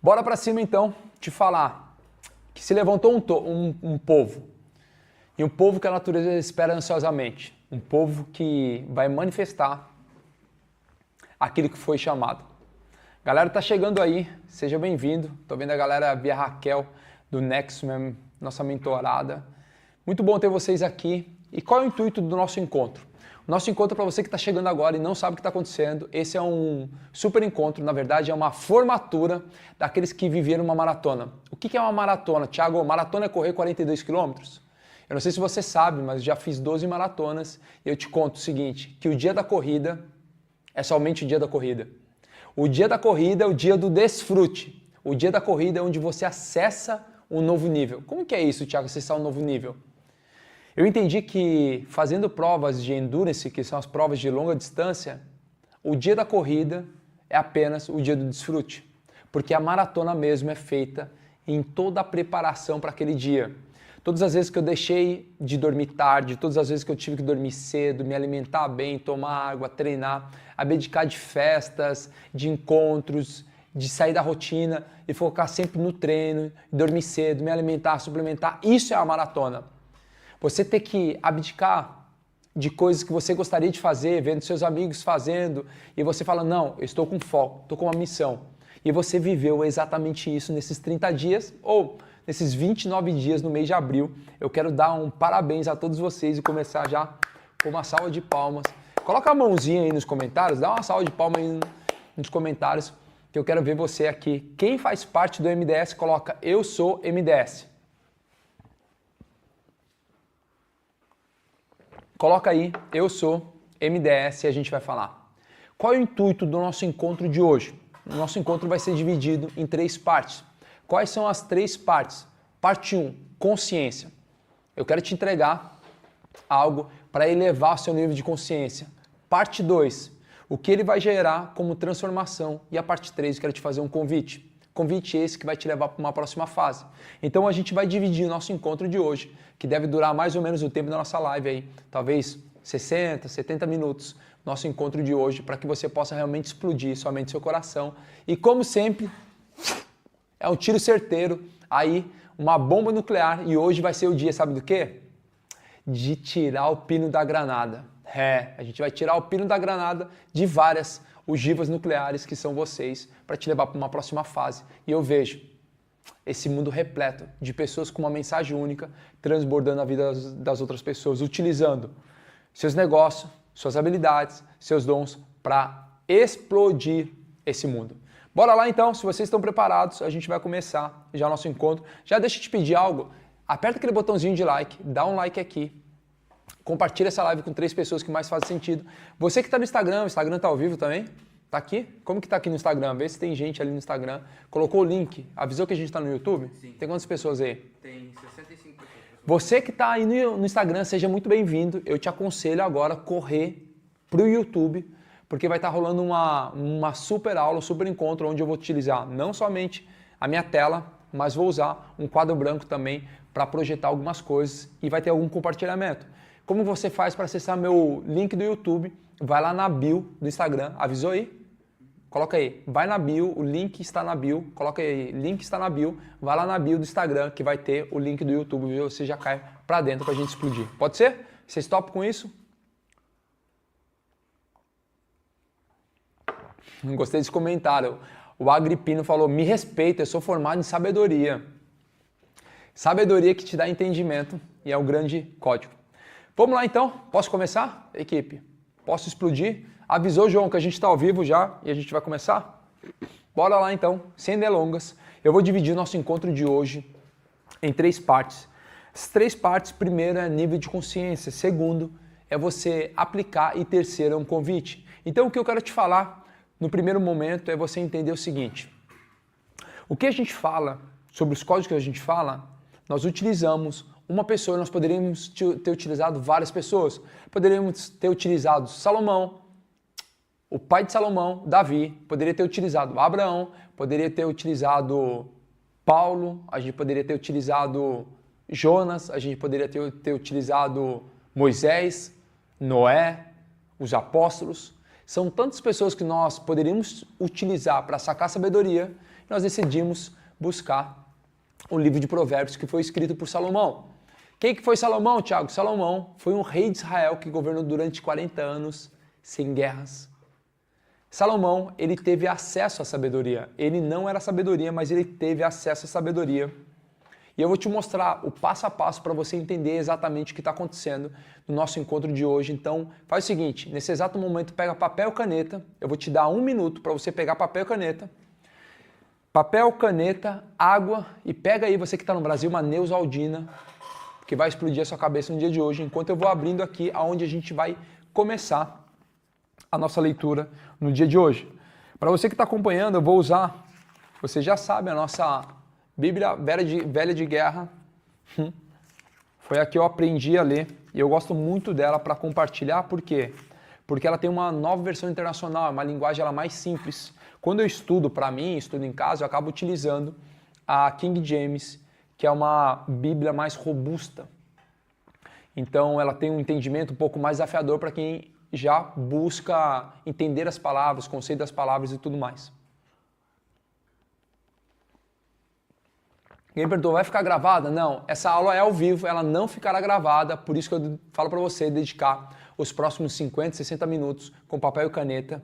Bora para cima então, te falar que se levantou um povo, e um povo que a natureza espera ansiosamente, um povo que vai manifestar aquilo que foi chamado. Galera, tá chegando aí, seja bem-vindo. Tô vendo a galera via Raquel do Nexus, nossa mentorada. Muito bom ter vocês aqui. E qual é o intuito do nosso encontro? O nosso encontro é para você que está chegando agora e não sabe o que está acontecendo. Esse é um super encontro, na verdade é uma formatura daqueles que viveram uma maratona. O que é uma maratona? Thiago, maratona é correr 42 quilômetros? Eu não sei se você sabe, mas já fiz 12 maratonas e eu te conto o seguinte, que o dia da corrida é somente o dia da corrida. O dia da corrida é o dia do desfrute. O dia da corrida é onde você acessa um novo nível. Como que é isso, Thiago, acessar um novo nível? Eu entendi que fazendo provas de endurance, que são as provas de longa distância, o dia da corrida é apenas o dia do desfrute. Porque a maratona mesmo é feita em toda a preparação para aquele dia. Todas as vezes que eu deixei de dormir tarde, todas as vezes que eu tive que dormir cedo, me alimentar bem, tomar água, treinar, abdicar de festas, de encontros, de sair da rotina e focar sempre no treino, dormir cedo, me alimentar, suplementar, isso é a maratona. Você ter que abdicar de coisas que você gostaria de fazer, vendo seus amigos fazendo, e você fala, não, eu estou com foco, estou com uma missão. E você viveu exatamente isso nesses 30 dias, ou nesses 29 dias no mês de abril. Eu quero dar um parabéns a todos vocês e começar já com uma salva de palmas. Coloca a mãozinha aí nos comentários, dá uma salva de palmas aí nos comentários, que eu quero ver você aqui. Quem faz parte do MDS, coloca eu sou MDS. Coloca aí, eu sou MDS e a gente vai falar. Qual é o intuito do nosso encontro de hoje? O nosso encontro vai ser dividido em 3 partes. Quais são as 3 partes? Parte 1, consciência. Eu quero te entregar algo para elevar o seu nível de consciência. Parte 2, o que ele vai gerar como transformação. E a parte 3, eu quero te fazer um convite. Convite esse que vai te levar para uma próxima fase. Então a gente vai dividir o nosso encontro de hoje, que deve durar mais ou menos o tempo da nossa live aí, talvez 60, 70 minutos, nosso encontro de hoje, para que você possa realmente explodir somente seu coração. E como sempre, é um tiro certeiro, aí uma bomba nuclear, e hoje vai ser o dia, sabe do quê? De tirar o pino da granada. A gente vai tirar o pino da granada de várias ogivas nucleares que são vocês, para te levar para uma próxima fase. E eu vejo esse mundo repleto de pessoas com uma mensagem única, transbordando a vida das outras pessoas, utilizando seus negócios, suas habilidades, seus dons para explodir esse mundo. Bora lá então, se vocês estão preparados, a gente vai começar já o nosso encontro. Já deixa eu te pedir algo, aperta aquele botãozinho de like, dá um like aqui, compartilha essa live com 3 pessoas que mais fazem sentido. Você que está no Instagram, o Instagram está ao vivo também? Tá aqui? Como que tá aqui no Instagram? Vê se tem gente ali no Instagram. Colocou o link, avisou que a gente está no YouTube? Sim. Tem quantas pessoas aí? Tem 65 pessoas. Você que está aí no Instagram, seja muito bem-vindo. Eu te aconselho agora a correr para o YouTube, porque vai estar rolando uma super aula, um super encontro, onde eu vou utilizar não somente a minha tela, mas vou usar um quadro branco também para projetar algumas coisas e vai ter algum compartilhamento. Como você faz para acessar meu link do YouTube? Vai lá na bio do Instagram, avisou aí? Coloca aí, vai na bio, o link está na bio, coloca aí, link está na bio, vai lá na bio do Instagram que vai ter o link do YouTube e você já cai para dentro para a gente explodir. Pode ser? Vocês topam com isso? Gostei desse comentário. O Agripino falou, me respeita, eu sou formado em sabedoria. Sabedoria que te dá entendimento e é o grande código. Vamos lá então, posso começar, equipe? Posso explodir? Avisou, João, que a gente está ao vivo já e a gente vai começar? Bora lá então, sem delongas. Eu vou dividir o nosso encontro de hoje em 3 partes. As 3 partes, primeiro é nível de consciência, segundo é você aplicar e terceiro é um convite. Então o que eu quero te falar no primeiro momento é você entender o seguinte. O que a gente fala, sobre os códigos que a gente fala, nós utilizamos uma pessoa, nós poderíamos ter utilizado várias pessoas. Poderíamos ter utilizado Salomão, o pai de Salomão, Davi, poderia ter utilizado Abraão, poderia ter utilizado Paulo, a gente poderia ter utilizado Jonas, a gente poderia ter utilizado Moisés, Noé, os apóstolos. São tantas pessoas que nós poderíamos utilizar para sacar sabedoria nós decidimos buscar o livro de Provérbios que foi escrito por Salomão. Quem que foi Salomão, Tiago? Salomão foi um rei de Israel que governou durante 40 anos sem guerras. Salomão, ele teve acesso à sabedoria. Ele não era sabedoria, mas ele teve acesso à sabedoria. E eu vou te mostrar o passo a passo para você entender exatamente o que está acontecendo no nosso encontro de hoje. Então, faz o seguinte, nesse exato momento, pega papel e caneta. Eu vou te dar 1 minuto para você pegar papel e caneta. Papel, caneta, água e pega aí, você que está no Brasil, uma Neusaldina, que vai explodir a sua cabeça no dia de hoje, enquanto eu vou abrindo aqui aonde a gente vai começar a nossa leitura no dia de hoje. Para você que está acompanhando, eu vou usar, você já sabe, a nossa Bíblia Velha de Guerra. Foi a que eu aprendi a ler e eu gosto muito dela para compartilhar. Por quê? Porque ela tem uma nova versão internacional, uma linguagem ela mais simples. Quando eu estudo para mim, estudo em casa, eu acabo utilizando a King James, que é uma Bíblia mais robusta. Então ela tem um entendimento um pouco mais desafiador para quem já busca entender as palavras, conceito das palavras e tudo mais. Alguém perguntou, vai ficar gravada? Não, essa aula é ao vivo, ela não ficará gravada, por isso que eu falo para você dedicar os próximos 50, 60 minutos com papel e caneta.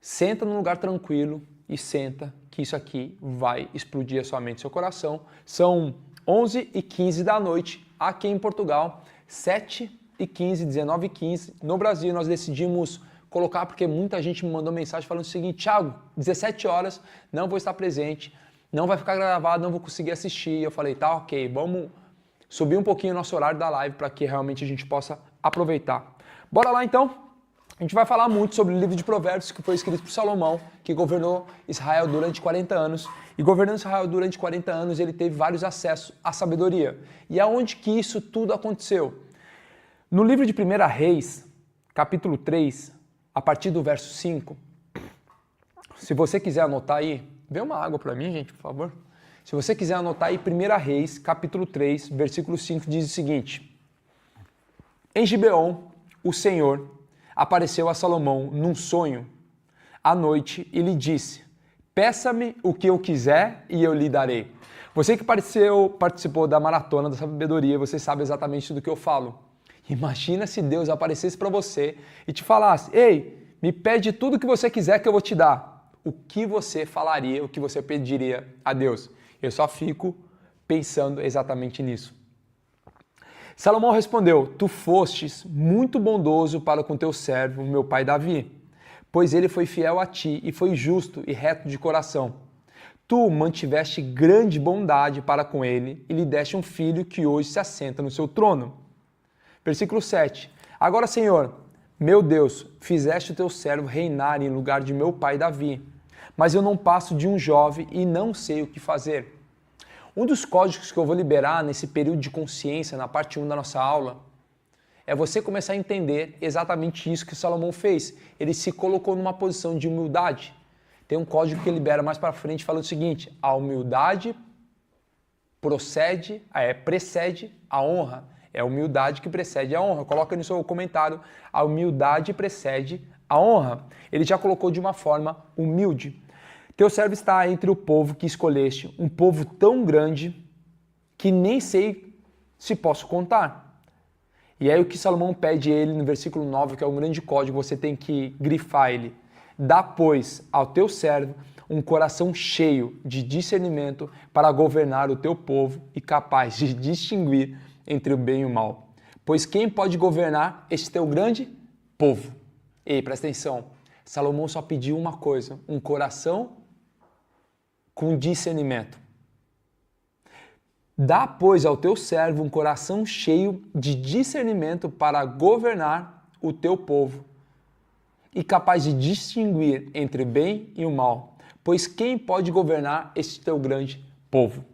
Senta num lugar tranquilo e senta, que isso aqui vai explodir a sua mente e seu coração. São 11h15 da noite aqui em Portugal, 7h15, 19h15. No Brasil nós decidimos colocar, porque muita gente me mandou mensagem falando o seguinte, Thiago, 17 horas, não vou estar presente, não vai ficar gravado, não vou conseguir assistir. Eu falei, tá ok, vamos subir um pouquinho o nosso horário da live para que realmente a gente possa aproveitar. Bora lá então? A gente vai falar muito sobre o livro de Provérbios que foi escrito por Salomão, que governou Israel durante 40 anos. E governando Israel durante 40 anos, ele teve vários acessos à sabedoria. E aonde que isso tudo aconteceu? No livro de 1 Reis, capítulo 3, a partir do verso 5, se você quiser anotar aí, vê uma água para mim, gente, por favor. Se você quiser anotar aí, 1 Reis, capítulo 3, versículo 5, diz o seguinte. Em Gibeon, o Senhor apareceu a Salomão num sonho à noite e lhe disse, peça-me o que eu quiser e eu lhe darei. Você que participou da maratona da sabedoria, você sabe exatamente do que eu falo. Imagina se Deus aparecesse para você e te falasse, ei, me pede tudo o que você quiser que eu vou te dar. O que você falaria, o que você pediria a Deus? Eu só fico pensando exatamente nisso. Salomão respondeu, tu fostes muito bondoso para com teu servo, meu pai Davi, pois ele foi fiel a ti e foi justo e reto de coração. Tu mantiveste grande bondade para com ele e lhe deste um filho que hoje se assenta no seu trono. Versículo 7. Agora, Senhor, meu Deus, fizeste o teu servo reinar em lugar de meu pai Davi, mas eu não passo de um jovem e não sei o que fazer. Um dos códigos que eu vou liberar nesse período de consciência, na parte 1 da nossa aula, é você começar a entender exatamente isso que Salomão fez. Ele se colocou numa posição de humildade. Tem um código que ele libera mais para frente falando o seguinte, a humildade precede a honra. É a humildade que precede a honra. Coloca no seu comentário, a humildade precede a honra. Ele já colocou de uma forma humilde. Teu servo está entre o povo que escolheste, um povo tão grande que nem sei se posso contar. E aí o que Salomão pede a ele no versículo 9, que é um grande código, você tem que grifar ele. Dá, pois, ao teu servo um coração cheio de discernimento para governar o teu povo e capaz de distinguir entre o bem e o mal. Pois quem pode governar este teu grande povo? Ei, presta atenção. Salomão só pediu uma coisa, um coração com discernimento. Dá, pois, ao teu servo um coração cheio de discernimento para governar o teu povo e capaz de distinguir entre o bem e o mal. Pois quem pode governar este teu grande povo?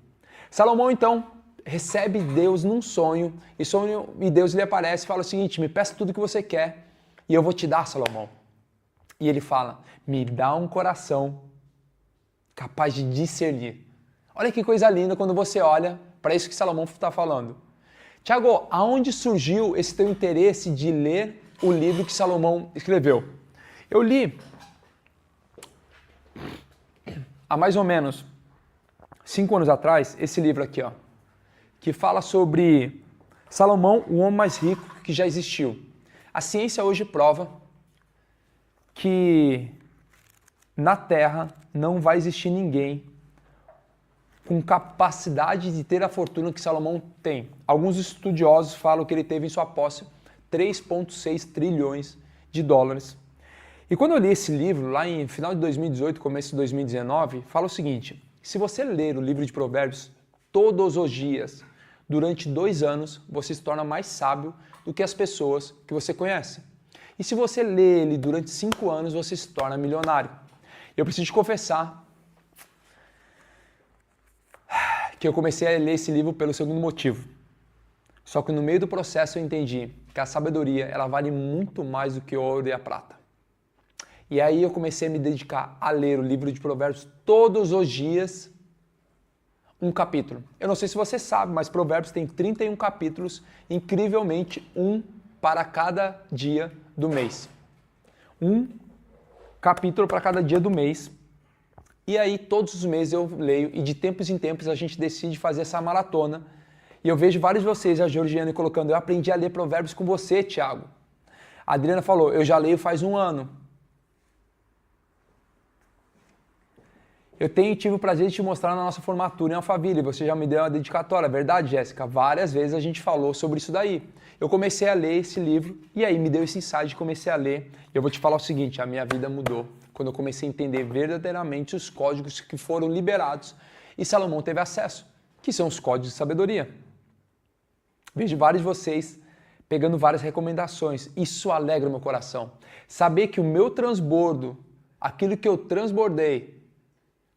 Salomão, então, recebe Deus num sonho e Deus lhe aparece e fala o seguinte, me peça tudo o que você quer e eu vou te dar, Salomão. E ele fala, me dá um coração capaz de discernir. Olha que coisa linda quando você olha para isso que Salomão está falando. Tiago, aonde surgiu esse teu interesse de ler o livro que Salomão escreveu? Eu li há mais ou menos 5 anos atrás, esse livro aqui, ó, que fala sobre Salomão, o homem mais rico que já existiu. A ciência hoje prova que na Terra não vai existir ninguém com capacidade de ter a fortuna que Salomão tem. Alguns estudiosos falam que ele teve em sua posse 3,6 trilhões de dólares. E quando eu li esse livro, lá em final de 2018, começo de 2019, fala o seguinte: se você ler o livro de Provérbios todos os dias, durante 2 anos, você se torna mais sábio do que as pessoas que você conhece. E se você lê ele durante 5 anos, você se torna milionário. Eu preciso te confessar que eu comecei a ler esse livro pelo segundo motivo. Só que no meio do processo eu entendi que a sabedoria ela vale muito mais do que o ouro e a prata. E aí eu comecei a me dedicar a ler o livro de Provérbios todos os dias, um capítulo. Eu não sei se você sabe, mas Provérbios tem 31 capítulos, incrivelmente um para cada dia do mês. Um capítulo para cada dia do mês. E aí todos os meses eu leio e de tempos em tempos a gente decide fazer essa maratona. E eu vejo vários de vocês, a Georgiane colocando, eu aprendi a ler Provérbios com você, Thiago. A Adriana falou, eu já leio faz 1 ano. Eu tive o prazer de te mostrar na nossa formatura em Alphaville, você já me deu uma dedicatória, verdade, Jéssica? Várias vezes a gente falou sobre isso daí. Eu comecei a ler esse livro e aí me deu esse insight de comecei a ler. E eu vou te falar o seguinte, a minha vida mudou quando eu comecei a entender verdadeiramente os códigos que foram liberados e Salomão teve acesso, que são os códigos de sabedoria. Vejo vários de vocês pegando várias recomendações. Isso alegra o meu coração. Saber que o meu transbordo, aquilo que eu transbordei,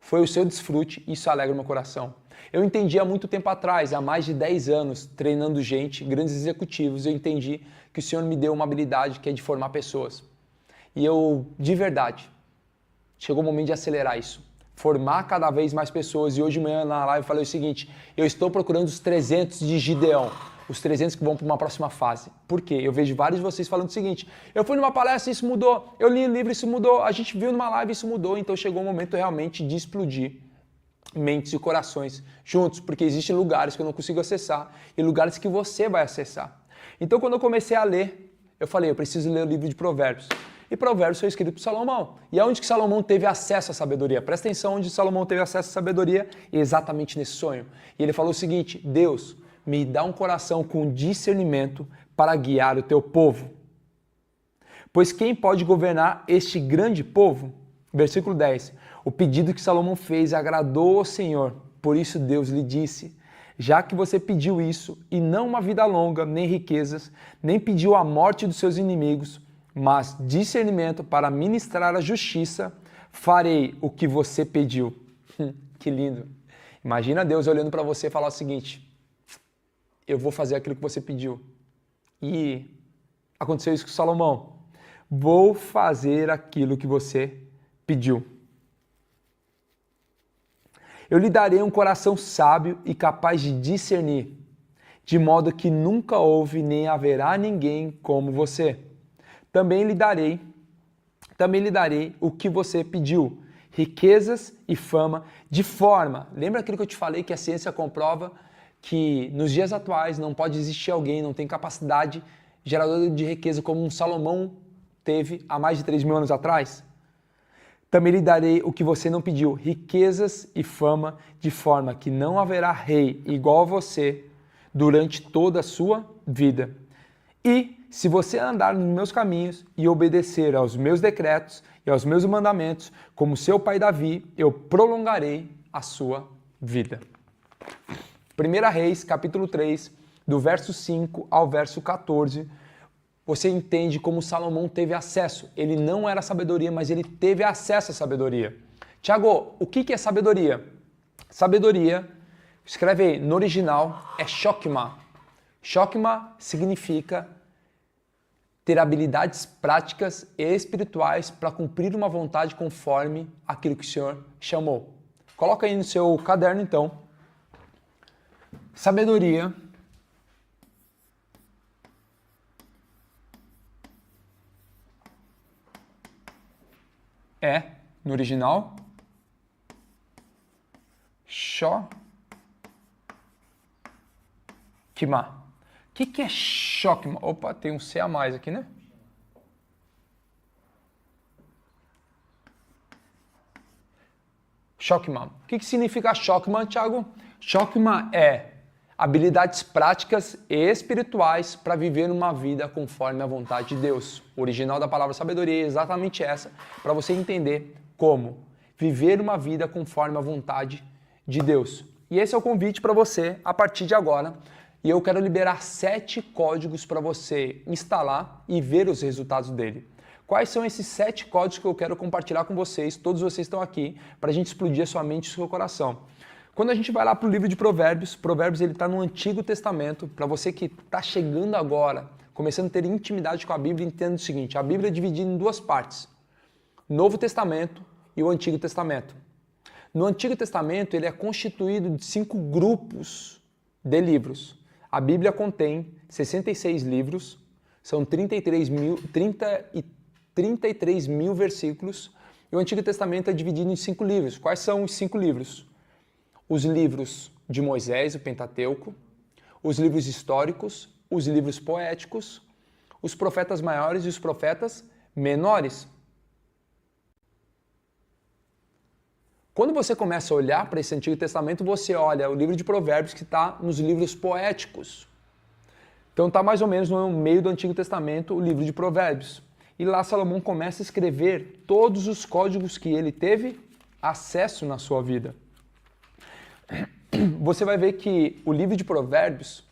foi o seu desfrute, isso alegra o meu coração. Eu entendi há muito tempo atrás, há mais de 10 anos, treinando gente, grandes executivos, eu entendi que o Senhor me deu uma habilidade que é de formar pessoas. E eu, de verdade, chegou o momento de acelerar isso. Formar cada vez mais pessoas. E hoje de manhã na live eu falei o seguinte, eu estou procurando os 300 de Gideão. Os 300 que vão para uma próxima fase. Por quê? Eu vejo vários de vocês falando o seguinte, eu fui numa palestra e isso mudou, eu li um livro e isso mudou, a gente viu numa live e isso mudou, então chegou o momento realmente de explodir mentes e corações juntos, porque existem lugares que eu não consigo acessar e lugares que você vai acessar. Então quando eu comecei a ler, eu falei, eu preciso ler o livro de Provérbios. E Provérbios foi escrito por Salomão. E aonde que Salomão teve acesso à sabedoria? Presta atenção onde Salomão teve acesso à sabedoria, exatamente nesse sonho. E ele falou o seguinte, Deus, me dá um coração com discernimento para guiar o teu povo. Pois quem pode governar este grande povo? Versículo 10. O pedido que Salomão fez agradou ao Senhor. Por isso Deus lhe disse, já que você pediu isso, e não uma vida longa, nem riquezas, nem pediu a morte dos seus inimigos, mas discernimento para ministrar a justiça, farei o que você pediu. Que lindo. Imagina Deus olhando para você e falar o seguinte, eu vou fazer aquilo que você pediu. E aconteceu isso com Salomão. Vou fazer aquilo que você pediu. Eu lhe darei um coração sábio e capaz de discernir, de modo que nunca houve nem haverá ninguém como você. Também lhe darei o que você pediu, riquezas e fama, de forma... Lembra aquilo que eu te falei que a ciência comprova que nos dias atuais não pode existir alguém, não tem capacidade geradora de riqueza como um Salomão teve há mais de 3.000 anos atrás? Também lhe darei o que você não pediu, riquezas e fama, de forma que não haverá rei igual a você durante toda a sua vida. E se você andar nos meus caminhos e obedecer aos meus decretos e aos meus mandamentos, como seu pai Davi, eu prolongarei a sua vida. 1 Reis, capítulo 3, do verso 5 ao verso 14, você entende como Salomão teve acesso. Ele não era sabedoria, mas ele teve acesso à sabedoria. Tiago, o que é sabedoria? Sabedoria, escreve aí, no original, é Chokmah. Chokmah significa ter habilidades práticas e espirituais para cumprir uma vontade conforme aquilo que o Senhor chamou. Coloca aí no seu caderno, então. Sabedoria é, no original, Shokma. O que é Shokma? Opa, tem um C a mais aqui, né? Shokma. O que significa Shokma, Thiago? Shokma é habilidades práticas e espirituais para viver uma vida conforme a vontade de Deus. O original da palavra sabedoria é exatamente essa, para você entender como viver uma vida conforme a vontade de Deus. E esse é o convite para você a partir de agora. E eu quero liberar 7 códigos para você instalar e ver os resultados dele. Quais são esses 7 códigos que eu quero compartilhar com vocês? Todos vocês estão aqui para a gente explodir a sua mente e o seu coração. Quando a gente vai lá para o livro de Provérbios, Provérbios ele está no Antigo Testamento. Para você que está chegando agora, começando a ter intimidade com a Bíblia, entenda o seguinte, a Bíblia é dividida em 2 partes, Novo Testamento e o Antigo Testamento. No Antigo Testamento ele é constituído de 5 grupos de livros. A Bíblia contém 66 livros, são 33 mil versículos, e o Antigo Testamento é dividido em 5 livros. Quais são os 5 livros? Os livros de Moisés, o Pentateuco, os livros históricos, os livros poéticos, os profetas maiores e os profetas menores. Quando você começa a olhar para esse Antigo Testamento, você olha o livro de Provérbios que está nos livros poéticos. Então está mais ou menos no meio do Antigo Testamento o livro de Provérbios. E lá Salomão começa a escrever todos os códigos que ele teve acesso na sua vida. Você vai ver que o livro de Provérbios,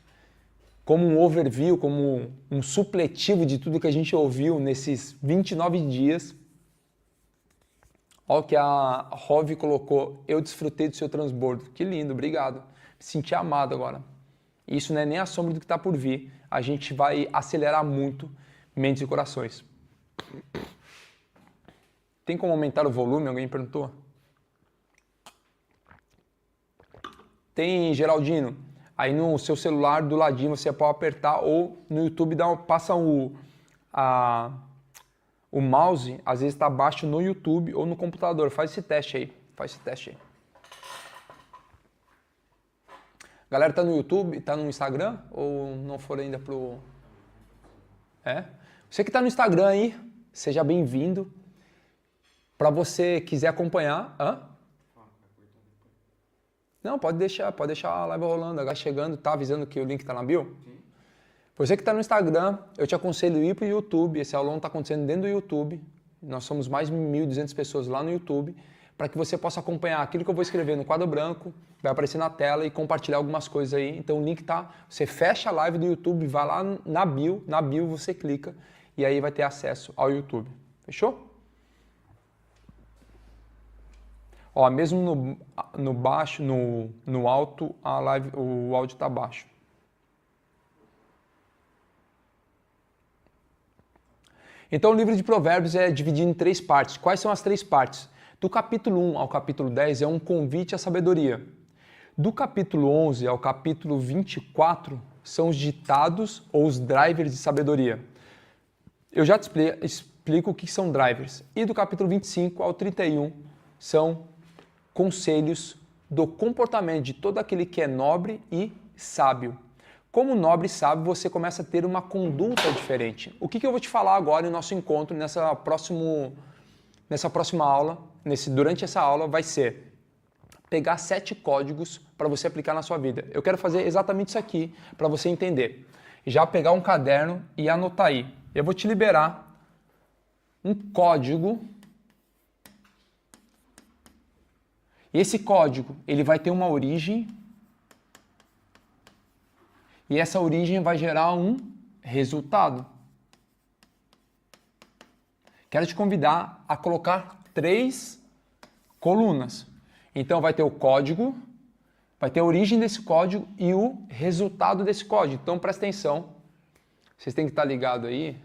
como um overview, como um supletivo de tudo que a gente ouviu nesses 29 dias, olha o que a Rove colocou, eu desfrutei do seu transbordo. Que lindo, obrigado. Me senti amado agora. Isso não é nem a sombra do que está por vir. A gente vai acelerar muito mentes e corações. Tem como aumentar o volume? Alguém perguntou? Tem, Geraldino. Aí no seu celular, do ladinho, você pode apertar ou no YouTube passa o mouse, às vezes está abaixo no YouTube ou no computador. Faz esse teste aí. Galera, tá no YouTube, tá no Instagram ou não for ainda pro... Você que tá no Instagram aí, seja bem-vindo. Para você quiser acompanhar... Não, pode deixar a live rolando, agora chegando, tá avisando que o link tá na bio? Sim. Você que está no Instagram, eu te aconselho ir para o YouTube, esse aulão está acontecendo dentro do YouTube, nós somos mais de 1.200 pessoas lá no YouTube, para que você possa acompanhar aquilo que eu vou escrever no quadro branco, vai aparecer na tela e compartilhar algumas coisas aí, então o link tá, você fecha a live do YouTube, vai lá na bio você clica e aí vai ter acesso ao YouTube, fechou? Ó, mesmo no baixo, no alto, a live, o áudio está baixo. Então o livro de Provérbios é dividido em 3 partes. Quais são as 3 partes? Do capítulo 1 ao capítulo 10 é um convite à sabedoria. Do capítulo 11 ao capítulo 24 são os ditados ou os drivers de sabedoria. Eu já te explico o que são drivers. E do capítulo 25 ao 31 são conselhos do comportamento de todo aquele que é nobre e sábio. Como nobre e sábio, você começa a ter uma conduta diferente. O que eu vou te falar agora no nosso encontro, nessa próxima aula, durante essa aula, vai ser pegar 7 códigos para você aplicar na sua vida. Eu quero fazer exatamente isso aqui para você entender. Já pegar um caderno e anotar aí. Eu vou te liberar um código. E esse código, ele vai ter uma origem. E essa origem vai gerar um resultado. Quero te convidar a colocar 3 colunas. Então vai ter o código, vai ter a origem desse código e o resultado desse código. Então presta atenção. Vocês têm que estar ligados aí.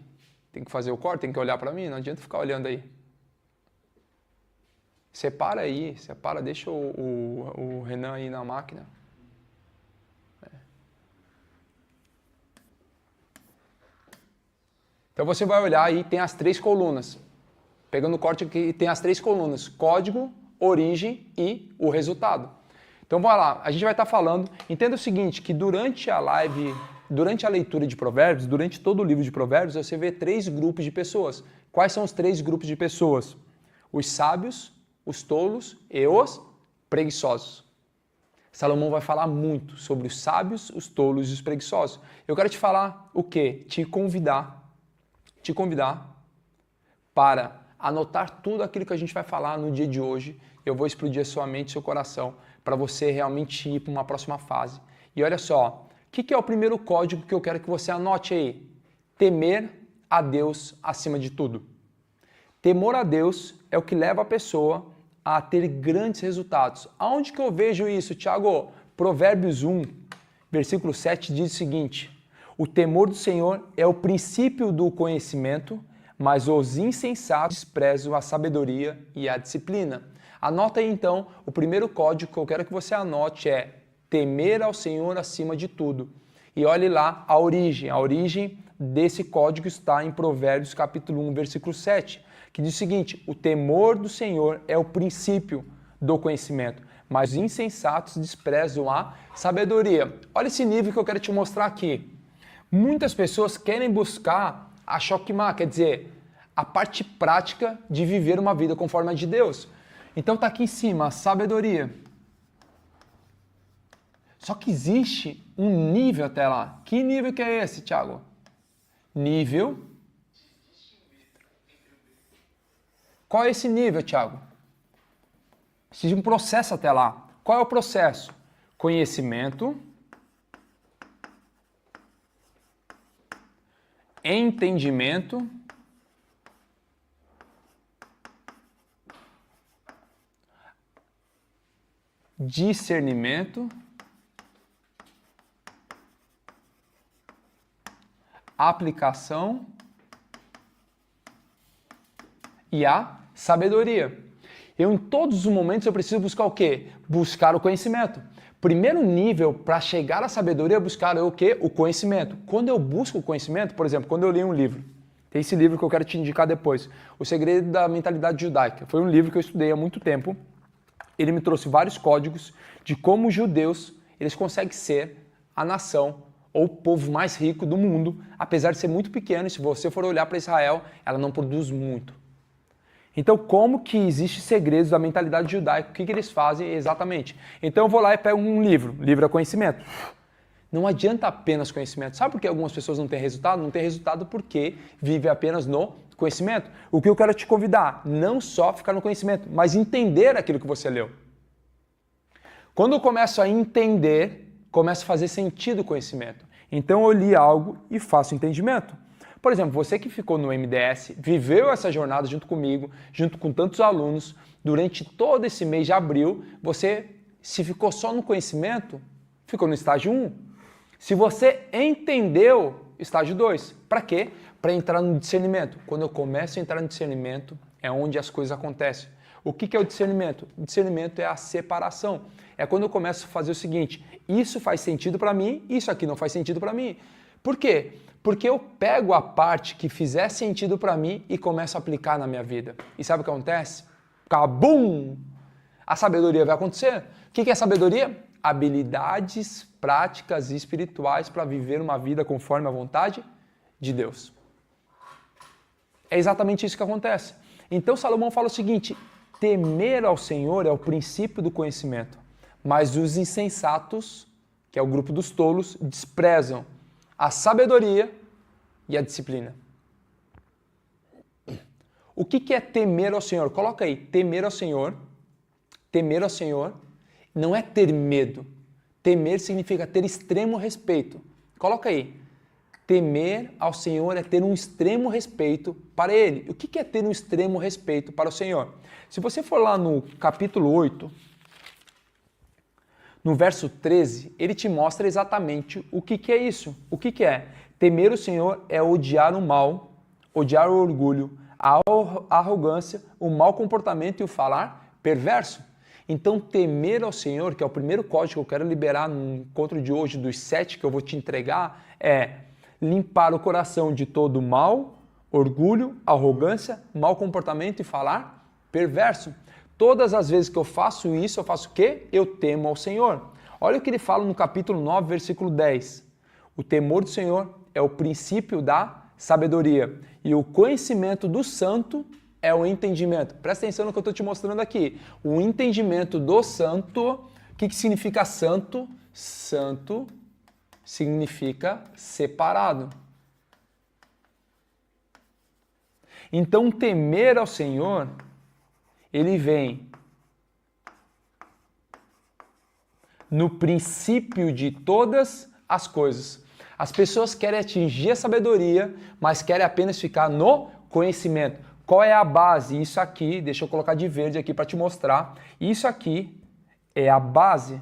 Tem que fazer o corte, tem que olhar para mim. Não adianta ficar olhando aí. Separa aí, deixa o Renan aí na máquina. Então você vai olhar aí, tem as 3 colunas. Pegando o corte aqui, tem as 3 colunas. Código, origem e o resultado. Então, vai lá, a gente vai estar falando, entenda o seguinte, que durante a live, durante a leitura de provérbios, durante todo o livro de provérbios, você vê 3 grupos de pessoas. Quais são os 3 grupos de pessoas? Os sábios, os tolos e os preguiçosos. Salomão vai falar muito sobre os sábios, os tolos e os preguiçosos. Eu quero te falar o quê? Te convidar para anotar tudo aquilo que a gente vai falar no dia de hoje. Eu vou explodir a sua mente e seu coração para você realmente ir para uma próxima fase. E olha só, o que é o primeiro código que eu quero que você anote aí? Temer a Deus acima de tudo. Temor a Deus é o que leva a pessoa a ter grandes resultados. Aonde que eu vejo isso, Tiago? Provérbios 1, versículo 7 diz o seguinte: o temor do Senhor é o princípio do conhecimento, mas os insensatos desprezam a sabedoria e a disciplina. Anota aí então, o primeiro código que eu quero que você anote é temer ao Senhor acima de tudo. E olhe lá a origem desse código está em Provérbios capítulo 1, versículo 7, que diz o seguinte: o temor do Senhor é o princípio do conhecimento, mas os insensatos desprezam a sabedoria. Olha esse nível que eu quero te mostrar aqui. Muitas pessoas querem buscar a Shokmah, quer dizer, a parte prática de viver uma vida conforme a de Deus. Então está aqui em cima, a sabedoria. Só que existe um nível até lá. Que nível que é esse, Thiago? Nível. Qual é esse nível, Thiago? Existe um processo até lá. Qual é o processo? Conhecimento, entendimento, discernimento, aplicação e a sabedoria. Em todos os momentos eu preciso buscar o quê? Buscar o conhecimento. Primeiro nível para chegar à sabedoria é buscar o quê? O conhecimento. Quando eu busco o conhecimento, por exemplo, quando eu leio um livro, tem esse livro que eu quero te indicar depois, O Segredo da Mentalidade Judaica. Foi um livro que eu estudei há muito tempo. Ele me trouxe vários códigos de como os judeus eles conseguem ser a nação ou o povo mais rico do mundo, apesar de ser muito pequeno. E se você for olhar para Israel, ela não produz muito. Então, como que existem segredos da mentalidade judaica? O que eles fazem exatamente? Então, eu vou lá e pego um livro. Livro é conhecimento. Não adianta apenas conhecimento. Sabe por que algumas pessoas não têm resultado? Não têm resultado porque vivem apenas no conhecimento. O que eu quero te convidar, não só ficar no conhecimento, mas entender aquilo que você leu. Quando eu começo a entender, começa a fazer sentido o conhecimento. Então, eu li algo e faço entendimento. Por exemplo, você que ficou no MDS, viveu essa jornada junto comigo, junto com tantos alunos, durante todo esse mês de abril, você, se ficou só no conhecimento, ficou no estágio 1. Se você entendeu, estágio 2. Para quê? Para entrar no discernimento. Quando eu começo a entrar no discernimento, é onde as coisas acontecem. O que é o discernimento? O discernimento é a separação. É quando eu começo a fazer o seguinte: isso faz sentido para mim, isso aqui não faz sentido para mim. Por quê? Porque eu pego a parte que fizer sentido para mim e começo a aplicar na minha vida. E sabe o que acontece? Cabum! A sabedoria vai acontecer. O que é sabedoria? Habilidades práticas e espirituais para viver uma vida conforme a vontade de Deus. É exatamente isso que acontece. Então Salomão fala o seguinte: temer ao Senhor é o princípio do conhecimento, mas os insensatos, que é o grupo dos tolos, desprezam a sabedoria e a disciplina. O que é temer ao Senhor? Coloca aí, temer ao Senhor. Temer ao Senhor não é ter medo. Temer significa ter extremo respeito. Coloca aí, temer ao Senhor é ter um extremo respeito para Ele. O que é ter um extremo respeito para o Senhor? Se você for lá no capítulo 8, no verso 13, ele te mostra exatamente o que é isso. O que é? Temer o Senhor é odiar o mal, odiar o orgulho, a arrogância, o mau comportamento e o falar perverso. Então, temer ao Senhor, que é o primeiro código que eu quero liberar no encontro de hoje, dos 7 que eu vou te entregar, é limpar o coração de todo mal, orgulho, arrogância, mau comportamento e falar perverso. Todas as vezes que eu faço isso, eu faço o quê? Eu temo ao Senhor. Olha o que ele fala no capítulo 9, versículo 10. O temor do Senhor é o princípio da sabedoria e o conhecimento do santo é o entendimento. Presta atenção no que eu estou te mostrando aqui. O entendimento do santo, o que significa santo? Santo significa separado. Então, temer ao Senhor, ele vem no princípio de todas as coisas. As pessoas querem atingir a sabedoria, mas querem apenas ficar no conhecimento. Qual é a base? Isso aqui, deixa eu colocar de verde aqui para te mostrar. Isso aqui é a base.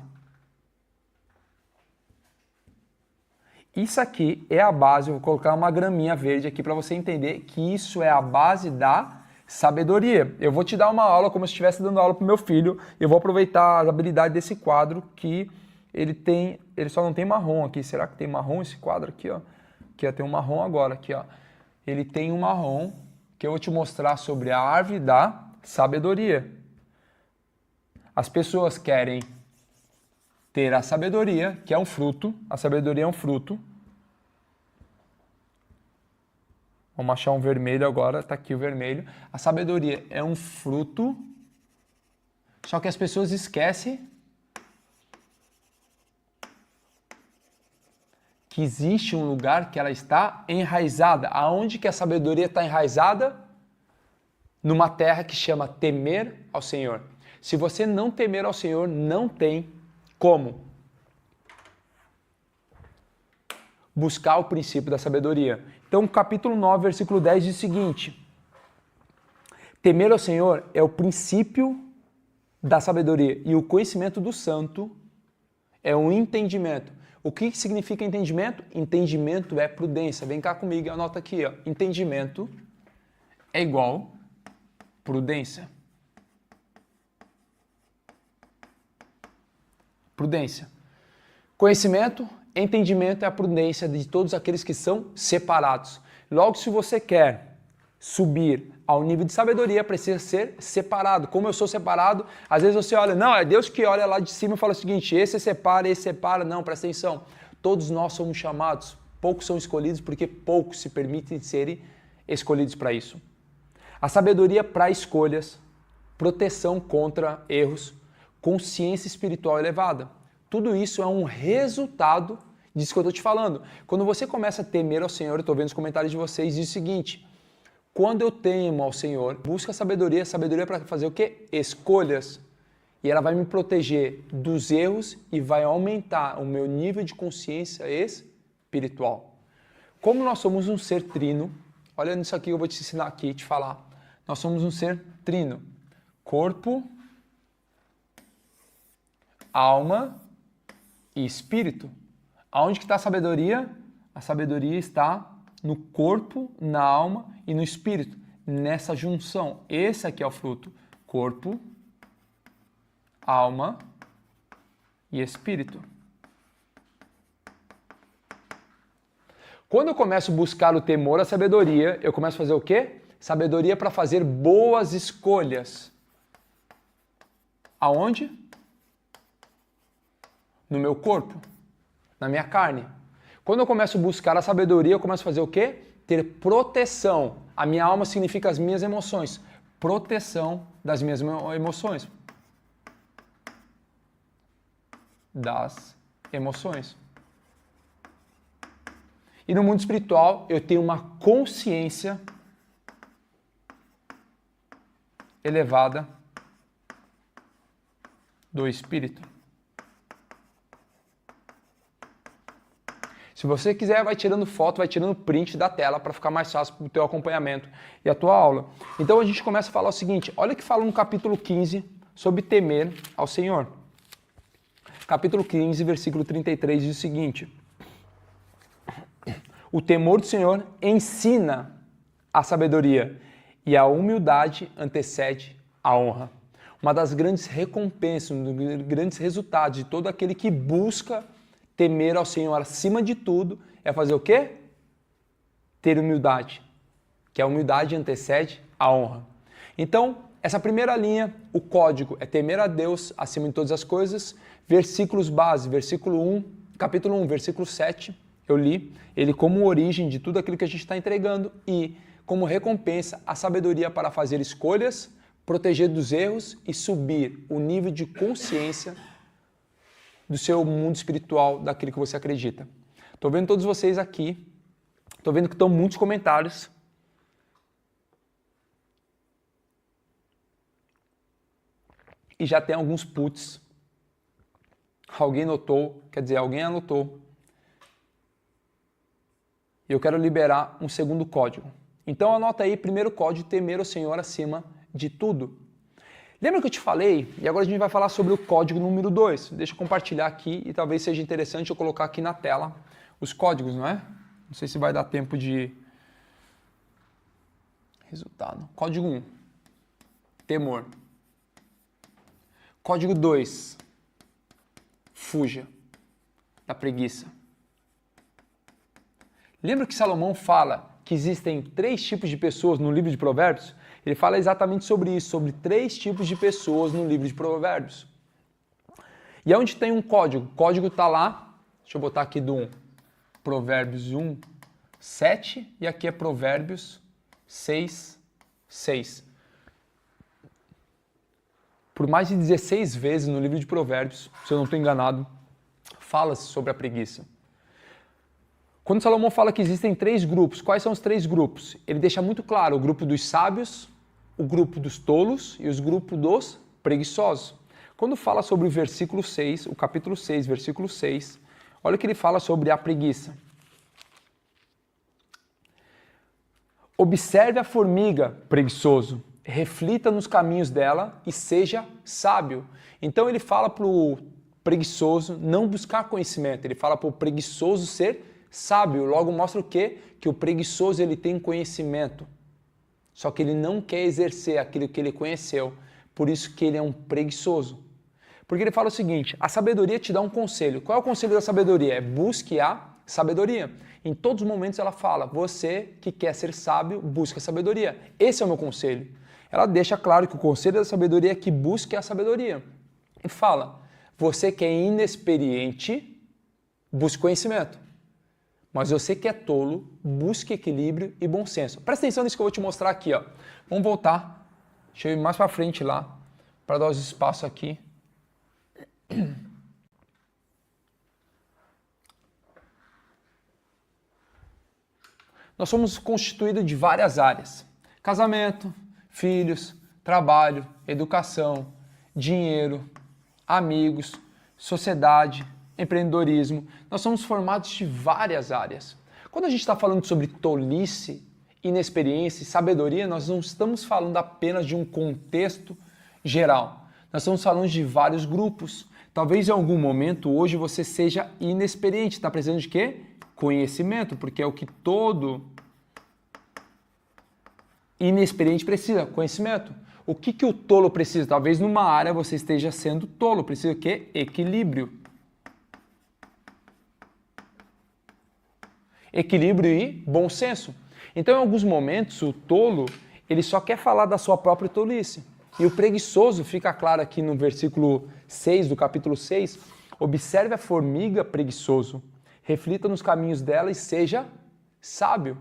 Isso aqui é a base, eu vou colocar uma graminha verde aqui para você entender que isso é a base da sabedoria. Eu vou te dar uma aula como se estivesse dando aula para o meu filho. Eu vou aproveitar as habilidades desse quadro que ele só não tem marrom aqui. Será que tem marrom esse quadro aqui, ó? Aqui ó, tem um marrom agora, aqui ó. Ele tem um marrom que eu vou te mostrar sobre a árvore da sabedoria. As pessoas querem ter a sabedoria, que é um fruto. A sabedoria é um fruto. Vamos achar um vermelho agora, está aqui o vermelho. A sabedoria é um fruto, só que as pessoas esquecem que existe um lugar que ela está enraizada. Aonde que a sabedoria está enraizada? Numa terra que chama temer ao Senhor. Se você não temer ao Senhor, não tem como buscar o princípio da sabedoria. Então, capítulo 9, versículo 10 diz o seguinte: temer ao Senhor é o princípio da sabedoria e o conhecimento do santo é um entendimento. O que significa entendimento? Entendimento é prudência. Vem cá comigo e anota aqui, ó. Entendimento é igual prudência. Prudência. Conhecimento, entendimento é a prudência de todos aqueles que são separados. Logo, se você quer subir ao nível de sabedoria, precisa ser separado. Como eu sou separado, às vezes você olha, não, é Deus que olha lá de cima e fala o seguinte, esse separa. Não, presta atenção. Todos nós somos chamados, poucos são escolhidos porque poucos se permitem serem escolhidos para isso. A sabedoria para escolhas, proteção contra erros, consciência espiritual elevada. Tudo isso é um resultado disso que eu estou te falando. Quando você começa a temer ao Senhor, eu estou vendo os comentários de vocês, diz o seguinte: quando eu temo ao Senhor, busca sabedoria para fazer o quê? Escolhas. E ela vai me proteger dos erros e vai aumentar o meu nível de consciência espiritual. Como nós somos um ser trino, olha nisso aqui que eu vou te ensinar aqui, te falar. Nós somos um ser trino. Corpo, alma e espírito. Aonde que está a sabedoria? A sabedoria está no corpo, na alma e no espírito. Nessa junção. Esse aqui é o fruto. Corpo, alma e espírito. Quando eu começo a buscar o temor à sabedoria, eu começo a fazer o quê? Sabedoria para fazer boas escolhas. Aonde? No meu corpo, na minha carne. Quando eu começo a buscar a sabedoria, eu começo a fazer o quê? Ter proteção. A minha alma significa as minhas emoções. Proteção das minhas emoções. Das emoções. E no mundo espiritual, eu tenho uma consciência elevada do espírito. Se você quiser, vai tirando foto, vai tirando print da tela para ficar mais fácil para o teu acompanhamento e a tua aula. Então a gente começa a falar o seguinte, olha o que fala no capítulo 15 sobre temer ao Senhor. Capítulo 15, versículo 33 diz o seguinte: o temor do Senhor ensina a sabedoria e a humildade antecede a honra. Uma das grandes recompensas, um dos grandes resultados de todo aquele que busca temer ao Senhor acima de tudo é fazer o quê? Ter humildade, que a humildade antecede a honra. Então, Essa primeira linha, o código é temer a Deus acima de todas as coisas. Versículos base, capítulo 1, versículo 7, eu li ele como origem de tudo aquilo que a gente está entregando e como recompensa a sabedoria para fazer escolhas, proteger dos erros e subir o nível de consciência do seu mundo espiritual, daquilo que você acredita. Estou vendo todos vocês aqui, estou vendo que estão muitos comentários. E já tem alguns puts. Alguém notou, quer dizer, alguém anotou. E eu quero liberar um segundo código. Então anota aí, primeiro código, temer o Senhor acima de tudo. Lembra que eu te falei? E agora a gente vai falar sobre o código número 2. Deixa eu compartilhar aqui e talvez seja interessante eu colocar aqui na tela os códigos, não é? Não sei se vai dar tempo de... Resultado. Código 1. Temor. Código 2. Fuja da preguiça. Lembra que Salomão fala que existem 3 tipos de pessoas no livro de Provérbios? Ele fala exatamente sobre isso, sobre 3 tipos de pessoas no livro de Provérbios. E é onde tem um código. O código está lá, deixa eu botar aqui do Provérbios 1, 7, e aqui é Provérbios 6, 6. Por mais de 16 vezes no livro de Provérbios, se eu não estou enganado, fala-se sobre a preguiça. Quando Salomão fala que existem 3 grupos, quais são os 3 grupos? Ele deixa muito claro o grupo dos sábios, o grupo dos tolos e os grupos dos preguiçosos. Quando fala sobre o versículo 6, o capítulo 6, versículo 6, olha o que ele fala sobre a preguiça. Observe a formiga, preguiçoso, reflita nos caminhos dela e seja sábio. Então ele fala para o preguiçoso não buscar conhecimento, ele fala para o preguiçoso ser sábio. Logo mostra o quê? Que o preguiçoso ele tem conhecimento, só que ele não quer exercer aquilo que ele conheceu, por isso que ele é um preguiçoso. Porque ele fala o seguinte, a sabedoria te dá um conselho. Qual é o conselho da sabedoria? É busque a sabedoria. Em todos os momentos ela fala, você que quer ser sábio, busque a sabedoria. Esse é o meu conselho. Ela deixa claro que o conselho da sabedoria é que busque a sabedoria. E fala, você que é inexperiente, busque conhecimento. Mas você que é tolo, busque equilíbrio e bom senso. Presta atenção nisso que eu vou te mostrar aqui. Ó. Vamos voltar. Deixa eu ir mais para frente lá, para dar os espaços aqui. Nós somos constituídos de várias áreas. Casamento, filhos, trabalho, educação, dinheiro, amigos, sociedade, empreendedorismo. Nós somos formados de várias áreas. Quando a gente está falando sobre tolice, inexperiência e sabedoria, nós não estamos falando apenas de um contexto geral. Nós estamos falando de vários grupos. Talvez em algum momento hoje você seja inexperiente. Está precisando de quê? Conhecimento, porque é o que todo inexperiente precisa, conhecimento. O que o tolo precisa? Talvez numa área você esteja sendo tolo. Precisa o quê? Equilíbrio. Equilíbrio e bom senso. Então, em alguns momentos, o tolo, ele só quer falar da sua própria tolice. E o preguiçoso, fica claro aqui no versículo 6 do capítulo 6, observe a formiga preguiçoso, reflita nos caminhos dela e seja sábio.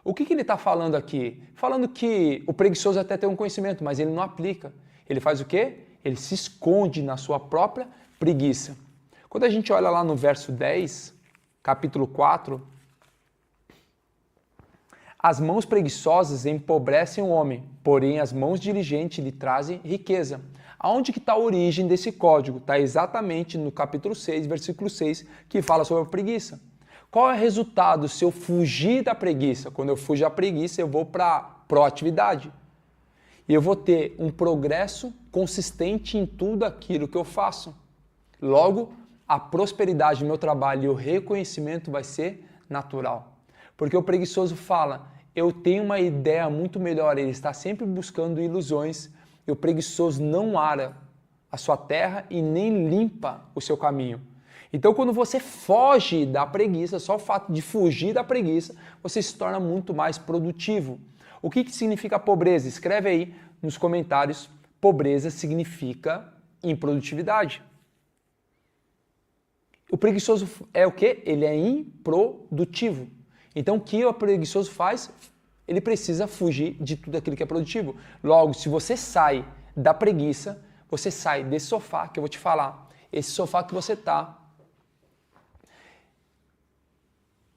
O que ele está falando aqui? Falando que o preguiçoso até tem um conhecimento, mas ele não aplica. Ele faz o quê? Ele se esconde na sua própria preguiça. Quando a gente olha lá no verso 10, capítulo 4, as mãos preguiçosas empobrecem o homem, porém as mãos diligentes lhe trazem riqueza. Aonde que está a origem desse código? Está exatamente no capítulo 6, versículo 6, que fala sobre a preguiça. Qual é o resultado se eu fugir da preguiça? Quando eu fujo da preguiça, eu vou para a proatividade. E eu vou ter um progresso consistente em tudo aquilo que eu faço. Logo, a prosperidade do meu trabalho e o reconhecimento vai ser natural. Porque o preguiçoso fala, eu tenho uma ideia muito melhor, ele está sempre buscando ilusões, e o preguiçoso não ara a sua terra e nem limpa o seu caminho. Então, quando você foge da preguiça, só o fato de fugir da preguiça, você se torna muito mais produtivo. O que significa pobreza? Escreve aí nos comentários, pobreza significa improdutividade. O preguiçoso é o quê? Ele é improdutivo. Então, o que o preguiçoso faz? Ele precisa fugir de tudo aquilo que é produtivo. Logo, se você sai da preguiça, você sai desse sofá que eu vou te falar, esse sofá que você tá,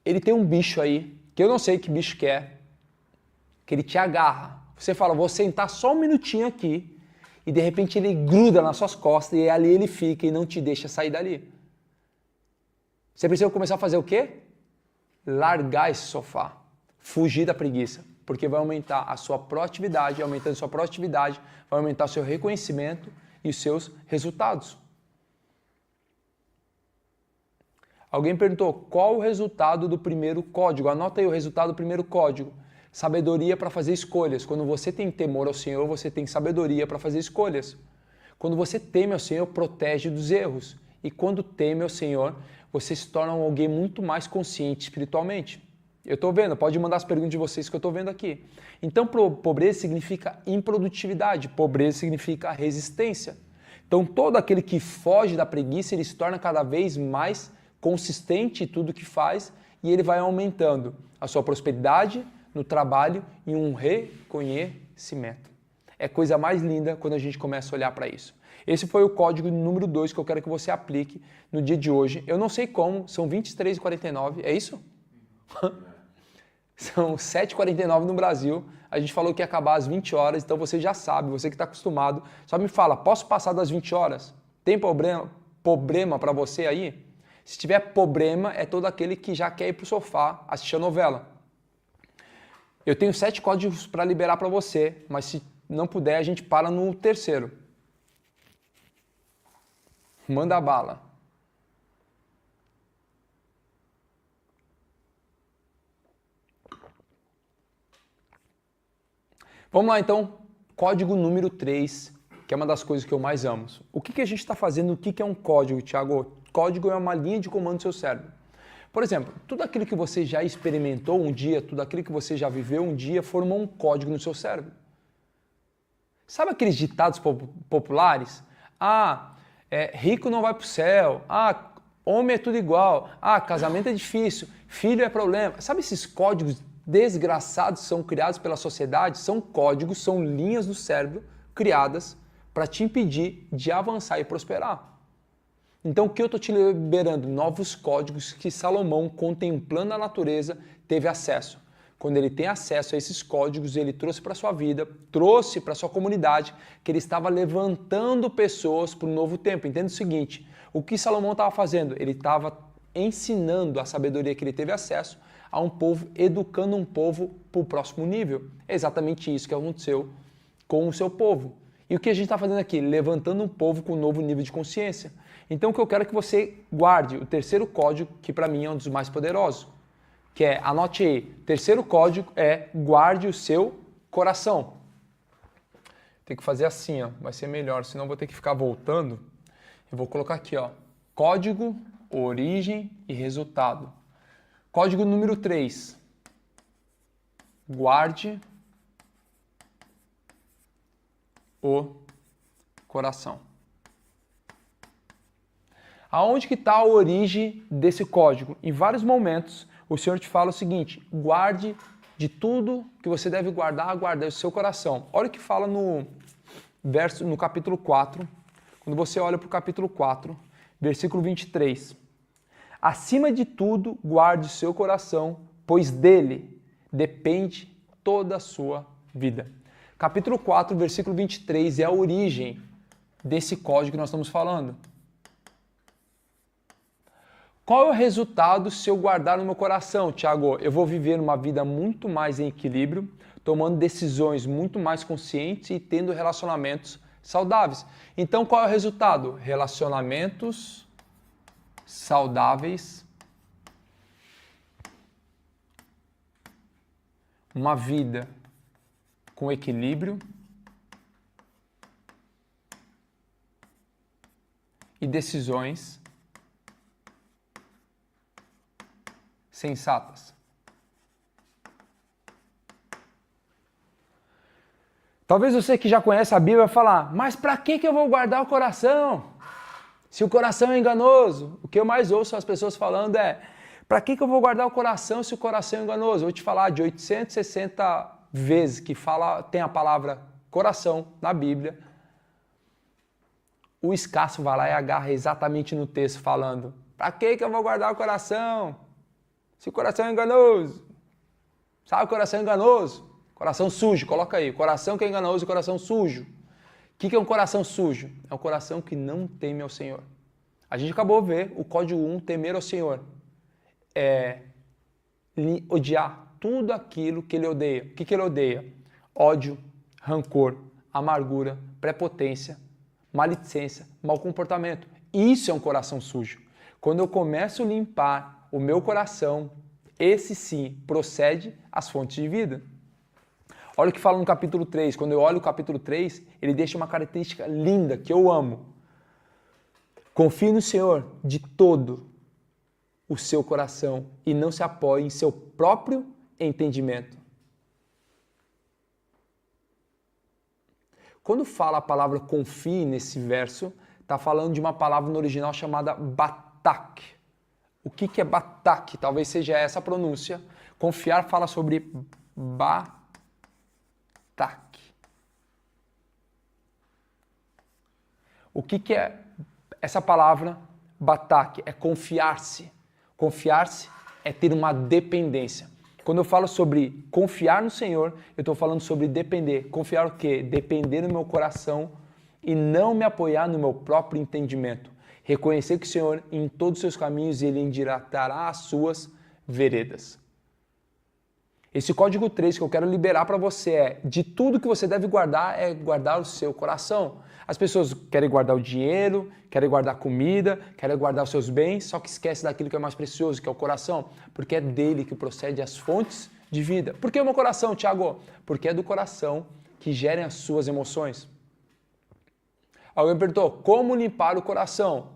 ele tem um bicho aí, que eu não sei que bicho que é, que ele te agarra. Você fala, vou sentar só um minutinho aqui, e de repente ele gruda nas suas costas, e ali ele fica e não te deixa sair dali. Você precisa começar a fazer o quê? Largar esse sofá, fugir da preguiça, porque vai aumentar a sua proatividade, aumentando a sua proatividade, vai aumentar o seu reconhecimento e os seus resultados. Alguém perguntou, qual o resultado do primeiro código? Anota aí o resultado do primeiro código. Sabedoria para fazer escolhas. Quando você tem temor ao Senhor, você tem sabedoria para fazer escolhas. Quando você teme ao Senhor, protege dos erros. E quando teme ao Senhor, você se torna alguém muito mais consciente espiritualmente. Eu estou vendo, pode mandar as perguntas de vocês que eu estou vendo aqui. Então, pobreza significa improdutividade, pobreza significa resistência. Então, todo aquele que foge da preguiça, ele se torna cada vez mais consistente em tudo que faz e ele vai aumentando a sua prosperidade no trabalho e um reconhecimento. É coisa mais linda quando a gente começa a olhar para isso. Esse foi o código número 2 que eu quero que você aplique no dia de hoje. Eu não sei como, são 23h49, é isso? São 7h49 no Brasil. A gente falou que ia acabar às 20 horas, então você já sabe, você que está acostumado. Só me fala, posso passar das 20 horas? Tem problema para você aí? Se tiver problema, é todo aquele que já quer ir para o sofá assistir a novela. Eu tenho 7 códigos para liberar para você, mas se não puder, a gente para no terceiro. Manda bala. Vamos lá então, código número 3, que é uma das coisas que eu mais amo. O que a gente está fazendo? O que é um código, Thiago? Código é uma linha de comando do seu cérebro. Por exemplo, tudo aquilo que você já experimentou um dia, tudo aquilo que você já viveu um dia, formou um código no seu cérebro. Sabe aqueles ditados populares? Rico não vai para o céu. Homem é tudo igual. Casamento é difícil. Filho é problema. Sabe esses códigos desgraçados que são criados pela sociedade? São códigos, são linhas do cérebro criadas para te impedir de avançar e prosperar. Então, o que eu estou te liberando? Novos códigos que Salomão, contemplando a natureza, teve acesso. Quando ele tem acesso a esses códigos, ele trouxe para a sua vida, trouxe para a sua comunidade, que ele estava levantando pessoas para um novo tempo. Entenda o seguinte, o que Salomão estava fazendo? Ele estava ensinando a sabedoria que ele teve acesso a um povo, educando um povo para o próximo nível. É exatamente isso que aconteceu com o seu povo. E o que a gente está fazendo aqui? Levantando um povo com um novo nível de consciência. Então, o que eu quero é que você guarde o terceiro código, que para mim é um dos mais poderosos, que é, anote aí, terceiro código é guarde o seu coração. Tem que fazer assim, ó, vai ser melhor, senão eu vou ter que ficar voltando. Eu vou colocar aqui, ó, código, origem e resultado. Código número 3, guarde o coração. Aonde que está a origem desse código? Em vários momentos, o Senhor te fala o seguinte, guarde de tudo que você deve guardar, guarde o seu coração. Olha o que fala no capítulo 4, quando você olha para o capítulo 4, versículo 23. Acima de tudo, guarde o seu coração, pois dele depende toda a sua vida. Capítulo 4, versículo 23 é a origem desse código que nós estamos falando. Qual é o resultado se eu guardar no meu coração, Thiago? Eu vou viver uma vida muito mais em equilíbrio, tomando decisões muito mais conscientes e tendo relacionamentos saudáveis. Então, qual é o resultado? Relacionamentos saudáveis, uma vida com equilíbrio e decisões sensatas. Talvez você que já conhece a Bíblia vai falar, mas para que eu vou guardar o coração? Se o coração é enganoso. O que eu mais ouço as pessoas falando é, para que eu vou guardar o coração se o coração é enganoso? Eu vou te falar de 860 vezes que tem a palavra coração na Bíblia. O escasso vai lá e agarra exatamente no texto falando, para que eu vou guardar o coração? Se o coração é enganoso. Sabe o coração enganoso? Coração sujo, coloca aí. Coração que é enganoso e coração sujo. O que é um coração sujo? É um coração que não teme ao Senhor. A gente acabou de ver o código 1, temer ao Senhor. É odiar tudo aquilo que ele odeia. O que ele odeia? Ódio, rancor, amargura, prepotência, maledicência, mau comportamento. Isso é um coração sujo. Quando eu começo a limpar o meu coração, esse sim procede às fontes de vida. Olha o que fala no capítulo 3. Quando eu olho o capítulo 3, ele deixa uma característica linda que eu amo. Confie no Senhor de todo o seu coração e não se apoie em seu próprio entendimento. Quando fala a palavra confie nesse verso, está falando de uma palavra no original chamada batak. O que é batak? Talvez seja essa a pronúncia. Confiar fala sobre batak. O que é essa palavra batak? É confiar-se. Confiar-se é ter uma dependência. Quando eu falo sobre confiar no Senhor, eu estou falando sobre depender. Confiar o quê? Depender no meu coração e não me apoiar no meu próprio entendimento. Reconhecer que o Senhor, em todos os seus caminhos, Ele endireitará as suas veredas. Esse código 3 que eu quero liberar para você é, de tudo que você deve guardar, é guardar o seu coração. As pessoas querem guardar o dinheiro, querem guardar comida, querem guardar os seus bens, só que esquece daquilo que é mais precioso, que é o coração, porque é dele que procede as fontes de vida. Por que o meu coração, Tiago? Porque é do coração que gerem as suas emoções. Alguém perguntou, como limpar o coração?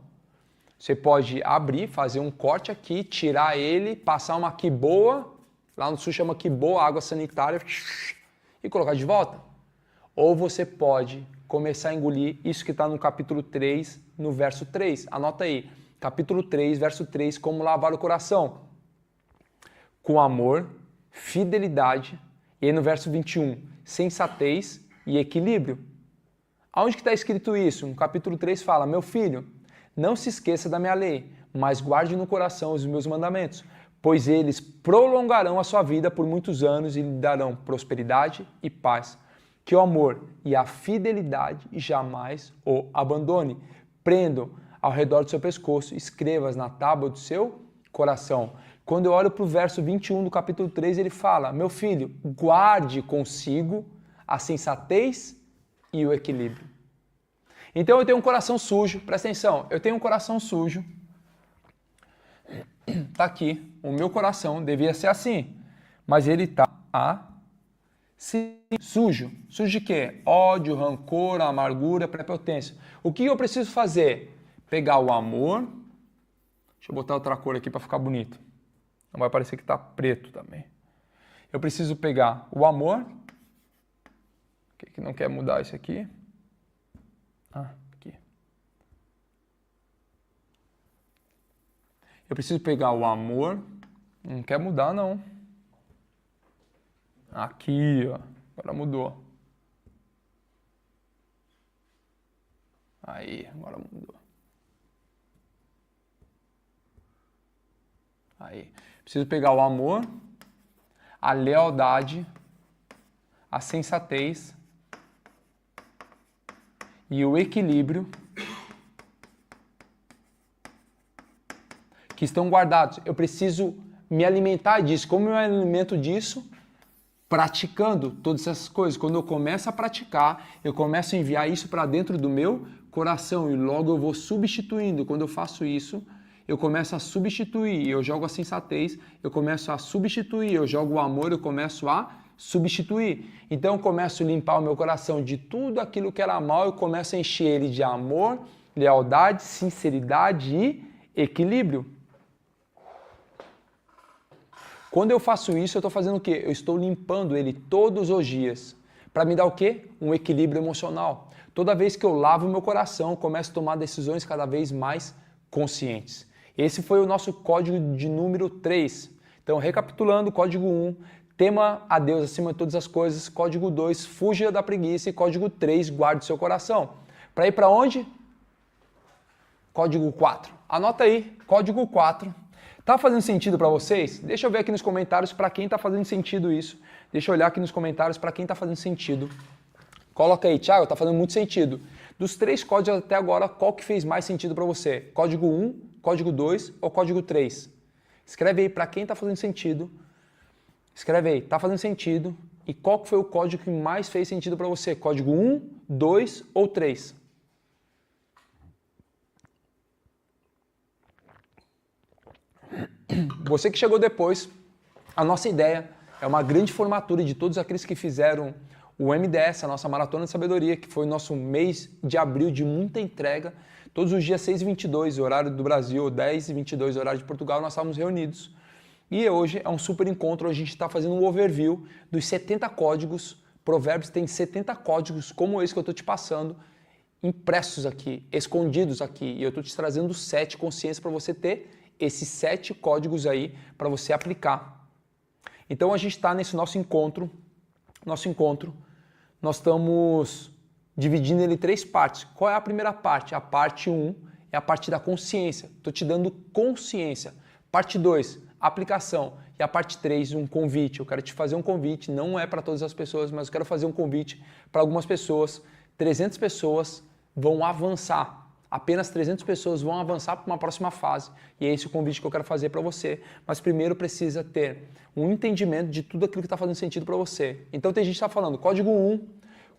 Você pode abrir, fazer um corte aqui, tirar ele, passar uma quiboa, lá no sul chama quiboa, água sanitária, e colocar de volta. Ou você pode começar a engolir isso que está no capítulo 3, no verso 3. Anota aí, capítulo 3, verso 3, como lavar o coração. Com amor, fidelidade, e aí no verso 21, sensatez e equilíbrio. Aonde que está escrito isso? No capítulo 3 fala, meu filho, não se esqueça da minha lei, mas guarde no coração os meus mandamentos, pois eles prolongarão a sua vida por muitos anos e lhe darão prosperidade e paz. Que o amor e a fidelidade jamais o abandone. Prendam ao redor do seu pescoço, escrevas na tábua do seu coração. Quando eu olho para o verso 21 do capítulo 3, ele fala, meu filho, guarde consigo a sensatez e o equilíbrio. Então eu tenho um coração sujo, presta atenção, eu tenho um coração sujo, tá aqui, o meu coração devia ser assim, mas ele tá assim, sujo. Sujo de quê? Ódio, rancor, amargura, prepotência. O que eu preciso fazer? Pegar o amor, deixa eu botar outra cor aqui para ficar bonito, não vai parecer que tá preto também. Eu preciso pegar o amor, que não quer mudar isso aqui. Aqui. Eu preciso pegar o amor. Não quer mudar, não. Aqui, ó. Agora mudou. Aí, agora mudou. Aí. Preciso pegar o amor, a lealdade, a sensatez e o equilíbrio que estão guardados. Eu preciso me alimentar disso. Como eu me alimento disso? Praticando todas essas coisas. Quando eu começo a praticar, eu começo a enviar isso para dentro do meu coração e logo eu vou substituindo. Quando eu faço isso, eu começo a substituir. Eu jogo a sensatez, eu começo a substituir. Eu jogo o amor, eu começo a substituir. Então eu começo a limpar o meu coração de tudo aquilo que era mal, eu começo a encher ele de amor, lealdade, sinceridade e equilíbrio. Quando eu faço isso, eu estou fazendo o quê? Eu estou limpando ele todos os dias. Para me dar o quê? Um equilíbrio emocional. Toda vez que eu lavo o meu coração, eu começo a tomar decisões cada vez mais conscientes. Esse foi o nosso código de número 3. Então, recapitulando, código 1, tema a Deus acima de todas as coisas. Código 2, fuja da preguiça. E código 3, guarde seu coração. Para ir para onde? Código 4. Anota aí, código 4. Tá fazendo sentido para vocês? Deixa eu ver aqui nos comentários para quem tá fazendo sentido isso. Deixa eu olhar aqui nos comentários para quem tá fazendo sentido. Coloca aí, Thiago, tá fazendo muito sentido. Dos 3 códigos até agora, qual que fez mais sentido para você? Código 1, código 2 ou código 3? Escreve aí para quem tá fazendo sentido. Escreve aí, tá fazendo sentido. E qual que foi o código que mais fez sentido para você? Código 1, 2 ou 3? Você que chegou depois, a nossa ideia é uma grande formatura de todos aqueles que fizeram o MDS, a nossa Maratona de Sabedoria, que foi o nosso mês de abril de muita entrega. Todos os dias 6h22, horário do Brasil, 10h22, horário de Portugal, nós estávamos reunidos. E hoje é um super encontro, a gente está fazendo um overview dos 70 códigos. Provérbios tem 70 códigos como esse que eu estou te passando, impressos aqui, escondidos aqui. E eu estou te trazendo 7 consciências para você ter esses 7 códigos aí para você aplicar. Então a gente está nesse nosso encontro, nós estamos dividindo ele em 3 partes. Qual é a primeira parte? A parte 1 é a parte da consciência. Estou te dando consciência. Parte 2, aplicação. E a parte 3, um convite. Eu quero te fazer um convite, não é para todas as pessoas, mas eu quero fazer um convite para algumas pessoas. 300 pessoas vão avançar. Apenas 300 pessoas vão avançar para uma próxima fase. E é esse o convite que eu quero fazer para você. Mas primeiro precisa ter um entendimento de tudo aquilo que está fazendo sentido para você. Então tem gente que está falando código 1,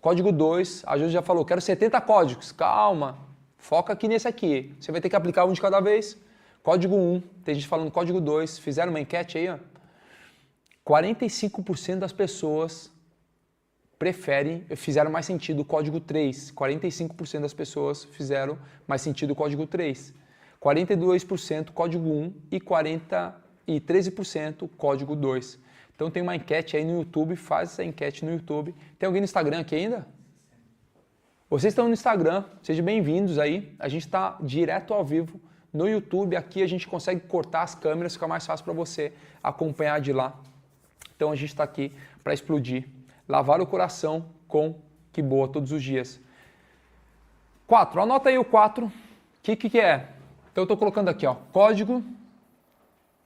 código 2, a Josi já falou, quero 70 códigos. Calma, foca aqui nesse aqui. Você vai ter que aplicar um de cada vez. Código 1, tem gente falando código 2. Fizeram uma enquete aí, ó. 45% das pessoas fizeram mais sentido o código 3. 45% das pessoas fizeram mais sentido o código 3. 42% código 1 e 13% código 2. Então tem uma enquete aí no YouTube, faz essa enquete no YouTube. Tem alguém no Instagram aqui ainda? Vocês estão no Instagram, sejam bem-vindos aí. A gente está direto ao vivo no YouTube. Aqui a gente consegue cortar as câmeras, fica mais fácil para você acompanhar de lá. Então a gente está aqui para explodir. Lavar o coração com que boa todos os dias. 4, anota aí o 4. O que é? Então eu estou colocando aqui, ó, código.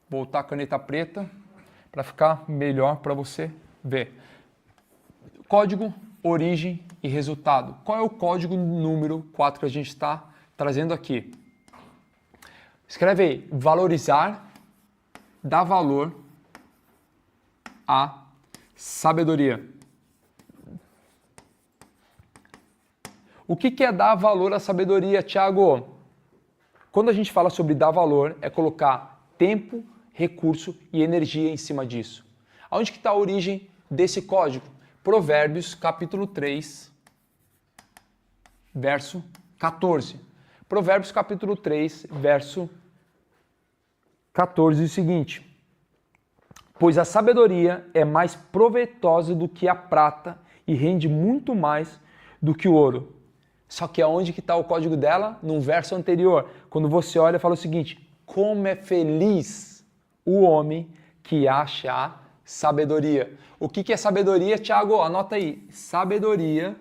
Vou botar a caneta preta para ficar melhor para você ver. Código, origem e resultado. Qual é o código número 4 que a gente está trazendo aqui? Escreve aí, valorizar, dar valor à sabedoria. O que é dar valor à sabedoria, Thiago? Quando a gente fala sobre dar valor, é colocar tempo, recurso e energia em cima disso. Aonde que está a origem desse código? Provérbios, capítulo 3, verso 14. Provérbios, capítulo 3, verso 14, é o seguinte. Pois a sabedoria é mais proveitosa do que a prata e rende muito mais do que o ouro. Só que aonde que está o código dela? Num verso anterior. Quando você olha, fala o seguinte, como é feliz o homem que acha a sabedoria. O que é sabedoria, Thiago? Anota aí. Sabedoria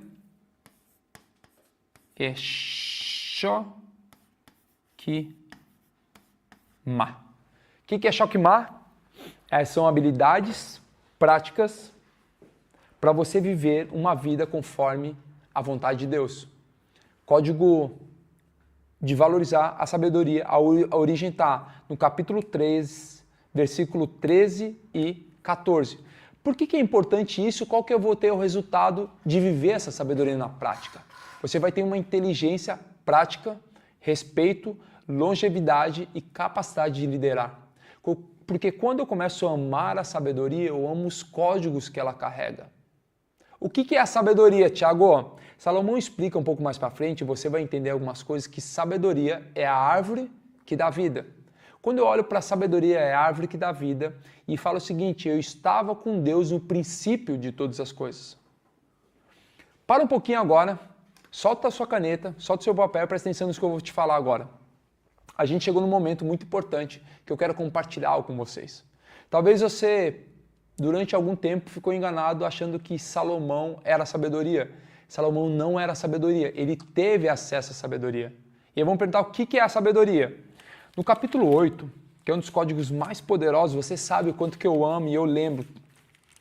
é Shokimah. O que é Shokimah? São habilidades práticas para você viver uma vida conforme a vontade de Deus. Código de valorizar a sabedoria, a origem está no capítulo 3, versículo 13 e 14. Por que é importante isso? Qual que eu vou ter o resultado de viver essa sabedoria na prática? Você vai ter uma inteligência prática, respeito, longevidade e capacidade de liderar. Porque quando eu começo a amar a sabedoria, eu amo os códigos que ela carrega. O que é a sabedoria, Thiago? Salomão explica um pouco mais para frente, você vai entender algumas coisas, que sabedoria é a árvore que dá vida. Quando eu olho para a sabedoria é a árvore que dá vida e falo o seguinte, eu estava com Deus no princípio de todas as coisas. Para um pouquinho agora, solta a sua caneta, solta o seu papel e presta atenção nisso que eu vou te falar agora. A gente chegou num momento muito importante que eu quero compartilhar algo com vocês. Talvez você, durante algum tempo, ficou enganado achando que Salomão era sabedoria. Salomão não era sabedoria, ele teve acesso à sabedoria. E aí vamos perguntar o que é a sabedoria. No capítulo 8, que é um dos códigos mais poderosos, você sabe o quanto que eu amo e eu lembro.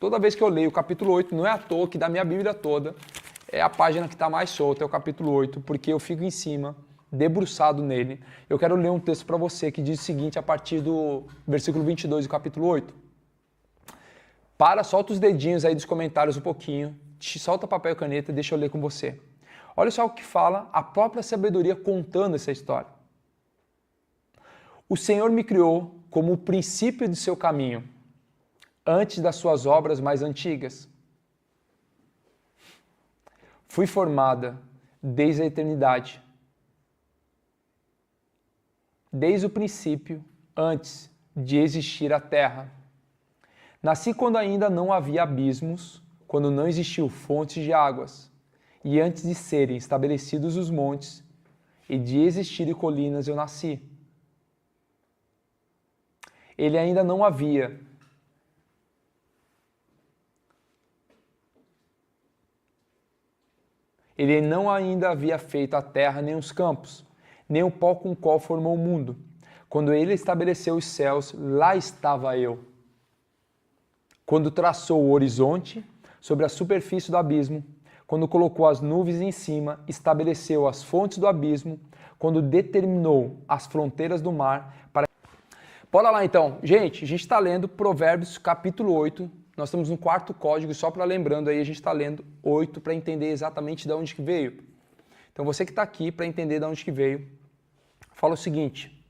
Toda vez que eu leio o capítulo 8, não é à toa que da minha Bíblia toda, é a página que está mais solta, é o capítulo 8, porque eu fico em cima, debruçado nele. Eu quero ler um texto para você que diz o seguinte, a partir do versículo 22 do capítulo 8. Solta os dedinhos aí dos comentários um pouquinho, solta papel e caneta e deixa eu ler com você. Olha só o que fala a própria sabedoria contando essa história. O Senhor me criou como o princípio de seu caminho, antes das suas obras mais antigas. Fui formada desde a eternidade, desde o princípio, antes de existir a terra. Nasci quando ainda não havia abismos, quando não existiam fontes de águas, e antes de serem estabelecidos os montes e de existirem colinas eu nasci. Ele ainda não havia Ele não ainda havia feito a terra nem os campos, nem o pó com o qual formou o mundo. Quando ele estabeleceu os céus, lá estava eu. Quando traçou o horizonte sobre a superfície do abismo, quando colocou as nuvens em cima, estabeleceu as fontes do abismo, quando determinou as fronteiras do mar para... Bora lá então. Gente, a gente está lendo Provérbios capítulo 8, nós estamos no quarto código, só para lembrando aí, a gente está lendo 8 para entender exatamente de onde que veio. Então você que está aqui para entender de onde que veio, fala o seguinte,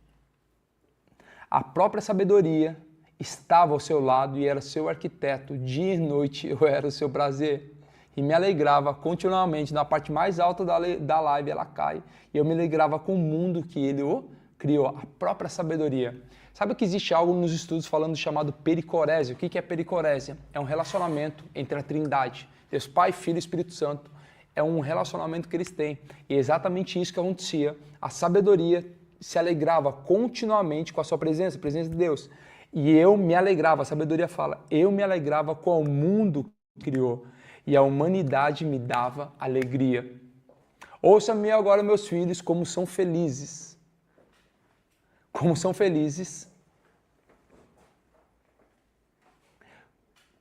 a própria sabedoria estava ao seu lado e era seu arquiteto, dia e noite eu era o seu prazer. E me alegrava continuamente, na parte mais alta da live ela cai, e eu me alegrava com o mundo que ele criou, a própria sabedoria. Sabe que existe algo nos estudos falando chamado pericorésia? O que é pericorésia? É um relacionamento entre a Trindade, Deus Pai, Filho e Espírito Santo. É um relacionamento que eles têm. E é exatamente isso que acontecia. A sabedoria se alegrava continuamente com a sua presença, a presença de Deus. E eu me alegrava, a sabedoria fala, eu me alegrava com o mundo que criou. E a humanidade me dava alegria. Ouça-me agora, meus filhos, como são felizes. Como são felizes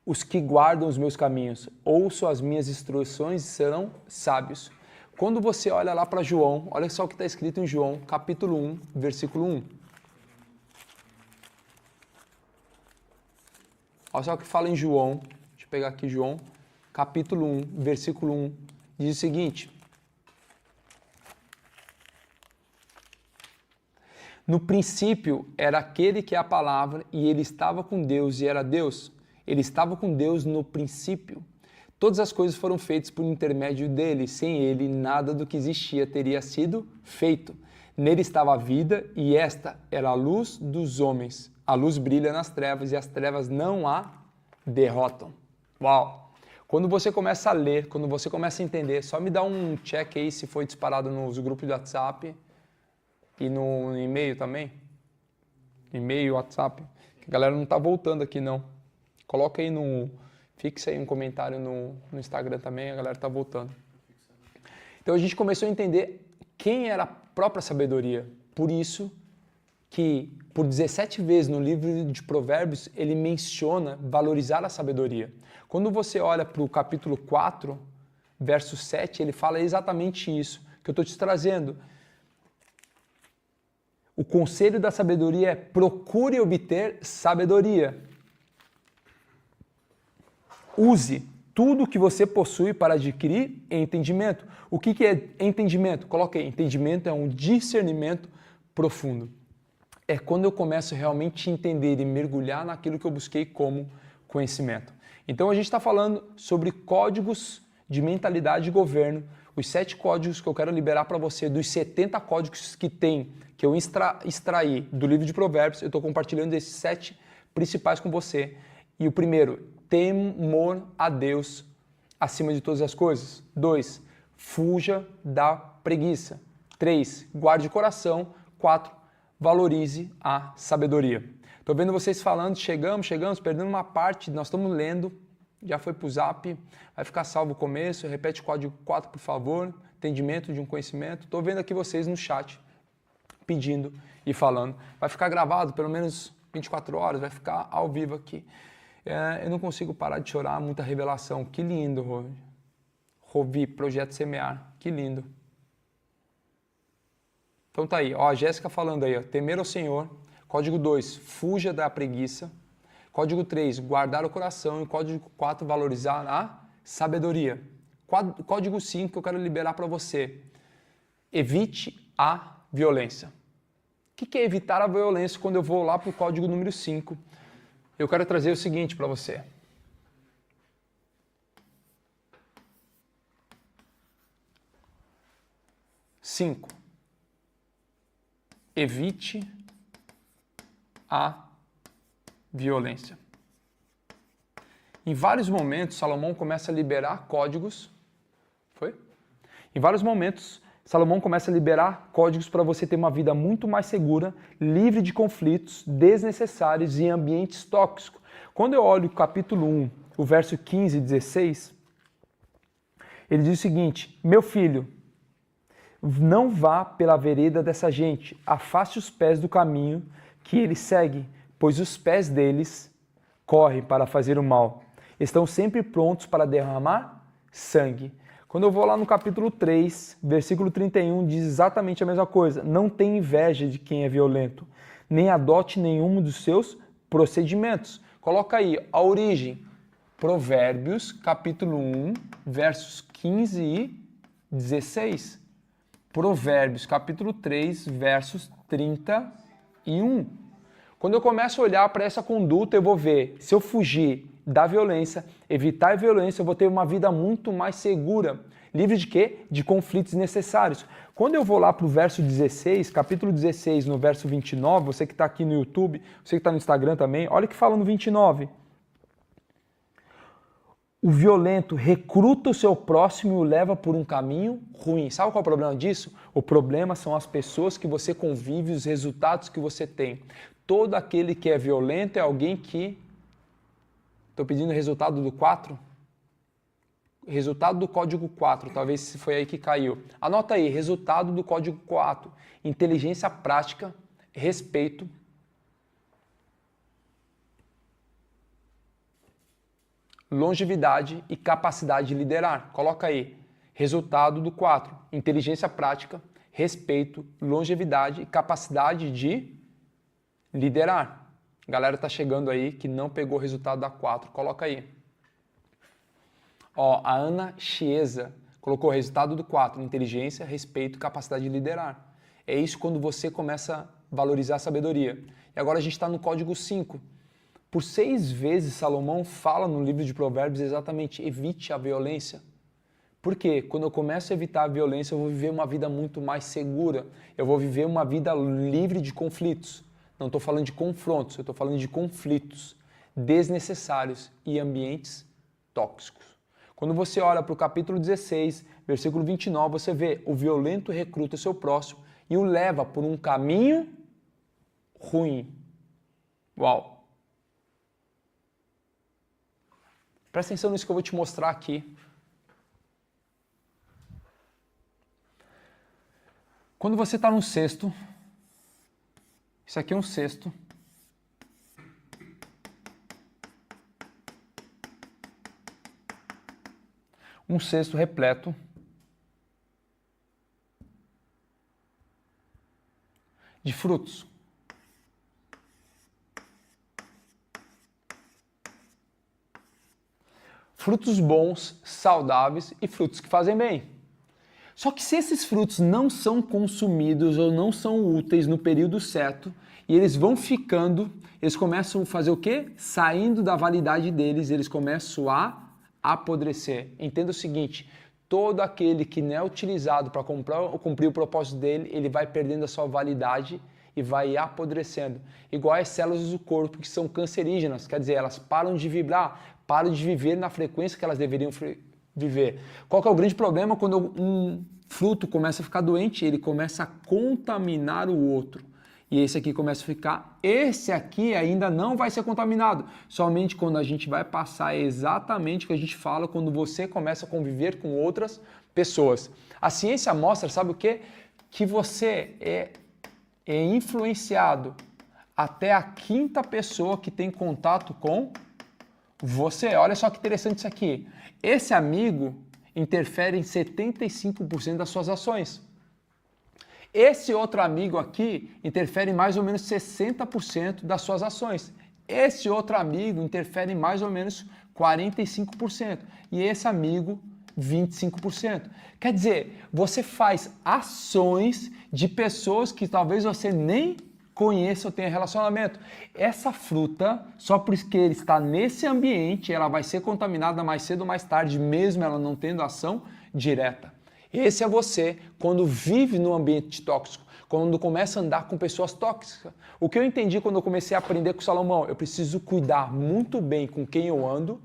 os que guardam os meus caminhos. Ouçam as minhas instruções e serão sábios. Quando você olha lá para João, olha só o que está escrito em João, capítulo 1, versículo 1. Olha só o que fala em João, deixa eu pegar aqui João, capítulo 1, versículo 1, diz o seguinte. No princípio era aquele que é a palavra e ele estava com Deus e era Deus. Ele estava com Deus no princípio. Todas as coisas foram feitas por intermédio dele. Sem ele, nada do que existia teria sido feito. Nele estava a vida e esta era a luz dos homens. A luz brilha nas trevas e as trevas não a derrotam. Uau! Quando você começa a ler, quando você começa a entender, só me dá um check aí se foi disparado nos grupos de WhatsApp e no e-mail também. E-mail, WhatsApp. Que a galera não tá voltando aqui não. Coloca aí fixa aí um comentário no Instagram também, a galera tá voltando. Então a gente começou a entender quem era a própria sabedoria. Por isso que por 17 vezes no livro de Provérbios ele menciona valorizar a sabedoria. Quando você olha para o capítulo 4, verso 7, ele fala exatamente isso que eu estou te trazendo. O conselho da sabedoria é procure obter sabedoria. Use tudo que você possui para adquirir entendimento. O que é entendimento? Coloque aí, entendimento é um discernimento profundo. É quando eu começo realmente a entender e mergulhar naquilo que eu busquei como conhecimento. Então a gente está falando sobre códigos de mentalidade de governo, os 7 códigos que eu quero liberar para você, dos 70 códigos que tem, que eu extraí do livro de Provérbios, eu estou compartilhando esses 7 principais com você. E o primeiro, temor a Deus acima de todas as coisas. 2, fuja da preguiça. 3, guarde o coração. 4, valorize a sabedoria. Estou vendo vocês falando, chegamos, perdendo uma parte, nós estamos lendo, já foi para o zap, vai ficar salvo o começo, repete o código 4, por favor, entendimento de um conhecimento. Estou vendo aqui vocês no chat, pedindo e falando. Vai ficar gravado pelo menos 24 horas, vai ficar ao vivo aqui. Eu não consigo parar de chorar, muita revelação. Que lindo, Rovi. Rovi, Projeto Semear, que lindo. Então tá aí, ó, a Jéssica falando aí, ó, temer ao Senhor. Código 2, fuja da preguiça. Código 3, guardar o coração. E código 4, valorizar a sabedoria. Código 5 que eu quero liberar para você. Evite a violência. O que é evitar a violência quando eu vou lá para o código número 5? Eu quero trazer o seguinte para você. Cinco. Evite a violência. Em vários momentos, Salomão começa a liberar códigos. Foi? Em vários momentos, Salomão começa a liberar códigos para você ter uma vida muito mais segura, livre de conflitos desnecessários e ambientes tóxicos. Quando eu olho o capítulo 1, o verso 15 e 16, ele diz o seguinte: meu filho, não vá pela vereda dessa gente, afaste os pés do caminho que ele segue, pois os pés deles correm para fazer o mal. Estão sempre prontos para derramar sangue. Quando eu vou lá no capítulo 3, versículo 31, diz exatamente a mesma coisa. Não tenha inveja de quem é violento, nem adote nenhum dos seus procedimentos. Coloca aí a origem. Provérbios, capítulo 1, versos 15 e 16. Provérbios, capítulo 3, versos 31. Quando eu começo a olhar para essa conduta, eu vou ver, se eu fugir da violência, evitar a violência, eu vou ter uma vida muito mais segura. Livre de quê? De conflitos necessários. Quando eu vou lá para o verso 16, capítulo 16, no verso 29, você que está aqui no YouTube, você que está no Instagram também, olha o que fala no 29. O violento recruta o seu próximo e o leva por um caminho ruim. Sabe qual é o problema disso? O problema são as pessoas que você convive, os resultados que você tem. Todo aquele que é violento é alguém que... Estou pedindo o resultado do 4? Resultado do código 4, talvez foi aí que caiu. Anota aí, resultado do código 4. Inteligência prática, respeito, longevidade e capacidade de liderar. Coloca aí, resultado do 4. Inteligência prática, respeito, longevidade e capacidade de liderar. Galera tá chegando aí que não pegou o resultado da 4. Coloca aí. Ó, a Ana Chiesa colocou o resultado do 4. Inteligência, respeito, capacidade de liderar. É isso quando você começa a valorizar a sabedoria. E agora a gente está no código 5. Por 6 vezes Salomão fala no livro de Provérbios exatamente, evite a violência. Por quê? Quando eu começo a evitar a violência, eu vou viver uma vida muito mais segura. Eu vou viver uma vida livre de conflitos. Não estou falando de confrontos, eu estou falando de conflitos desnecessários e ambientes tóxicos. Quando você olha para o capítulo 16, versículo 29, você vê o violento recruta seu próximo e o leva por um caminho ruim. Uau! Presta atenção nisso que eu vou te mostrar aqui. Quando você está num cesto, isso aqui é um cesto. Um cesto repleto de frutos. Frutos bons, saudáveis e frutos que fazem bem. Só que se esses frutos não são consumidos ou não são úteis no período certo, e eles vão ficando, eles começam a fazer o quê? Saindo da validade deles, eles começam a apodrecer. Entenda o seguinte, todo aquele que não é utilizado para cumprir o propósito dele, ele vai perdendo a sua validade e vai apodrecendo. Igual as células do corpo que são cancerígenas, quer dizer, elas param de vibrar, param de viver na frequência que elas deveriam viver. Qual que é o grande problema quando um fruto começa a ficar doente? Ele começa a contaminar o outro. E esse aqui começa a ficar, esse aqui ainda não vai ser contaminado. Somente quando a gente vai passar exatamente o que a gente fala quando você começa a conviver com outras pessoas. A ciência mostra, sabe o quê? Que você é influenciado até a quinta pessoa que tem contato com você. Olha só que interessante isso aqui. Esse amigo interfere em 75% das suas ações. Esse outro amigo aqui interfere em mais ou menos 60% das suas ações. Esse outro amigo interfere em mais ou menos 45%. E esse amigo, 25%. Quer dizer, você faz ações de pessoas que talvez você nem conheça ou tenha relacionamento. Essa fruta, só porque ele está nesse ambiente, ela vai ser contaminada mais cedo ou mais tarde, mesmo ela não tendo ação direta. Esse é você quando vive no ambiente tóxico, quando começa a andar com pessoas tóxicas. O que eu entendi quando eu comecei a aprender com Salomão, eu preciso cuidar muito bem com quem eu ando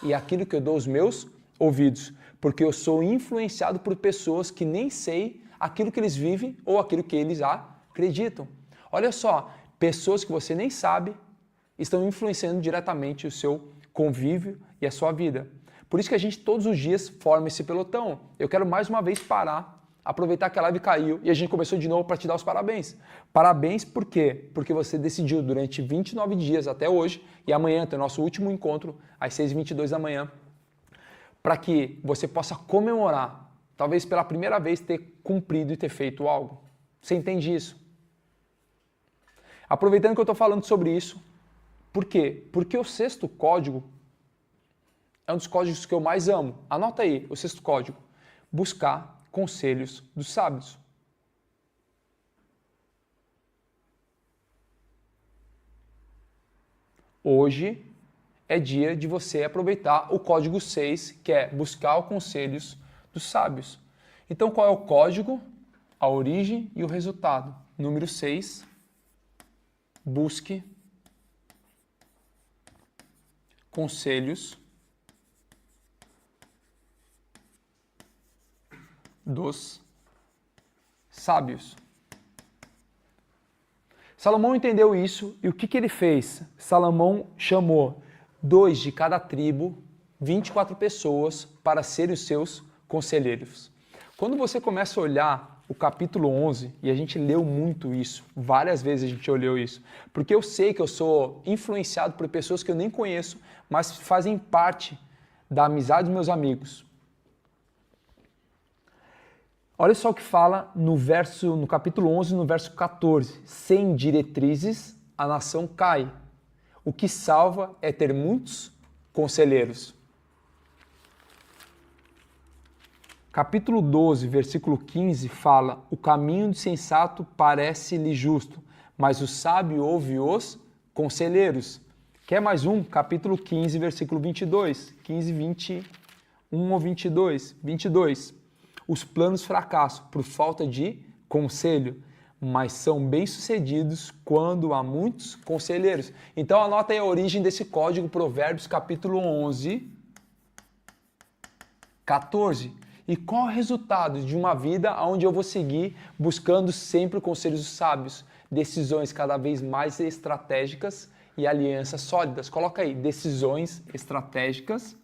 e aquilo que eu dou os meus ouvidos, porque eu sou influenciado por pessoas que nem sei aquilo que eles vivem ou aquilo que eles acreditam. Olha só, pessoas que você nem sabe estão influenciando diretamente o seu convívio e a sua vida. Por isso que a gente todos os dias forma esse pelotão. Eu quero mais uma vez parar, aproveitar que a live caiu e a gente começou de novo para te dar os parabéns. Parabéns por quê? Porque você decidiu durante 29 dias até hoje e amanhã tem o nosso último encontro às 6h22 da manhã para que você possa comemorar, talvez pela primeira vez ter cumprido e ter feito algo. Você entende isso? Aproveitando que eu estou falando sobre isso, por quê? Porque o sexto código é um dos códigos que eu mais amo. Anota aí, o sexto código. Buscar conselhos dos sábios. Hoje é dia de você aproveitar o código 6, que é buscar os conselhos dos sábios. Então, qual é o código? A origem e o resultado. Número 6. Busque conselhos dos sábios. Salomão entendeu isso e o que ele fez? Salomão chamou 2 de cada tribo, 24 pessoas para serem os seus conselheiros. Quando você começa a olhar o capítulo 11, e a gente leu muito isso, várias vezes a gente olhou isso, porque eu sei que eu sou influenciado por pessoas que eu nem conheço, mas fazem parte da amizade dos meus amigos. Olha só o que fala no capítulo 11, no verso 14. Sem diretrizes, a nação cai. O que salva é ter muitos conselheiros. Capítulo 12, versículo 15 fala: o caminho do sensato parece-lhe justo, mas o sábio ouve os conselheiros. Quer mais um? Capítulo 15, versículo 22. 15, 21 ou 22. 22. Os planos fracassam por falta de conselho, mas são bem-sucedidos quando há muitos conselheiros. Então anota aí a origem desse código, Provérbios capítulo 11, 14. E qual é o resultado de uma vida onde eu vou seguir buscando sempre conselhos sábios, decisões cada vez mais estratégicas e alianças sólidas? Coloca aí, decisões estratégicas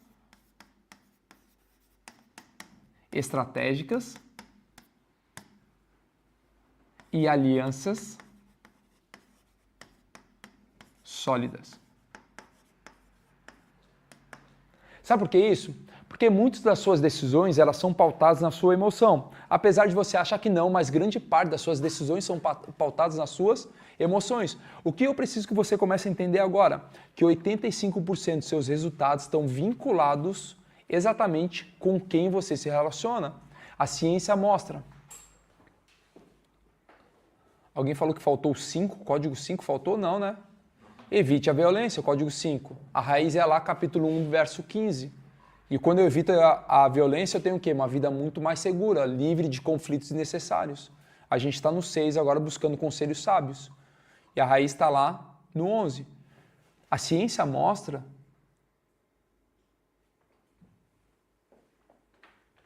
e alianças sólidas. Sabe por que isso? Porque muitas das suas decisões elas são pautadas na sua emoção. Apesar de você achar que não, mas grande parte das suas decisões são pautadas nas suas emoções. O que eu preciso que você comece a entender agora? Que 85% dos seus resultados estão vinculados exatamente com quem você se relaciona. A ciência mostra. Alguém falou que faltou 5, código 5 faltou? Não, né? Evite a violência, código 5. A raiz é lá, capítulo 1, verso 15. E quando eu evito a violência, eu tenho o quê? Uma vida muito mais segura, livre de conflitos desnecessários. A gente está no 6 agora buscando conselhos sábios. E a raiz está lá no 11. A ciência mostra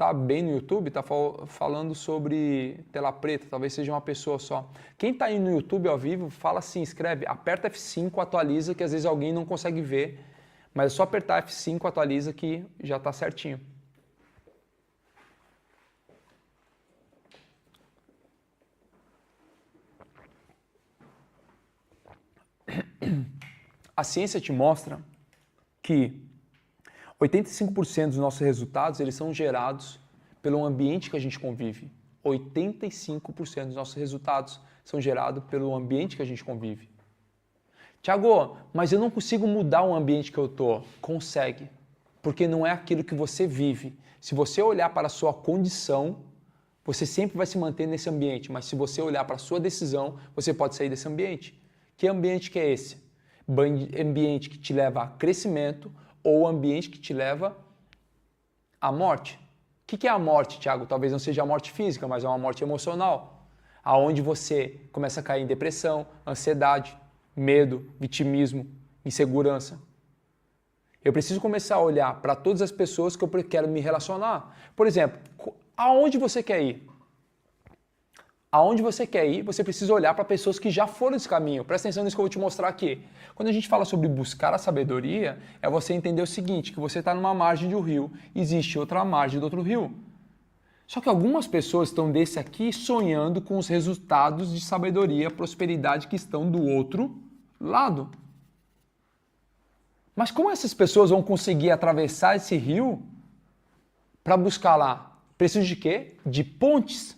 tá bem no YouTube, tá falando sobre tela preta, talvez seja uma pessoa só. Quem tá aí no YouTube ao vivo, fala assim, escreve, aperta F5, atualiza, que às vezes alguém não consegue ver, mas é só apertar F5, atualiza que já tá certinho. A ciência te mostra que 85% dos nossos resultados eles são gerados pelo ambiente que a gente convive. 85% dos nossos resultados são gerados pelo ambiente que a gente convive. Tiago, mas eu não consigo mudar o ambiente que eu estou. Consegue, porque não é aquilo que você vive. Se você olhar para a sua condição, você sempre vai se manter nesse ambiente, mas se você olhar para a sua decisão, você pode sair desse ambiente. Que ambiente que é esse? Ambiente que te leva a crescimento ou ambiente que te leva à morte. O que é a morte, Tiago? Talvez não seja a morte física, mas é uma morte emocional, aonde você começa a cair em depressão, ansiedade, medo, vitimismo, insegurança. Eu preciso começar a olhar para todas as pessoas que eu quero me relacionar. Por exemplo, aonde você quer ir? Aonde você quer ir, você precisa olhar para pessoas que já foram esse caminho. Presta atenção nisso que eu vou te mostrar aqui. Quando a gente fala sobre buscar a sabedoria, é você entender o seguinte, que você está numa margem de um rio, existe outra margem do outro rio. Só que algumas pessoas estão desse aqui sonhando com os resultados de sabedoria, prosperidade que estão do outro lado. Mas como essas pessoas vão conseguir atravessar esse rio para buscar lá? Precisam de quê? De pontes.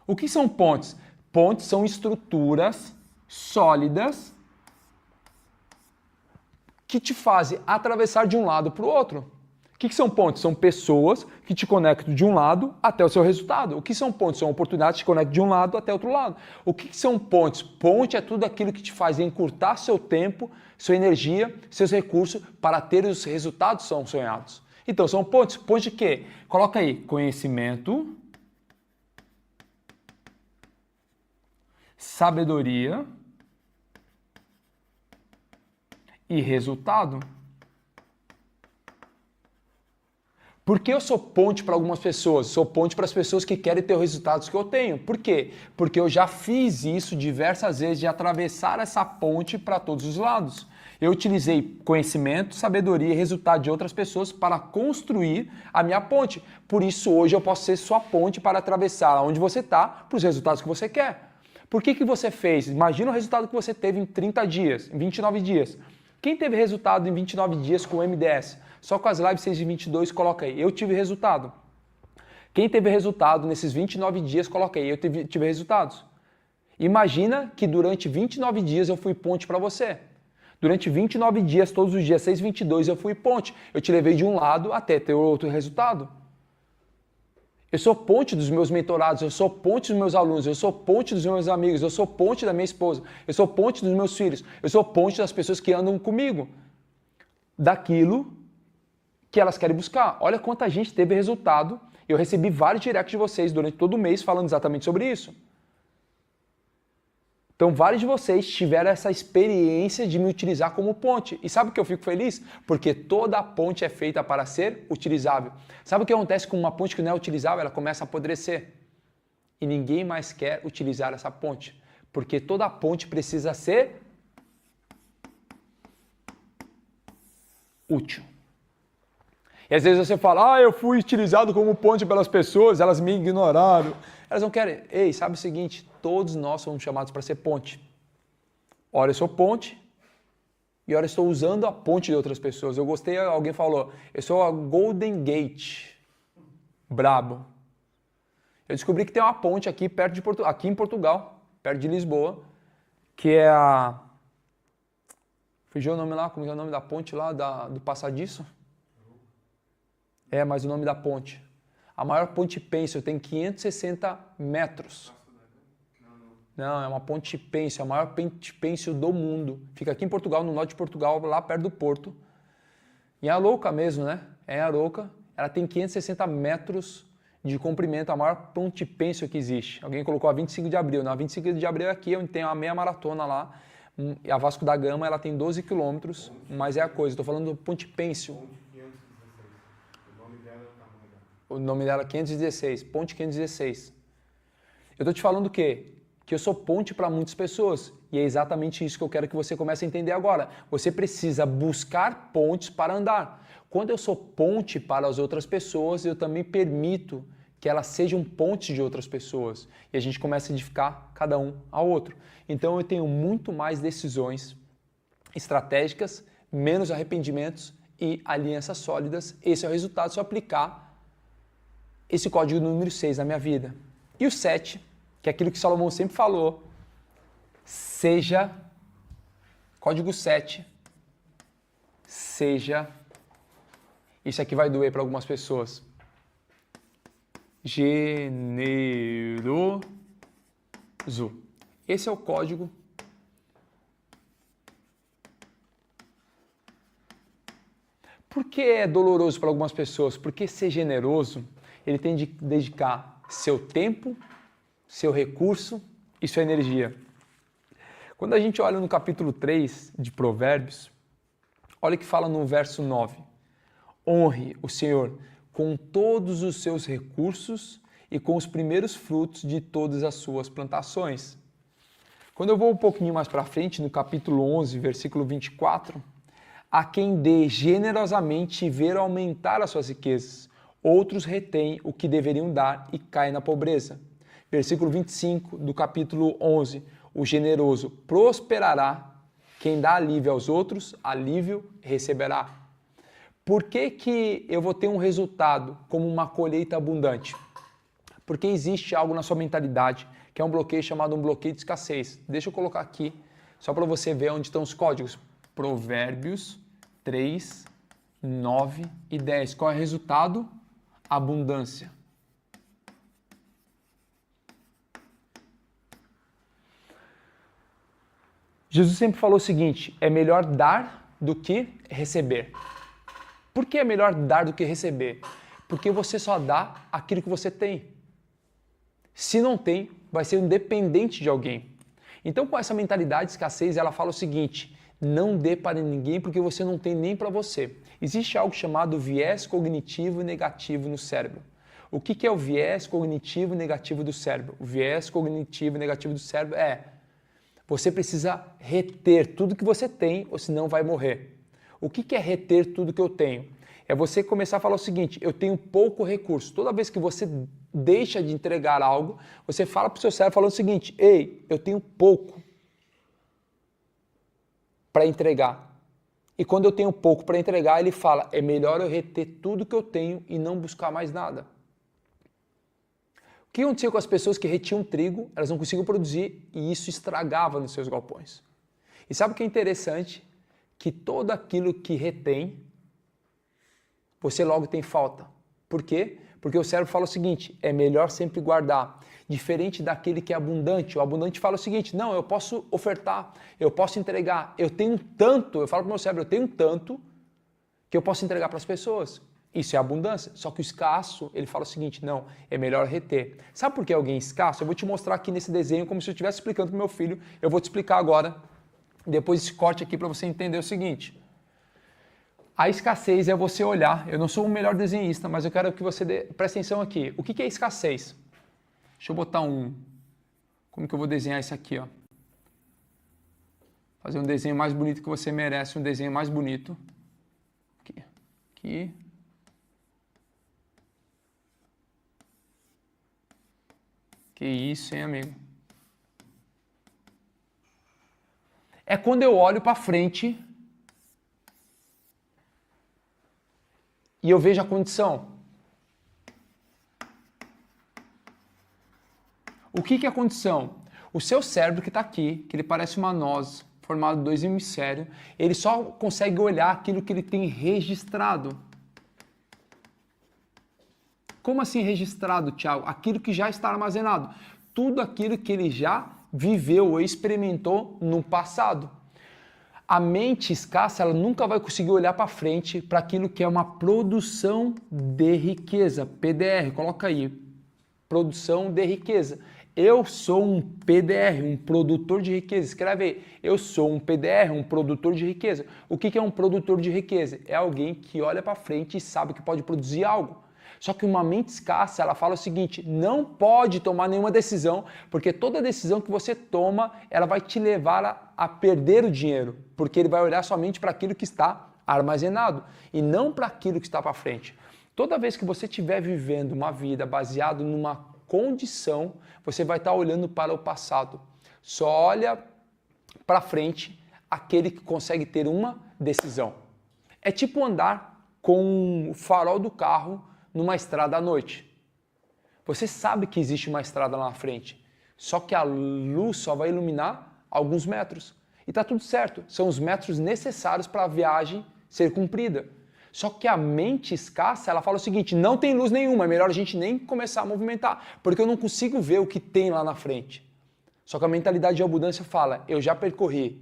O que são pontes? Pontes são estruturas sólidas que te fazem atravessar de um lado para o outro. O que são pontes? São pessoas que te conectam de um lado até o seu resultado. O que são pontes? São oportunidades que te conectam de um lado até o outro lado. O que são pontes? Ponte é tudo aquilo que te faz encurtar seu tempo, sua energia, seus recursos para ter os resultados que são sonhados. Então, são pontes. Ponte de quê? Coloca aí, conhecimento, sabedoria e resultado. Por que eu sou ponte para algumas pessoas? Sou ponte para as pessoas que querem ter os resultados que eu tenho. Por quê? Porque eu já fiz isso diversas vezes, de atravessar essa ponte para todos os lados. Eu utilizei conhecimento, sabedoria e resultado de outras pessoas para construir a minha ponte. Por isso, hoje eu posso ser sua ponte para atravessar onde você está para os resultados que você quer. Por que você fez? Imagina o resultado que você teve em 30 dias, em 29 dias. Quem teve resultado em 29 dias com o MDS? Só com as lives 6 de 22, coloca aí. Eu tive resultado. Quem teve resultado nesses 29 dias, coloca aí. Eu tive resultados. Imagina que durante 29 dias eu fui ponte para você. Durante 29 dias, todos os dias, 6 de 22, eu fui ponte. Eu te levei de um lado até ter outro resultado. Eu sou ponte dos meus mentorados, eu sou ponte dos meus alunos, eu sou ponte dos meus amigos, eu sou ponte da minha esposa, eu sou ponte dos meus filhos, eu sou ponte das pessoas que andam comigo, daquilo que elas querem buscar. Olha quanta gente teve resultado. Eu recebi vários directs de vocês durante todo o mês falando exatamente sobre isso. Então, vários de vocês tiveram essa experiência de me utilizar como ponte. E sabe o que eu fico feliz? Porque toda ponte é feita para ser utilizável. Sabe o que acontece com uma ponte que não é utilizável? Ela começa a apodrecer. E ninguém mais quer utilizar essa ponte. Porque toda ponte precisa ser útil. E às vezes você fala, eu fui utilizado como ponte pelas pessoas, elas me ignoraram. Elas não querem. Ei, sabe o seguinte? Todos nós somos chamados para ser ponte. Ora eu sou ponte e ora eu estou usando a ponte de outras pessoas. Eu gostei, alguém falou, eu sou a Golden Gate. Brabo. Eu descobri que tem uma ponte aqui perto de aqui em Portugal, perto de Lisboa, que é a... Fugiu o nome lá, como é o nome da ponte lá, do passadiço? Mas o nome da ponte. A maior ponte pêncil tem 560 metros. Não, é uma ponte pêncil, a maior ponte pêncil do mundo. Fica aqui em Portugal, no norte de Portugal, lá perto do Porto. Em Arouca mesmo, né? É em Arouca. Ela tem 560 metros de comprimento, a maior ponte pêncil que existe. Alguém colocou a 25 de abril. Na 25 de abril é aqui, onde tem uma meia maratona lá. A Vasco da Gama, ela tem 12 quilômetros, mas é a coisa. Estou falando do ponte pêncil. O nome dela é 516, ponte 516. Eu estou te falando o quê? Que eu sou ponte para muitas pessoas. E é exatamente isso que eu quero que você comece a entender agora. Você precisa buscar pontes para andar. Quando eu sou ponte para as outras pessoas, eu também permito que elas sejam pontes de outras pessoas. E a gente começa a edificar cada um ao outro. Então eu tenho muito mais decisões estratégicas, menos arrependimentos e alianças sólidas. Esse é o resultado se eu aplicar esse código número 6 na minha vida. E o 7, que é aquilo que Salomão sempre falou, seja, código 7, seja, isso aqui vai doer para algumas pessoas, generoso. Esse é o código Por que é doloroso para algumas pessoas? Porque ser generoso, ele tem de dedicar seu tempo, seu recurso e sua energia. Quando a gente olha no capítulo 3 de Provérbios, olha o que fala no verso 9. Honre o Senhor com todos os seus recursos e com os primeiros frutos de todas as suas plantações. Quando eu vou um pouquinho mais para frente, no capítulo 11, versículo 24, a quem dê generosamente e ver aumentar as suas riquezas, outros retêm o que deveriam dar e caem na pobreza. Versículo 25 do capítulo 11, o generoso prosperará, quem dá alívio aos outros, alívio receberá. Por que eu vou ter um resultado como uma colheita abundante? Porque existe algo na sua mentalidade que é um bloqueio chamado um bloqueio de escassez. Deixa eu colocar aqui, só para você ver onde estão os códigos. Provérbios 3, 9 e 10. Qual é o resultado? Abundância. Jesus sempre falou o seguinte, é melhor dar do que receber. Por que é melhor dar do que receber? Porque você só dá aquilo que você tem. Se não tem, vai ser independente de alguém. Então, com essa mentalidade de escassez, ela fala o seguinte, não dê para ninguém porque você não tem nem para você. Existe algo chamado viés cognitivo negativo no cérebro. O que é o viés cognitivo negativo do cérebro? O viés cognitivo negativo do cérebro é você precisa reter tudo que você tem ou senão vai morrer. O que é reter tudo que eu tenho? É você começar a falar o seguinte, eu tenho pouco recurso. Toda vez que você deixa de entregar algo, você fala para o seu cérebro falando o seguinte, ei, eu tenho pouco para entregar. E quando eu tenho pouco para entregar, ele fala, é melhor eu reter tudo que eu tenho e não buscar mais nada. O que acontecia com as pessoas que retinham trigo, elas não conseguiam produzir e isso estragava nos seus galpões. E sabe o que é interessante? Que todo aquilo que retém, você logo tem falta. Por quê? Porque o cérebro fala o seguinte, é melhor sempre guardar. Diferente daquele que é abundante. O abundante fala o seguinte, não, eu posso ofertar, eu posso entregar, eu tenho tanto, eu falo para o meu cérebro, eu tenho tanto que eu posso entregar para as pessoas. Isso é abundância. Só que o escasso, ele fala o seguinte, não, é melhor reter. Sabe por que alguém é escasso? Eu vou te mostrar aqui nesse desenho como se eu estivesse explicando para o meu filho. Eu vou te explicar agora, depois desse corte aqui para você entender o seguinte. A escassez é você olhar, eu não sou o melhor desenhista, mas eu quero que você preste atenção aqui. O que é escassez? Deixa eu botar como que eu vou desenhar isso aqui, ó? Fazer um desenho mais bonito que você merece, um desenho mais bonito. Aqui. Que isso, hein, amigo? É quando eu olho para frente e eu vejo a condição. O que é a condição? O seu cérebro que está aqui, que ele parece uma noz, formado de 2 hemisférios, ele só consegue olhar aquilo que ele tem registrado. Como assim registrado, Thiago? Aquilo que já está armazenado. Tudo aquilo que ele já viveu ou experimentou no passado. A mente escassa, ela nunca vai conseguir olhar para frente para aquilo que é uma produção de riqueza. PDR, coloca aí. Produção de riqueza. Eu sou um PDR, um produtor de riqueza. Escreve aí. Eu sou um PDR, um produtor de riqueza. O que é um produtor de riqueza? É alguém que olha para frente e sabe que pode produzir algo. Só que uma mente escassa, ela fala o seguinte, não pode tomar nenhuma decisão, porque toda decisão que você toma, ela vai te levar a perder o dinheiro, porque ele vai olhar somente para aquilo que está armazenado e não para aquilo que está para frente. Toda vez que você estiver vivendo uma vida baseada numa condição, você vai estar olhando para o passado. Só olha para frente aquele que consegue ter uma decisão. É tipo andar com o farol do carro numa estrada à noite. Você sabe que existe uma estrada lá na frente, só que a luz só vai iluminar alguns metros. E está tudo certo, são os metros necessários para a viagem ser cumprida. Só que a mente escassa, ela fala o seguinte, não tem luz nenhuma, é melhor a gente nem começar a movimentar, porque eu não consigo ver o que tem lá na frente. Só que a mentalidade de abundância fala, eu já percorri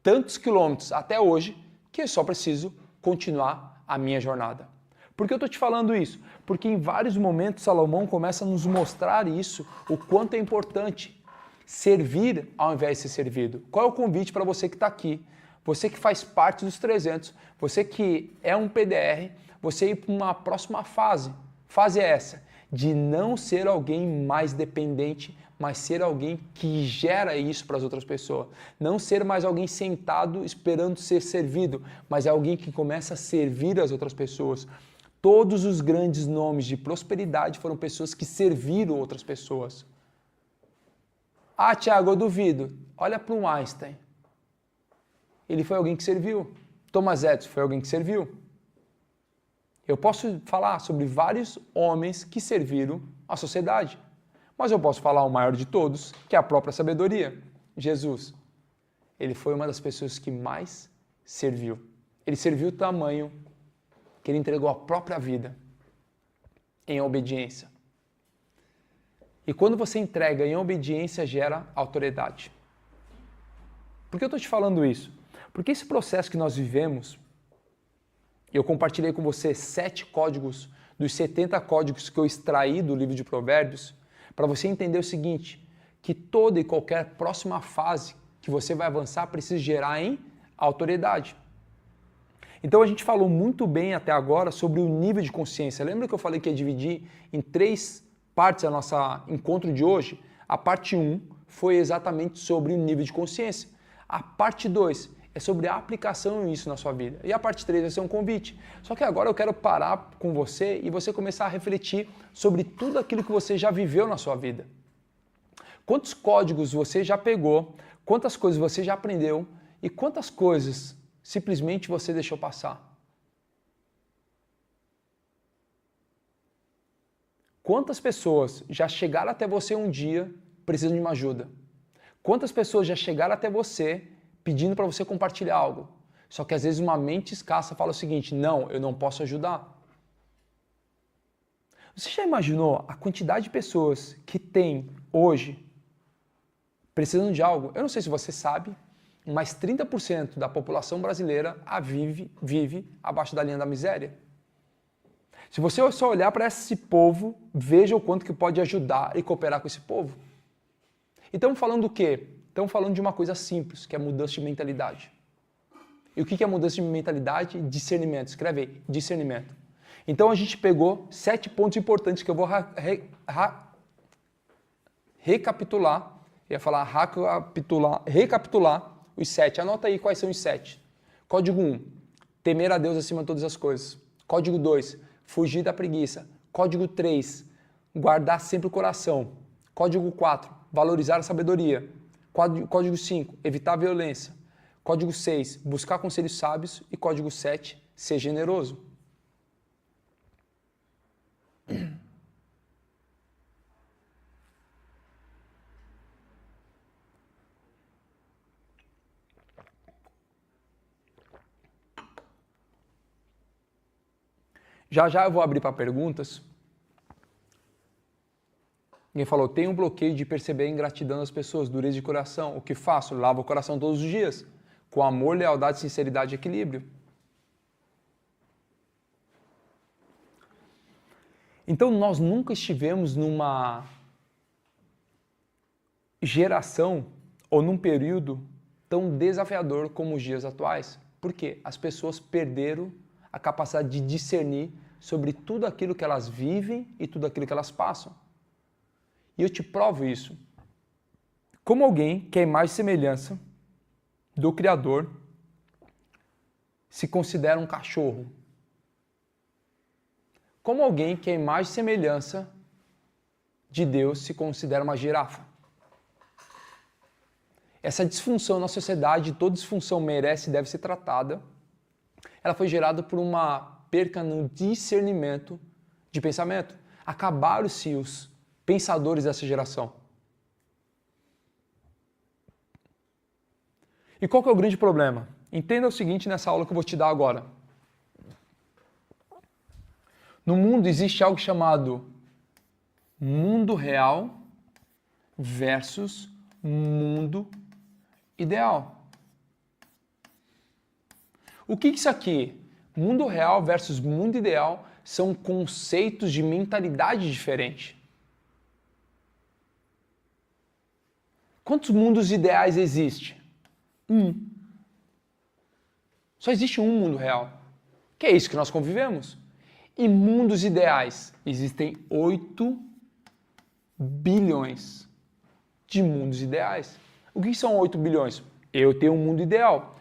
tantos quilômetros até hoje, que eu só preciso continuar a minha jornada. Por que eu estou te falando isso? Porque em vários momentos Salomão começa a nos mostrar isso, o quanto é importante servir ao invés de ser servido. Qual é o convite para você que está aqui? Você que faz parte dos 300, você que é um PDR, você ir para uma próxima fase. Fase é essa, de não ser alguém mais dependente, mas ser alguém que gera isso para as outras pessoas. Não ser mais alguém sentado esperando ser servido, mas é alguém que começa a servir as outras pessoas. Todos os grandes nomes de prosperidade foram pessoas que serviram outras pessoas. Ah, Thiago, eu duvido. Olha para o Einstein. Ele foi alguém que serviu. Thomas Edison foi alguém que serviu. Eu posso falar sobre vários homens que serviram a sociedade. Mas eu posso falar o maior de todos, que é a própria sabedoria, Jesus. Ele foi uma das pessoas que mais serviu. Ele serviu o tamanho que ele entregou a própria vida em obediência. E quando você entrega em obediência, gera autoridade. Por que eu estou te falando isso? Porque esse processo que nós vivemos, eu compartilhei com você 7 códigos dos 70 códigos que eu extraí do livro de Provérbios, para você entender o seguinte, que toda e qualquer próxima fase que você vai avançar precisa gerar em autoridade. Então a gente falou muito bem até agora sobre o nível de consciência. Lembra que eu falei que ia dividir em 3 partes a nossa encontro de hoje? A parte 1 foi exatamente sobre o nível de consciência. A parte 2 é sobre a aplicação disso na sua vida. E a parte 3 vai ser um convite. Só que agora eu quero parar com você e você começar a refletir sobre tudo aquilo que você já viveu na sua vida. Quantos códigos você já pegou, quantas coisas você já aprendeu e quantas coisas simplesmente você deixou passar. Quantas pessoas já chegaram até você um dia precisando de uma ajuda? Quantas pessoas já chegaram até você pedindo para você compartilhar algo? Só que às vezes uma mente escassa fala o seguinte, não, eu não posso ajudar. Você já imaginou a quantidade de pessoas que tem hoje precisando de algo? Eu não sei se você sabe, mas 30% da população brasileira vive abaixo da linha da miséria. Se você só olhar para esse povo, veja o quanto que pode ajudar e cooperar com esse povo. E estamos falando do quê? Estamos falando de uma coisa simples, que é mudança de mentalidade. E o que é mudança de mentalidade? Discernimento. Escreve aí, discernimento. Então a gente pegou 7 pontos importantes que eu vou recapitular. Eu ia falar recapitular os 7. Anota aí quais são os 7. Código 1, temer a Deus acima de todas as coisas. Código 2, fugir da preguiça. Código 3, guardar sempre o coração. Código 4, valorizar a sabedoria. Código 5, evitar a violência. Código 6, buscar conselhos sábios. E código 7, ser generoso. Já já eu vou abrir para perguntas. Alguém falou, tem um bloqueio de perceber a ingratidão das pessoas, dureza de coração. O que faço? Lavo o coração todos os dias. Com amor, lealdade, sinceridade e equilíbrio. Então nós nunca estivemos numa geração ou num período tão desafiador como os dias atuais. Por quê? As pessoas perderam a capacidade de discernir sobre tudo aquilo que elas vivem e tudo aquilo que elas passam. E eu te provo isso. Como alguém que é a imagem e semelhança do Criador se considera um cachorro? Como alguém que é a imagem e semelhança de Deus se considera uma girafa? Essa disfunção na sociedade, toda disfunção merece e deve ser tratada. Ela foi gerada por uma perca no discernimento de pensamento. Acabaram-se os pensadores dessa geração. E qual que é o grande problema? Entenda o seguinte nessa aula que eu vou te dar agora. No mundo existe algo chamado mundo real versus mundo ideal. O que é isso aqui? Mundo real versus mundo ideal são conceitos de mentalidade diferente. Quantos mundos ideais existem? Um. Só existe um mundo real, que é isso que nós convivemos. E mundos ideais? Existem 8 bilhões de mundos ideais. O que são 8 bilhões? Eu tenho um mundo ideal.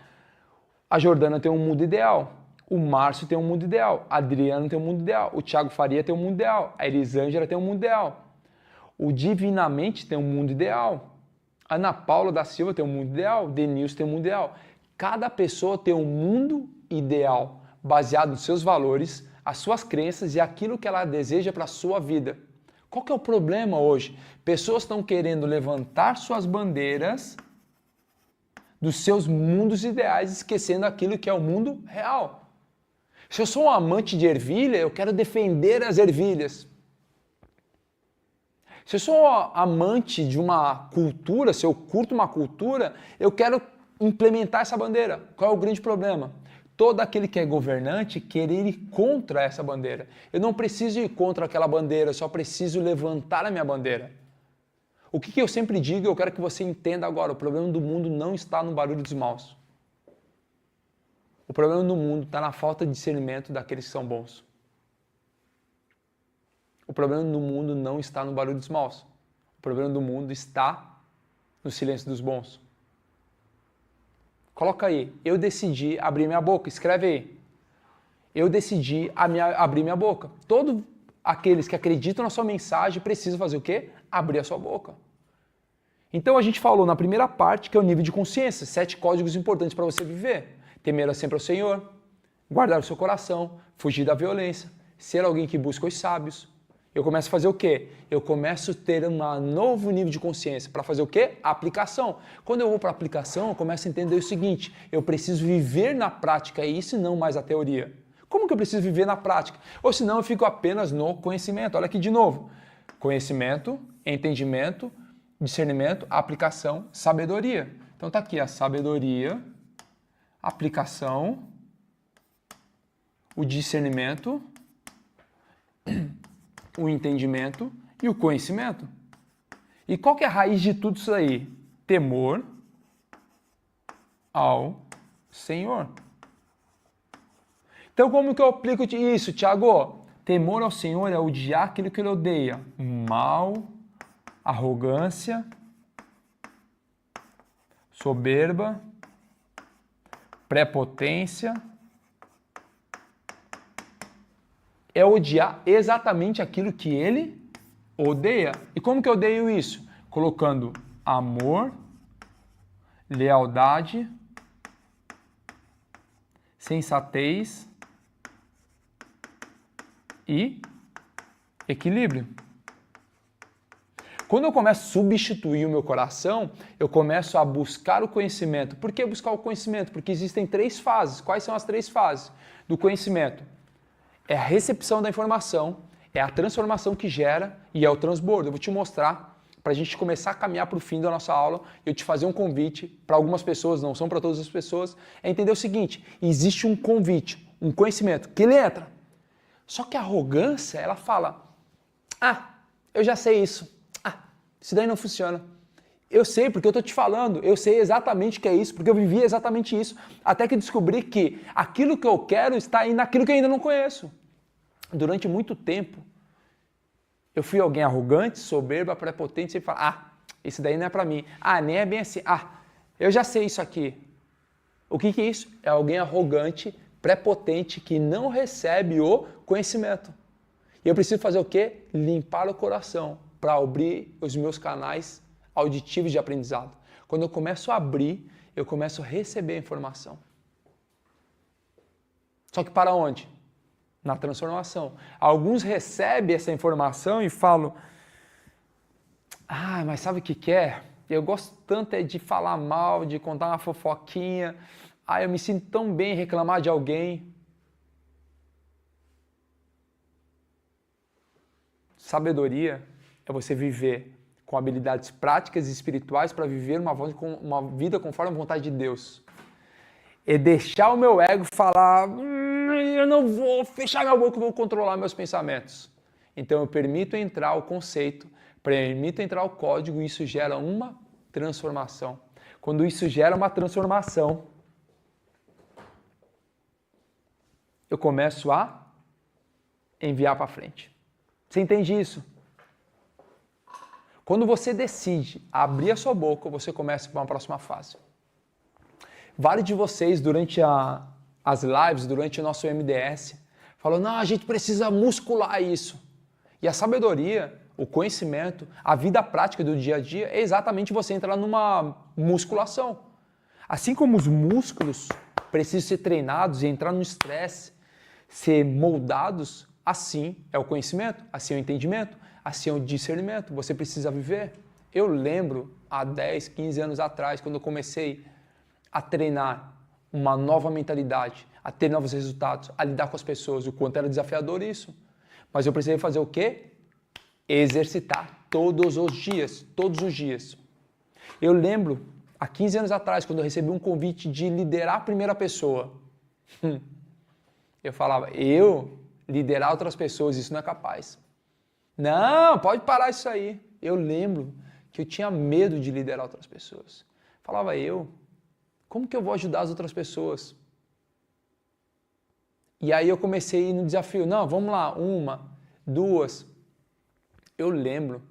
A Jordana tem um mundo ideal. O Márcio tem um mundo ideal. A Adriano tem um mundo ideal. O Thiago Faria tem um mundo ideal. A Elisângela tem um mundo ideal. O Divinamente tem um mundo ideal. A Ana Paula da Silva tem um mundo ideal. Denilson tem um mundo ideal. Cada pessoa tem um mundo ideal baseado nos seus valores, as suas crenças e aquilo que ela deseja para a sua vida. Qual que é o problema hoje? Pessoas estão querendo levantar suas bandeiras dos seus mundos ideais, esquecendo aquilo que é o mundo real. Se eu sou um amante de ervilha, eu quero defender as ervilhas. Se eu sou amante de uma cultura, se eu curto uma cultura, eu quero implementar essa bandeira. Qual é o grande problema? Todo aquele que é governante querer ir contra essa bandeira. Eu não preciso ir contra aquela bandeira, eu só preciso levantar a minha bandeira. O que eu sempre digo, eu quero que você entenda agora, o problema do mundo não está no barulho dos maus. O problema do mundo está na falta de discernimento daqueles que são bons. O problema do mundo não está no barulho dos maus. O problema do mundo está no silêncio dos bons. Coloca aí, eu decidi abrir minha boca, escreve aí. Eu decidi abrir minha boca. Todos aqueles que acreditam na sua mensagem precisam fazer o quê? Abrir a sua boca. Então a gente falou na primeira parte que é o nível de consciência, 7 códigos importantes para você viver. Temer sempre ao Senhor, guardar o seu coração, fugir da violência, ser alguém que busca os sábios. Eu começo a fazer o quê? Eu começo a ter um novo nível de consciência. Para fazer o quê? A aplicação. Quando eu vou para a aplicação, eu começo a entender o seguinte, eu preciso viver na prática isso e não mais a teoria. Como que eu preciso viver na prática? Ou senão eu fico apenas no conhecimento. Olha aqui de novo. Conhecimento, entendimento, discernimento, aplicação, sabedoria. Então tá aqui a sabedoria, aplicação, o discernimento, o entendimento e o conhecimento. E qual que é a raiz de tudo isso aí? Temor ao Senhor. Então como que eu aplico isso, Thiago? Temor ao Senhor é odiar aquilo que ele odeia. Mal, arrogância, soberba, prepotência. É odiar exatamente aquilo que ele odeia. E como que eu odeio isso? Colocando amor, lealdade, sensatez e equilíbrio. Quando eu começo a substituir o meu coração, eu começo a buscar o conhecimento. Por que buscar o conhecimento? Porque existem 3 fases. Quais são as 3 fases do conhecimento? É a recepção da informação, é a transformação que gera e é o transbordo. Eu vou te mostrar para a gente começar a caminhar para o fim da nossa aula e eu te fazer um convite para algumas pessoas, não são para todas as pessoas, é entender o seguinte, existe um convite, um conhecimento, que ele entra. Só que a arrogância, ela fala, eu já sei isso, isso daí não funciona. Eu sei porque eu estou te falando, eu sei exatamente o que é isso, porque eu vivi exatamente isso, até que descobri que aquilo que eu quero está aí naquilo que eu ainda não conheço. durante muito tempo, eu fui alguém arrogante, soberba, prepotente, sempre falar, esse daí não é para mim. Nem é bem assim. Eu já sei isso aqui. O que é isso? É alguém arrogante, prepotente, que não recebe o conhecimento. E eu preciso fazer o quê? Limpar o coração para abrir os meus canais auditivos de aprendizado. Quando eu começo a abrir, eu começo a receber a informação. Só que para onde? Na transformação. Alguns recebem essa informação e falam, mas sabe o que é? Eu gosto tanto de falar mal, de contar uma fofoquinha. Eu me sinto tão bem em reclamar de alguém. Sabedoria é você viver com habilidades práticas e espirituais para viver uma vida conforme a vontade de Deus. É deixar o meu ego falar, eu não vou fechar minha boca, eu vou controlar meus pensamentos. Então eu permito entrar o conceito, permito entrar o código e isso gera uma transformação. Quando isso gera uma transformação, eu começo a enviar para frente. Você entende isso? Quando você decide abrir a sua boca, você começa para uma próxima fase. Vários de vocês, durante as lives, durante o nosso MDS, falam, não, a gente precisa muscular isso. E a sabedoria, o conhecimento, a vida prática do dia a dia é exatamente você entrar numa musculação. Assim como os músculos precisam ser treinados e entrar no estresse, ser moldados, assim é o conhecimento, assim é o entendimento, assim é o discernimento. Você precisa viver. Eu lembro, há 10, 15 anos atrás, quando eu comecei a treinar uma nova mentalidade, a ter novos resultados, a lidar com as pessoas, o quanto era desafiador isso. Mas eu precisei fazer o quê? Exercitar todos os dias, todos os dias. Eu lembro, há 15 anos atrás, quando eu recebi um convite de liderar a primeira pessoa, eu falava, eu liderar outras pessoas, isso não é capaz. Não, pode parar isso aí. Eu lembro que eu tinha medo de liderar outras pessoas. Falava como que eu vou ajudar as outras pessoas? E aí eu comecei no desafio, não, vamos lá, 1, 2. Eu lembro,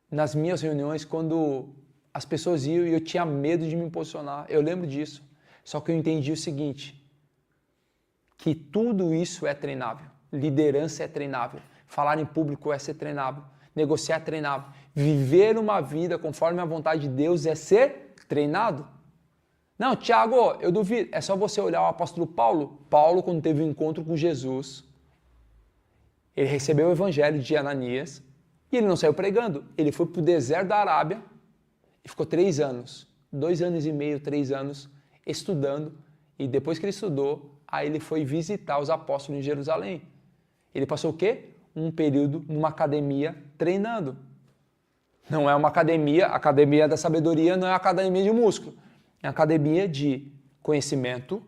nas minhas reuniões, quando as pessoas iam e eu tinha medo de me posicionar, eu lembro disso. Só que eu entendi o seguinte, que tudo isso é treinável. Liderança é treinável. Falar em público é ser treinável. Negociar é treinável. Viver uma vida conforme a vontade de Deus é ser treinado. Não, Tiago, eu duvido. É só você olhar o apóstolo Paulo. Paulo, quando teve um encontro com Jesus, ele recebeu o evangelho de Ananias e ele não saiu pregando. Ele foi para o deserto da Arábia e ficou 3 anos, 2 anos e meio, 3 anos, estudando. E depois que ele estudou, aí ele foi visitar os apóstolos em Jerusalém. Ele passou o quê? Um período numa academia treinando. Não é uma academia, a academia da sabedoria não é a academia de músculo. É a academia de conhecimento,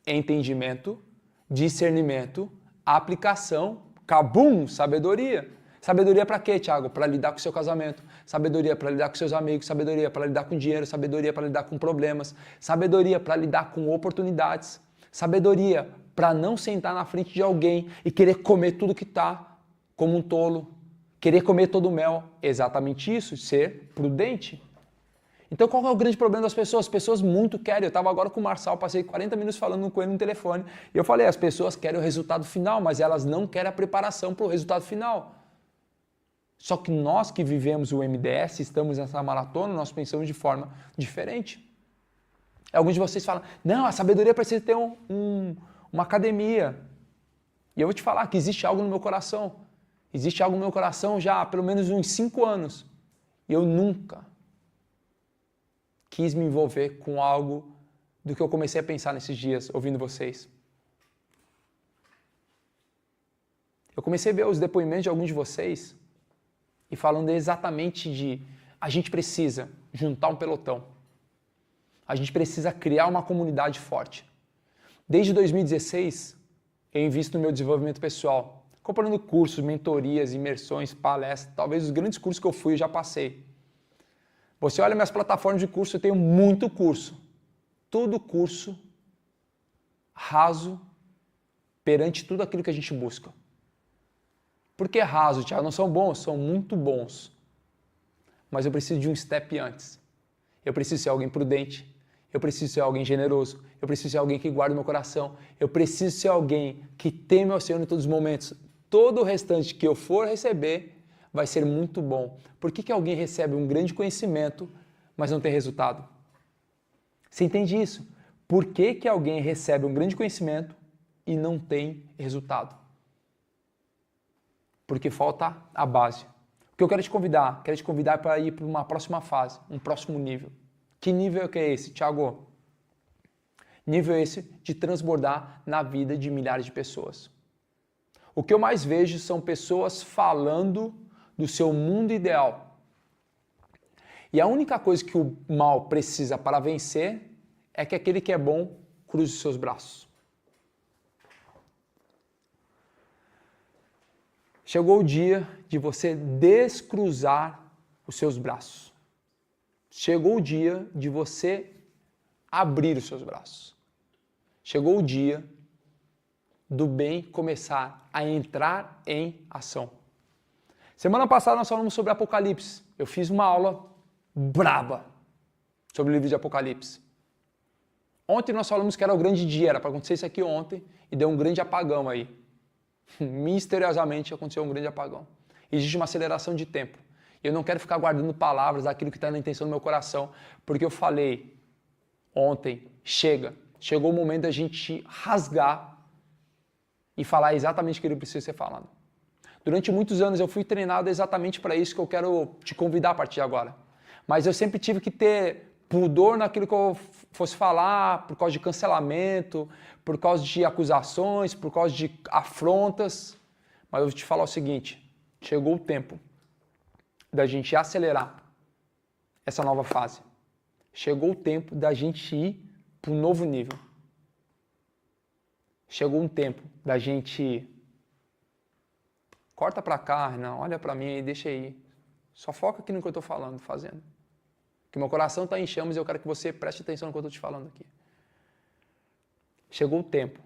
entendimento, discernimento, aplicação, cabum, sabedoria. Sabedoria para quê, Thiago? Para lidar com o seu casamento. Sabedoria para lidar com seus amigos. Sabedoria para lidar com dinheiro. Sabedoria para lidar com problemas. Sabedoria para lidar com oportunidades. Sabedoria para não sentar na frente de alguém e querer comer tudo que está, como um tolo. Querer comer todo o mel. Exatamente isso, ser prudente. Então qual é o grande problema das pessoas? As pessoas muito querem. Eu estava agora com o Marçal, passei 40 minutos falando com ele no telefone. E eu falei, as pessoas querem o resultado final, mas elas não querem a preparação para o resultado final. Só que nós que vivemos o MDS, estamos nessa maratona, nós pensamos de forma diferente. Alguns de vocês falam, não, a sabedoria precisa ter uma academia. E eu vou te falar que existe algo no meu coração. Existe algo no meu coração já há pelo menos uns 5 anos. E eu nunca quis me envolver com algo do que eu comecei a pensar nesses dias, ouvindo vocês. Eu comecei a ver os depoimentos de alguns de vocês e falando exatamente de a gente precisa juntar um pelotão. A gente precisa criar uma comunidade forte. Desde 2016, eu invisto no meu desenvolvimento pessoal, comprando cursos, mentorias, imersões, palestras, talvez os grandes cursos que eu fui eu já passei. Você olha minhas plataformas de curso, eu tenho muito curso. Todo curso raso perante tudo aquilo que a gente busca. Por que raso, Thiago? Não são bons? São muito bons. Mas eu preciso de um step antes. Eu preciso ser alguém prudente. Eu preciso ser alguém generoso. Eu preciso ser alguém que guarda o meu coração. Eu preciso ser alguém que teme ao Senhor em todos os momentos. Todo o restante que eu for receber vai ser muito bom. Por que alguém recebe um grande conhecimento, mas não tem resultado? Você entende isso? Por que alguém recebe um grande conhecimento e não tem resultado? Porque falta a base. O que eu quero te convidar? Quero te convidar para ir para uma próxima fase, um próximo nível. Que nível que é esse, Thiago? Nível esse de transbordar na vida de milhares de pessoas. O que eu mais vejo são pessoas falando do seu mundo ideal. E a única coisa que o mal precisa para vencer é que aquele que é bom cruze os seus braços. Chegou o dia de você descruzar os seus braços. Chegou o dia de você abrir os seus braços. Chegou o dia do bem começar a entrar em ação. Semana passada nós falamos sobre Apocalipse. Eu fiz uma aula braba sobre o livro de Apocalipse. Ontem nós falamos que era o grande dia, era para acontecer isso aqui ontem e deu um grande apagão aí. Misteriosamente aconteceu um grande apagão. Existe uma aceleração de tempo. Eu não quero ficar guardando palavras daquilo que está na intenção do meu coração, porque eu falei ontem, chegou o momento da gente rasgar e falar exatamente o que ele precisa ser falado. Durante muitos anos eu fui treinado exatamente para isso que eu quero te convidar a partir de agora. Mas eu sempre tive que ter pudor naquilo que eu fosse falar, por causa de cancelamento, por causa de acusações, por causa de afrontas. Mas eu vou te falar o seguinte, chegou o tempo da gente acelerar essa nova fase. Chegou o tempo da gente ir para um novo nível. Chegou um tempo da gente... Corta para cá, não, olha para mim e deixa aí. Só foca aqui no que eu estou falando, fazendo. Que meu coração está em chamas e eu quero que você preste atenção no que eu estou te falando aqui. Chegou o tempo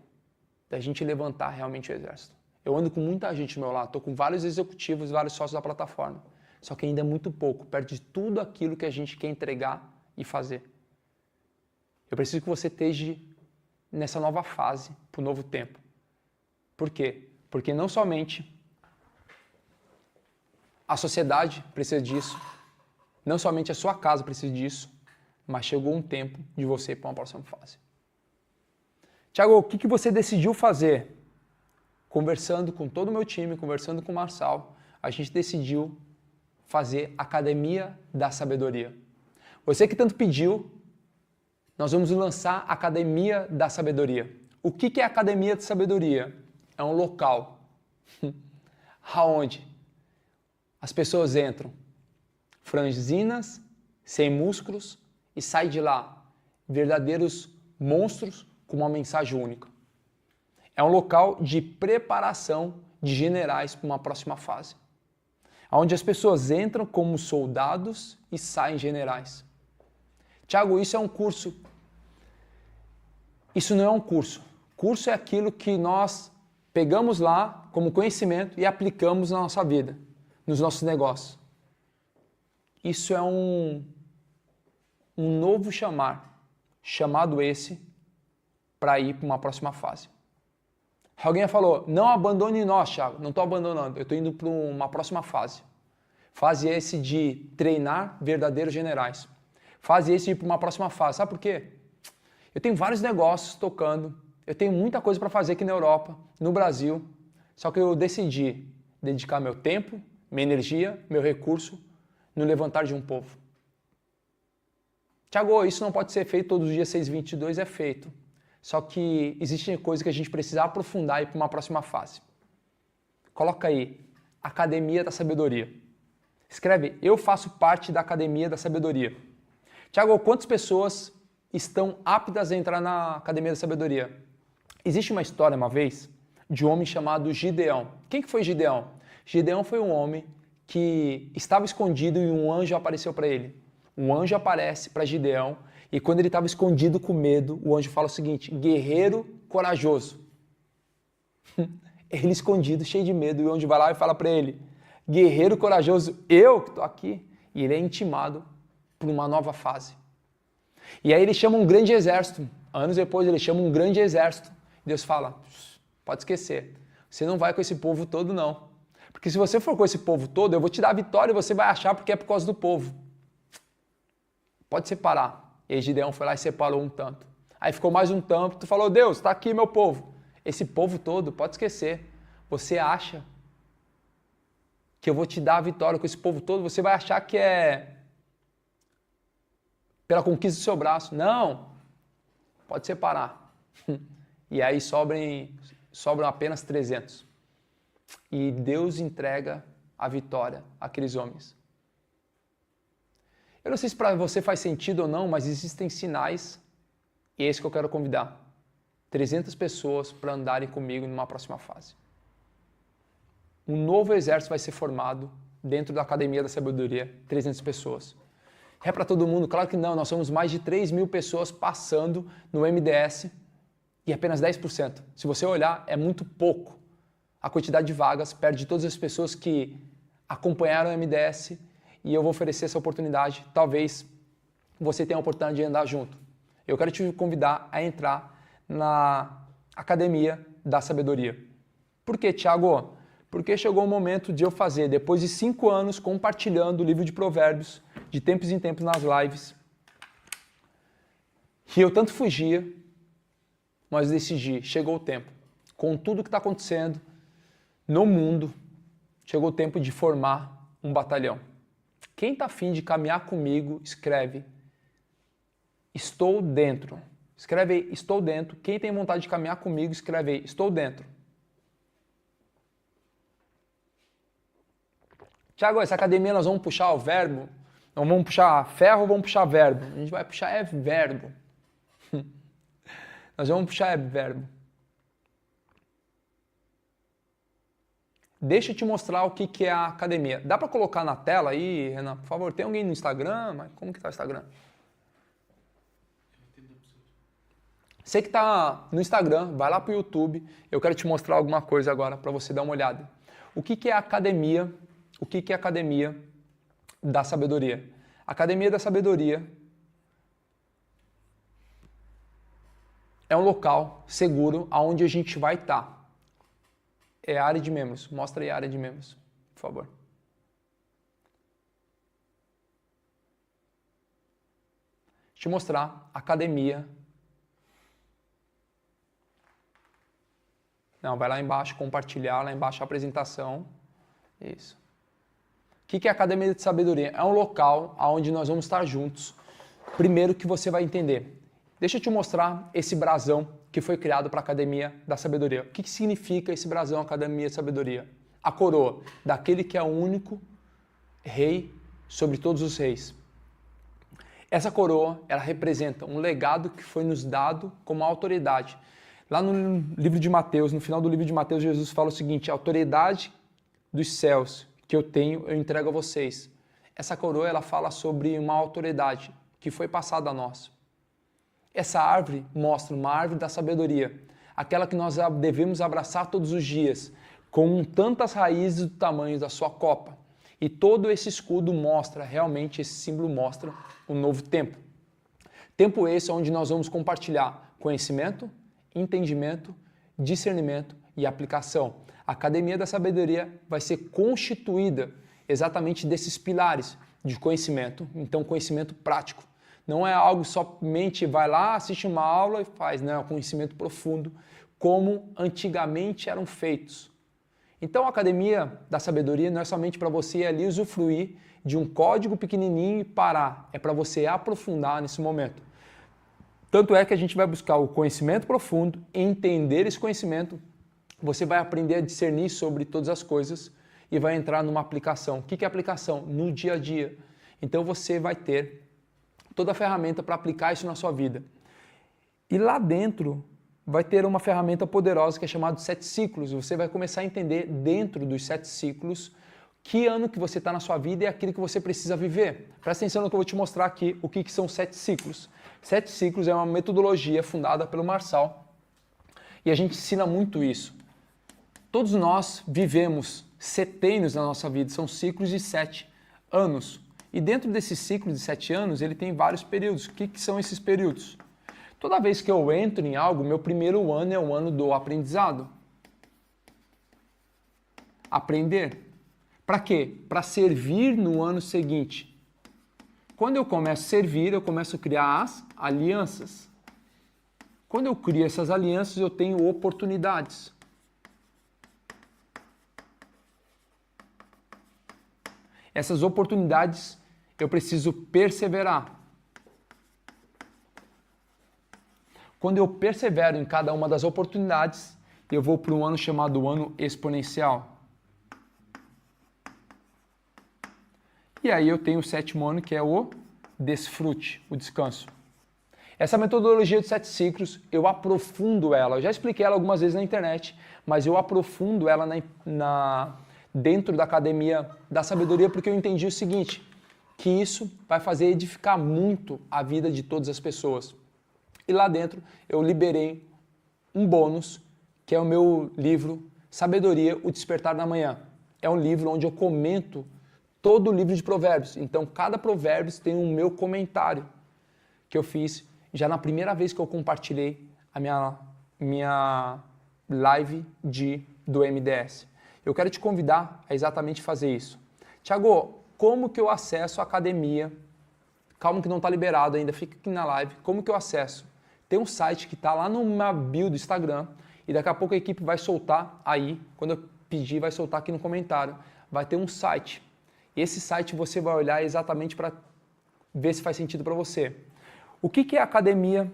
da gente levantar realmente o exército. Eu ando com muita gente do meu lado, estou com vários executivos, vários sócios da plataforma. Só que ainda é muito pouco, perto de tudo aquilo que a gente quer entregar e fazer. Eu preciso que você esteja nessa nova fase, para o novo tempo. Por quê? Porque não somente a sociedade precisa disso, não somente a sua casa precisa disso, mas chegou um tempo de você ir para uma próxima fase. Thiago, o que você decidiu fazer? Conversando com todo o meu time, conversando com o Marçal, a gente decidiu fazer Academia da Sabedoria. Você que tanto pediu, nós vamos lançar a Academia da Sabedoria. O que é a Academia da Sabedoria? É um local aonde as pessoas entram franzinas, sem músculos e saem de lá verdadeiros monstros com uma mensagem única. É um local de preparação de generais para uma próxima fase, onde as pessoas entram como soldados e saem generais. Thiago, isso é um curso? Isso não é um curso. Curso é aquilo que nós pegamos lá como conhecimento e aplicamos na nossa vida, nos nossos negócios. Isso é um novo chamado esse para ir para uma próxima fase. Alguém falou, não abandone nós, Thiago. Não estou abandonando, eu estou indo para uma próxima fase. Fase esse de treinar verdadeiros generais. Fase esse de ir para uma próxima fase. Sabe por quê? Eu tenho vários negócios tocando, eu tenho muita coisa para fazer aqui na Europa, no Brasil, só que eu decidi dedicar meu tempo, minha energia, meu recurso no levantar de um povo. Thiago, isso não pode ser feito todos os dias 6h22, é feito. Só que existem coisas que a gente precisa aprofundar e ir para uma próxima fase. Coloca aí, Academia da Sabedoria. Escreve, eu faço parte da Academia da Sabedoria. Thiago, quantas pessoas estão aptas a entrar na Academia da Sabedoria? Existe uma história, uma vez, de um homem chamado Gideão. Quem que foi Gideão? Gideão foi um homem que estava escondido e um anjo apareceu para ele. Um anjo aparece para Gideão e quando ele estava escondido com medo, o anjo fala o seguinte, guerreiro corajoso. ele escondido, cheio de medo, e o anjo vai lá e fala para ele, guerreiro corajoso, eu que estou aqui. E ele é intimado por uma nova fase. E aí ele chama um grande exército. Anos depois ele chama um grande exército. Deus fala, pode esquecer, você não vai com esse povo todo não. Porque se você for com esse povo todo, eu vou te dar a vitória e você vai achar porque é por causa do povo. Pode separar. E aí Gideão foi lá e separou um tanto. Aí ficou mais um tanto, tu falou, Deus, está aqui meu povo. Esse povo todo, pode esquecer. Você acha que eu vou te dar a vitória com esse povo todo, você vai achar que é pela conquista do seu braço. Não, pode separar. E aí sobram apenas 300. E Deus entrega a vitória àqueles homens. Eu não sei se para você faz sentido ou não, mas existem sinais, e é esse que eu quero convidar. 300 pessoas para andarem comigo numa próxima fase. Um novo exército vai ser formado dentro da Academia da Sabedoria, 300 pessoas. É para todo mundo? Claro que não, nós somos mais de 3.000 pessoas passando no MDS e apenas 10%. Se você olhar, é muito pouco. A quantidade de vagas perde todas as pessoas que acompanharam o MDS e eu vou oferecer essa oportunidade. Talvez você tenha a oportunidade de andar junto. Eu quero te convidar a entrar na Academia da Sabedoria. Por quê, Thiago? Porque chegou o momento de eu fazer, depois de 5 anos compartilhando o livro de Provérbios, de tempos em tempos nas lives, que eu tanto fugia, mas decidi, chegou o tempo. Com tudo que está acontecendo no mundo, chegou o tempo de formar um batalhão. Quem está afim de caminhar comigo, escreve estou dentro. Escreve aí, estou dentro. Quem tem vontade de caminhar comigo, escreve aí, estou dentro. Tiago, essa academia nós vamos puxar o verbo? Não vamos puxar ferro ou vamos puxar verbo? A gente vai puxar verbo. Nós vamos puxar verbo. Deixa eu te mostrar o que é a academia. Dá para colocar na tela aí, Renan? Por favor, tem alguém no Instagram? Mas como que tá o Instagram? Você que está no Instagram, vai lá para o YouTube. Eu quero te mostrar alguma coisa agora para você dar uma olhada. O que é a academia? O que é a Academia da Sabedoria? A Academia da Sabedoria é um local seguro onde a gente vai estar. É a área de membros. Mostra aí a área de membros, por favor. Deixa eu te mostrar a academia. Não, vai lá embaixo, compartilhar, lá embaixo a apresentação. Isso. O que é a Academia de Sabedoria? É um local onde nós vamos estar juntos. Primeiro que você vai entender. Deixa eu te mostrar esse brasão que foi criado para a Academia da Sabedoria. O que significa esse brasão, Academia de Sabedoria? A coroa daquele que é o único rei sobre todos os reis. Essa coroa, ela representa um legado que foi nos dado como autoridade. Lá no livro de Mateus, no final do livro de Mateus, Jesus fala o seguinte: a autoridade dos céus que eu tenho, eu entrego a vocês. Essa coroa, ela fala sobre uma autoridade que foi passada a nós. Essa árvore mostra uma árvore da sabedoria, aquela que nós devemos abraçar todos os dias, com tantas raízes do tamanho da sua copa. E todo esse escudo mostra, realmente esse símbolo mostra um novo tempo. Tempo esse onde nós vamos compartilhar conhecimento, entendimento, discernimento e aplicação. A Academia da Sabedoria vai ser constituída exatamente desses pilares de conhecimento, então conhecimento prático. Não é algo somente vai lá, assiste uma aula e faz, não, é um conhecimento profundo, como antigamente eram feitos. Então a Academia da Sabedoria não é somente para você ir ali usufruir de um código pequenininho e parar, é para você aprofundar nesse momento. Tanto é que a gente vai buscar o conhecimento profundo, entender esse conhecimento, você vai aprender a discernir sobre todas as coisas e vai entrar numa aplicação. O que é aplicação? No dia a dia. Então você vai ter toda a ferramenta para aplicar isso na sua vida. E lá dentro vai ter uma ferramenta poderosa que é chamada 7 ciclos. Você vai começar a entender dentro dos 7 ciclos que ano que você está na sua vida e aquilo que você precisa viver. Presta atenção no que eu vou te mostrar aqui, o que são 7 ciclos. 7 ciclos é uma metodologia fundada pelo Marçal e a gente ensina muito isso. Todos nós vivemos setênios na nossa vida, são ciclos de 7 anos. E dentro desse ciclo de 7 anos, ele tem vários períodos. O que são esses períodos? Toda vez que eu entro em algo, meu primeiro ano é o ano do aprendizado. Aprender. Para quê? Para servir no ano seguinte. Quando eu começo a servir, eu começo a criar as alianças. Quando eu crio essas alianças, eu tenho oportunidades. Essas oportunidades, eu preciso perseverar. Quando eu persevero em cada uma das oportunidades, eu vou para um ano chamado ano exponencial. E aí eu tenho o 7º ano, que é o desfrute, o descanso. Essa metodologia de 7 ciclos, eu aprofundo ela. Eu já expliquei ela algumas vezes na internet, mas eu aprofundo ela dentro da Academia da Sabedoria, porque eu entendi o seguinte, que isso vai fazer edificar muito a vida de todas as pessoas. E lá dentro eu liberei um bônus, que é o meu livro Sabedoria, o Despertar da Manhã. É um livro onde eu comento todo o livro de provérbios. Então, cada provérbio tem um meu comentário que eu fiz já na primeira vez que eu compartilhei a minha live do MDS. Eu quero te convidar a exatamente fazer isso. Tiago, como que eu acesso a academia? Calma que não está liberado ainda, fica aqui na live. Como que eu acesso? Tem um site que está lá no meu bio do Instagram e daqui a pouco a equipe vai soltar aí, quando eu pedir, vai soltar aqui no comentário. Vai ter um site. Esse site você vai olhar exatamente para ver se faz sentido para você. O que é a Academia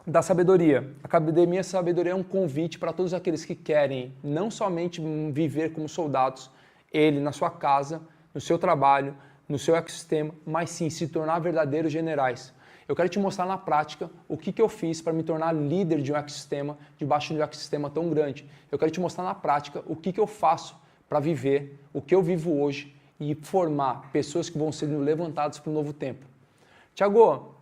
da Sabedoria? A Academia da Sabedoria é um convite para todos aqueles que querem não somente viver como soldados, ele na sua casa, no seu trabalho, no seu ecossistema, mas sim se tornar verdadeiros generais. Eu quero te mostrar na prática o que eu fiz para me tornar líder de um ecossistema, debaixo de um ecossistema tão grande. Eu quero te mostrar na prática o que eu faço para viver, o que eu vivo hoje e formar pessoas que vão sendo levantadas para um novo tempo. Tiago,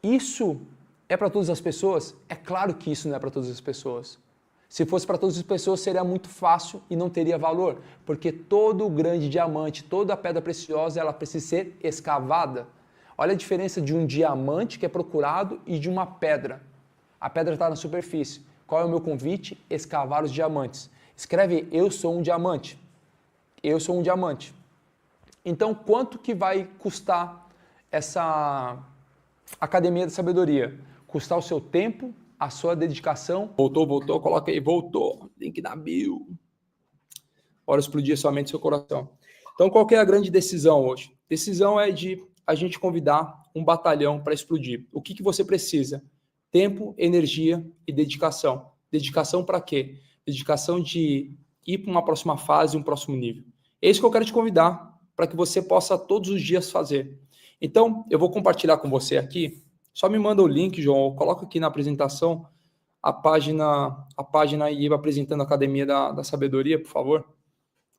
isso é para todas as pessoas? É claro que isso não é para todas as pessoas. Se fosse para todas as pessoas, seria muito fácil e não teria valor, porque todo grande diamante, toda pedra preciosa, ela precisa ser escavada. Olha a diferença de um diamante que é procurado e de uma pedra. A pedra está na superfície. Qual é o meu convite? Escavar os diamantes. Escreve, eu sou um diamante. Eu sou um diamante. Então, quanto que vai custar essa Academia da Sabedoria? Custar o seu tempo, a sua dedicação. Voltou, coloca aí, voltou. Link na bio. Bora explodir somente seu coração. Então, qual que é a grande decisão hoje? Decisão é de a gente convidar um batalhão para explodir. O que você precisa? Tempo, energia e dedicação. Dedicação para quê? Dedicação de ir para uma próxima fase, um próximo nível. É isso que eu quero te convidar para que você possa todos os dias fazer. Então, eu vou compartilhar com você aqui. Só me manda o link, João. Coloca aqui na apresentação a página aí apresentando a Academia da Sabedoria, por favor.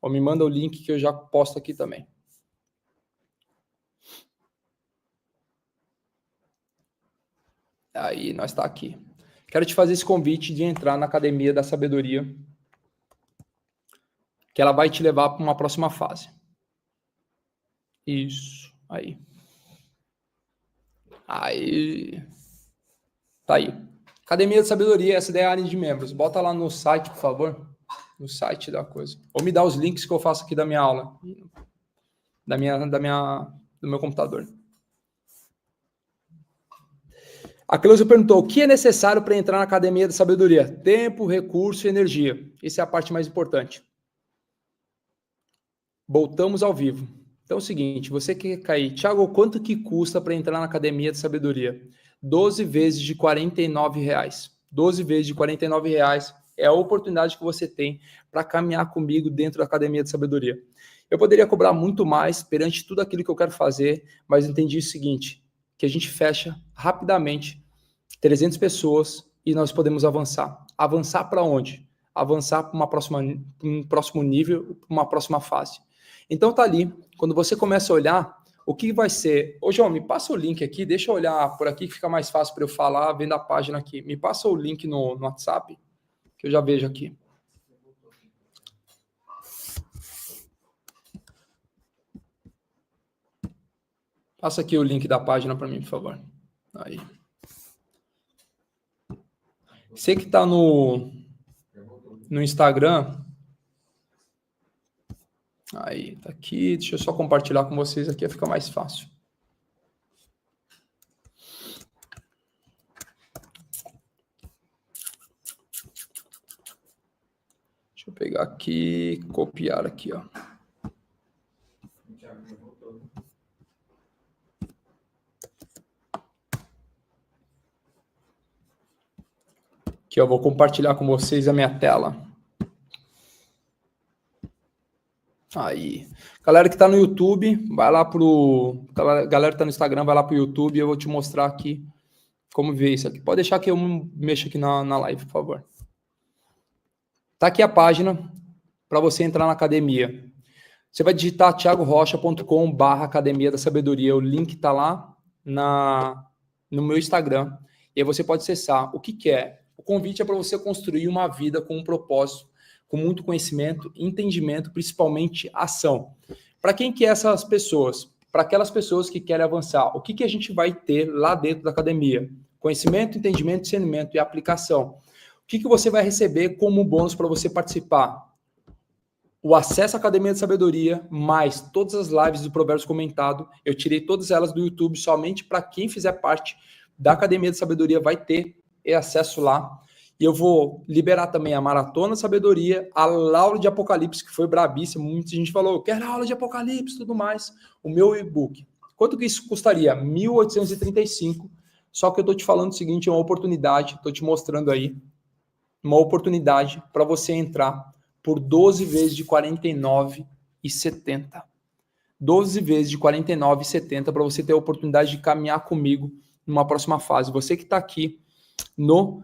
Ou me manda o link que eu já posto aqui também. Aí, nós está aqui. Quero te fazer esse convite de entrar na Academia da Sabedoria, que ela vai te levar para uma próxima fase. Isso, aí. Aí. Tá aí. Academia da Sabedoria, essa daí é a área de membros. Bota lá no site, por favor. No site da coisa. Ou me dá os links que eu faço aqui da minha aula. Do meu computador. A Cleusa perguntou, o que é necessário para entrar na Academia da Sabedoria? Tempo, recurso e energia. Essa é a parte mais importante. Voltamos ao vivo. Então é o seguinte, você que quer cair. Thiago, quanto que custa para entrar na Academia da Sabedoria? 12 vezes de R$49. 12 vezes de R$49 é a oportunidade que você tem para caminhar comigo dentro da Academia da Sabedoria. Eu poderia cobrar muito mais perante tudo aquilo que eu quero fazer, mas entendi o seguinte, que a gente fecha rapidamente 300 pessoas e nós podemos avançar. Avançar para onde? Avançar para um próximo nível, para uma próxima fase. Então tá ali, quando você começa a olhar, o que vai ser... Ô João, me passa o link aqui, deixa eu olhar por aqui que fica mais fácil para eu falar, vendo a página aqui. Me passa o link no WhatsApp, que eu já vejo aqui. Passa aqui o link da página para mim, por favor. Aí. Você que está no Instagram. Aí, tá aqui. Deixa eu só compartilhar com vocês aqui, fica mais fácil. Deixa eu pegar aqui, copiar aqui, ó. Aqui eu vou compartilhar com vocês a minha tela. Aí. Galera que tá no YouTube, vai lá pro... Galera que tá no Instagram, vai lá pro YouTube e eu vou te mostrar aqui como ver isso aqui. Pode deixar que eu mexo aqui na live, por favor. Tá aqui a página para você entrar na academia. Você vai digitar thiagorocha.com/academia da sabedoria. O link tá lá no meu Instagram. E aí você pode acessar. O que é? O convite é para você construir uma vida com um propósito, com muito conhecimento, entendimento, principalmente ação. Para quem que é essas pessoas? Para aquelas pessoas que querem avançar. O que a gente vai ter lá dentro da academia? Conhecimento, entendimento, discernimento e aplicação. O que você vai receber como bônus para você participar? O acesso à Academia de Sabedoria, mais todas as lives do Provérbios Comentado. Eu tirei todas elas do YouTube, somente para quem fizer parte da Academia de Sabedoria vai ter acesso lá. E eu vou liberar também a Maratona Sabedoria, a aula de Apocalipse, que foi brabíssima. Muita gente falou, quero aula de Apocalipse e tudo mais. O meu e-book. Quanto que isso custaria? R$ 1.835. Só que eu estou te falando o seguinte, é uma oportunidade, estou te mostrando aí, uma oportunidade para você entrar por 12 vezes de R$ 49,70. 12 vezes de R$ 49,70 para você ter a oportunidade de caminhar comigo numa próxima fase. Você que está aqui no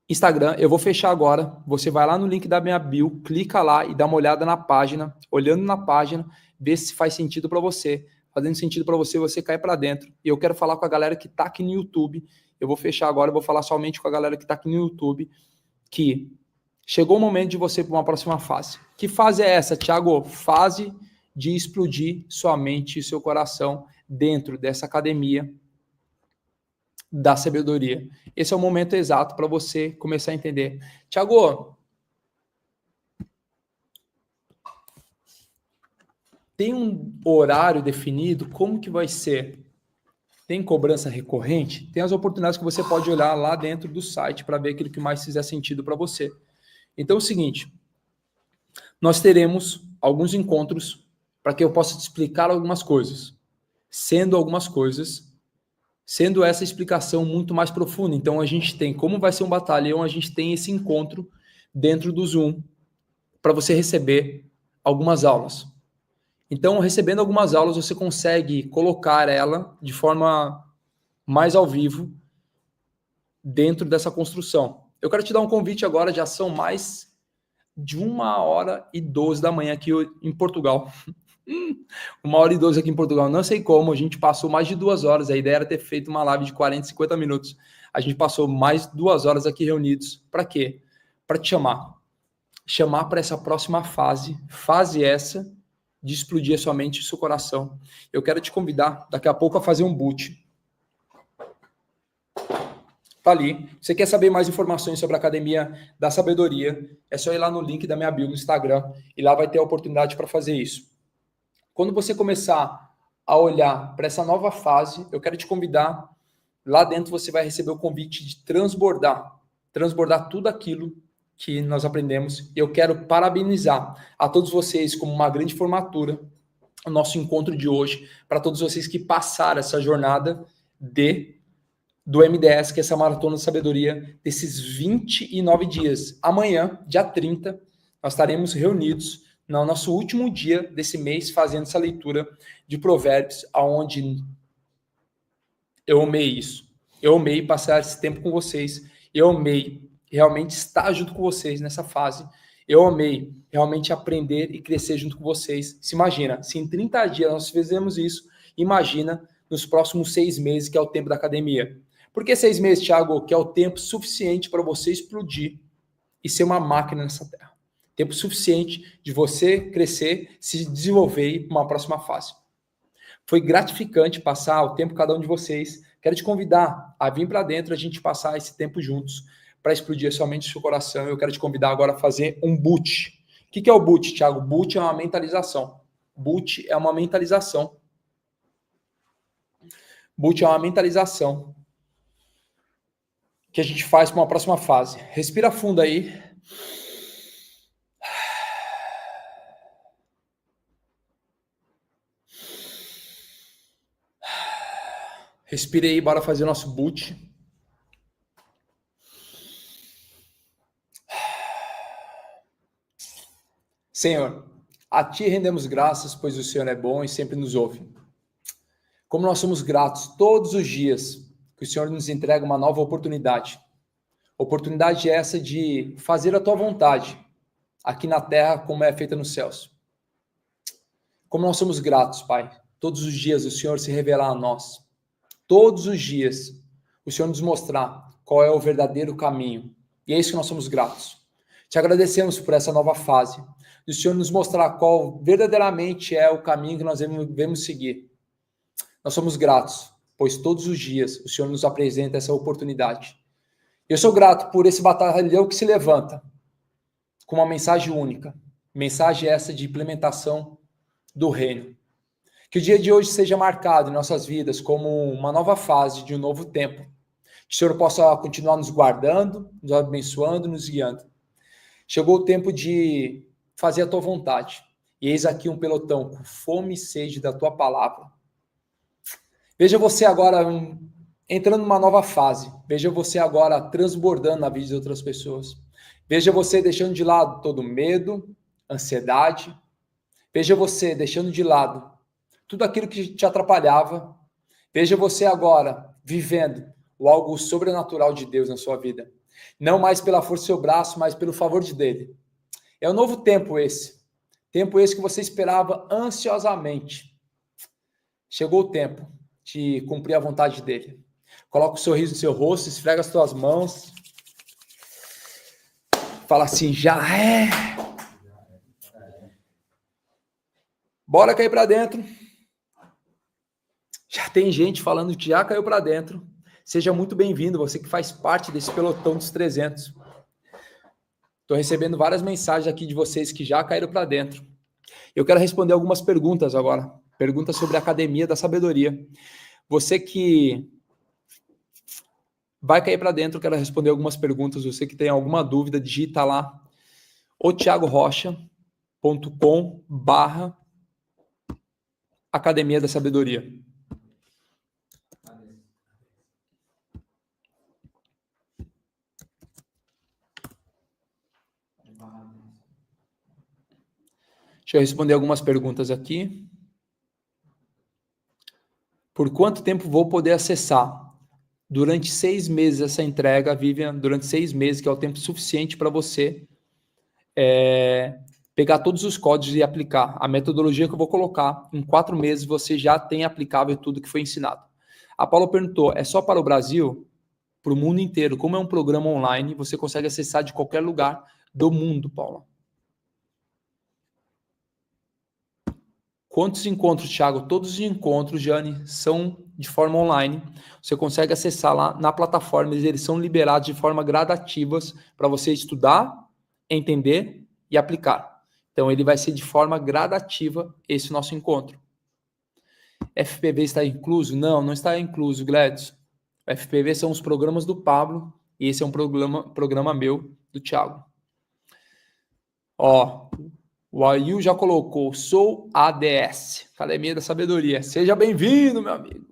Instagram, eu vou fechar agora. Você vai lá no link da minha bio, clica lá e dá uma olhada na página. Olhando na página, vê se faz sentido para você. Fazendo sentido para você, você cai para dentro. E eu quero falar com a galera que está aqui no YouTube. Eu vou fechar agora, eu vou falar somente com a galera que está aqui no YouTube, que chegou o momento de você ir para uma próxima fase. Que fase é essa, Thiago? Fase de explodir sua mente e seu coração dentro dessa academia da sabedoria. Esse é o momento exato para você começar a entender. Thiago, tem um horário definido? Como que vai ser? Tem cobrança recorrente? Tem as oportunidades que você pode olhar lá dentro do site para ver aquilo que mais fizer sentido para você. Então é o seguinte, nós teremos alguns encontros para que eu possa te explicar algumas coisas, sendo essa explicação muito mais profunda. Então a gente tem, como vai ser um batalhão, a gente tem esse encontro dentro do Zoom para você receber algumas aulas. Então, recebendo algumas aulas, você consegue colocar ela de forma mais ao vivo dentro dessa construção. Eu quero te dar um convite agora, já são mais de 1h12 da manhã aqui em Portugal. 1h12 aqui em Portugal. Não sei como, a gente passou mais de 2 horas. A ideia era ter feito uma live de 40, 50 minutos. A gente passou mais 2 horas aqui reunidos. Para quê? Para te chamar. Chamar para essa próxima fase. Fase essa de explodir a sua mente e seu coração. Eu quero te convidar daqui a pouco a fazer um boot. Tá ali. Você quer saber mais informações sobre a Academia da Sabedoria? É só ir lá no link da minha bio no Instagram e lá vai ter a oportunidade para fazer isso. Quando você começar a olhar para essa nova fase, eu quero te convidar. Lá dentro você vai receber o convite de transbordar tudo aquilo que nós aprendemos. Eu quero parabenizar a todos vocês como uma grande formatura, o nosso encontro de hoje, para todos vocês que passaram essa jornada do MDS, que é essa Maratona de Sabedoria, desses 29 dias. Amanhã, dia 30, nós estaremos reunidos no nosso último dia desse mês, fazendo essa leitura de Provérbios, onde eu amei isso. Eu amei passar esse tempo com vocês. Eu amei realmente estar junto com vocês nessa fase. Eu amei realmente aprender e crescer junto com vocês. Se imagina, se em 30 dias nós fizemos isso, imagina nos próximos 6 meses, que é o tempo da academia. Por que 6 meses, Thiago? Que é o tempo suficiente para você explodir e ser uma máquina nessa terra. Tempo suficiente de você crescer, se desenvolver para uma próxima fase. Foi gratificante passar o tempo com cada um de vocês. Quero te convidar a vir para dentro, a gente passar esse tempo juntos para explodir somente o seu coração. Eu quero te convidar agora a fazer um boot. O que é o boot, Thiago? Boot é uma mentalização. Boot é uma mentalização. Boot é uma mentalização que a gente faz para uma próxima fase. Respira fundo aí. Respire aí, bora fazer o nosso boot. Senhor, a Ti rendemos graças, pois o Senhor é bom e sempre nos ouve. Como nós somos gratos todos os dias que o Senhor nos entrega uma nova oportunidade. Oportunidade essa de fazer a Tua vontade, aqui na terra como é feita nos céus. Como nós somos gratos, Pai. Todos os dias o Senhor se revelar a nós. Todos os dias o Senhor nos mostrar qual é o verdadeiro caminho. E é isso que nós somos gratos. Te agradecemos por essa nova fase. Do Senhor nos mostrar qual verdadeiramente é o caminho que nós devemos seguir. Nós somos gratos, pois todos os dias o Senhor nos apresenta essa oportunidade. Eu sou grato por esse batalhão que se levanta com uma mensagem única. Mensagem essa de implementação do reino. Que o dia de hoje seja marcado em nossas vidas como uma nova fase de um novo tempo. Que o Senhor possa continuar nos guardando, nos abençoando, nos guiando. Chegou o tempo de fazer a Tua vontade. E eis aqui um pelotão com fome e sede da Tua palavra. Veja você agora entrando numa nova fase. Veja você agora transbordando na vida de outras pessoas. Veja você deixando de lado todo medo, ansiedade. Veja você deixando de lado tudo aquilo que te atrapalhava. Veja você agora vivendo o algo sobrenatural de Deus na sua vida. Não mais pela força do seu braço, mas pelo favor de dele. É um novo tempo esse. Tempo esse que você esperava ansiosamente. Chegou o tempo de cumprir a vontade dele. Coloca o sorriso no seu rosto, esfrega as tuas mãos. Fala assim, já é. Bora cair para dentro. Já tem gente falando que já caiu para dentro. Seja muito bem-vindo, você que faz parte desse pelotão dos 300. Estou recebendo várias mensagens aqui de vocês que já caíram para dentro. Eu quero responder algumas perguntas agora. Perguntas sobre a Academia da Sabedoria. Você que vai cair para dentro, eu quero responder algumas perguntas. Você que tem alguma dúvida, digita lá otiagorocha.com/Academia da Sabedoria. Deixa eu responder algumas perguntas aqui. Por quanto tempo vou poder acessar? Durante 6 meses essa entrega, Vivian, durante 6 meses, que é o tempo suficiente para você pegar todos os códigos e aplicar. A metodologia que eu vou colocar, em 4 meses você já tem aplicável tudo que foi ensinado. A Paula perguntou, é só para o Brasil? Para o mundo inteiro. Como é um programa online, você consegue acessar de qualquer lugar do mundo, Paula. Quantos encontros, Thiago? Todos os encontros, Jane, são de forma online. Você consegue acessar lá na plataforma, eles são liberados de forma gradativas para você estudar, entender e aplicar. Então, ele vai ser de forma gradativa esse nosso encontro. FPV está incluso? Não, não está incluso, Gladys. FPV são os programas do Pablo e esse é um programa meu, do Thiago. Ó, o Ail já colocou, sou ADS, Academia da Sabedoria. Seja bem-vindo, meu amigo.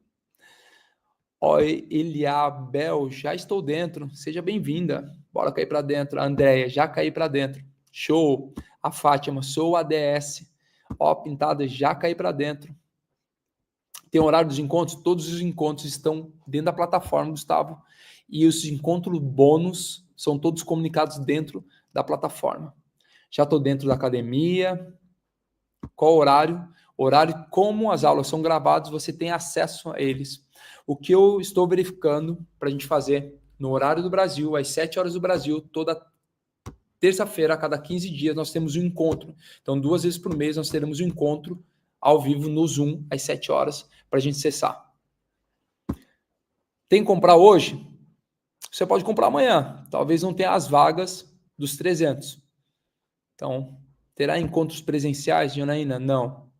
Ó, Eliabel, já estou dentro. Seja bem-vinda. Bora cair para dentro. A Andréia, já caí para dentro. Show. A Fátima, sou ADS. Ó, Pintada, já caí para dentro. Tem horário dos encontros? Todos os encontros estão dentro da plataforma, Gustavo. E os encontros bônus são todos comunicados dentro da plataforma. Já estou dentro da academia. Qual horário? Horário, como as aulas são gravadas, você tem acesso a eles. O que eu estou verificando para a gente fazer no horário do Brasil, às 7 horas do Brasil, toda terça-feira, a cada 15 dias, nós temos um encontro. Então, 2 vezes por mês, nós teremos um encontro ao vivo no Zoom às 7 horas para a gente acessar. Tem que comprar hoje? Você pode comprar amanhã. Talvez não tenha as vagas dos 300. Então, terá encontros presenciais, Janaína? Não.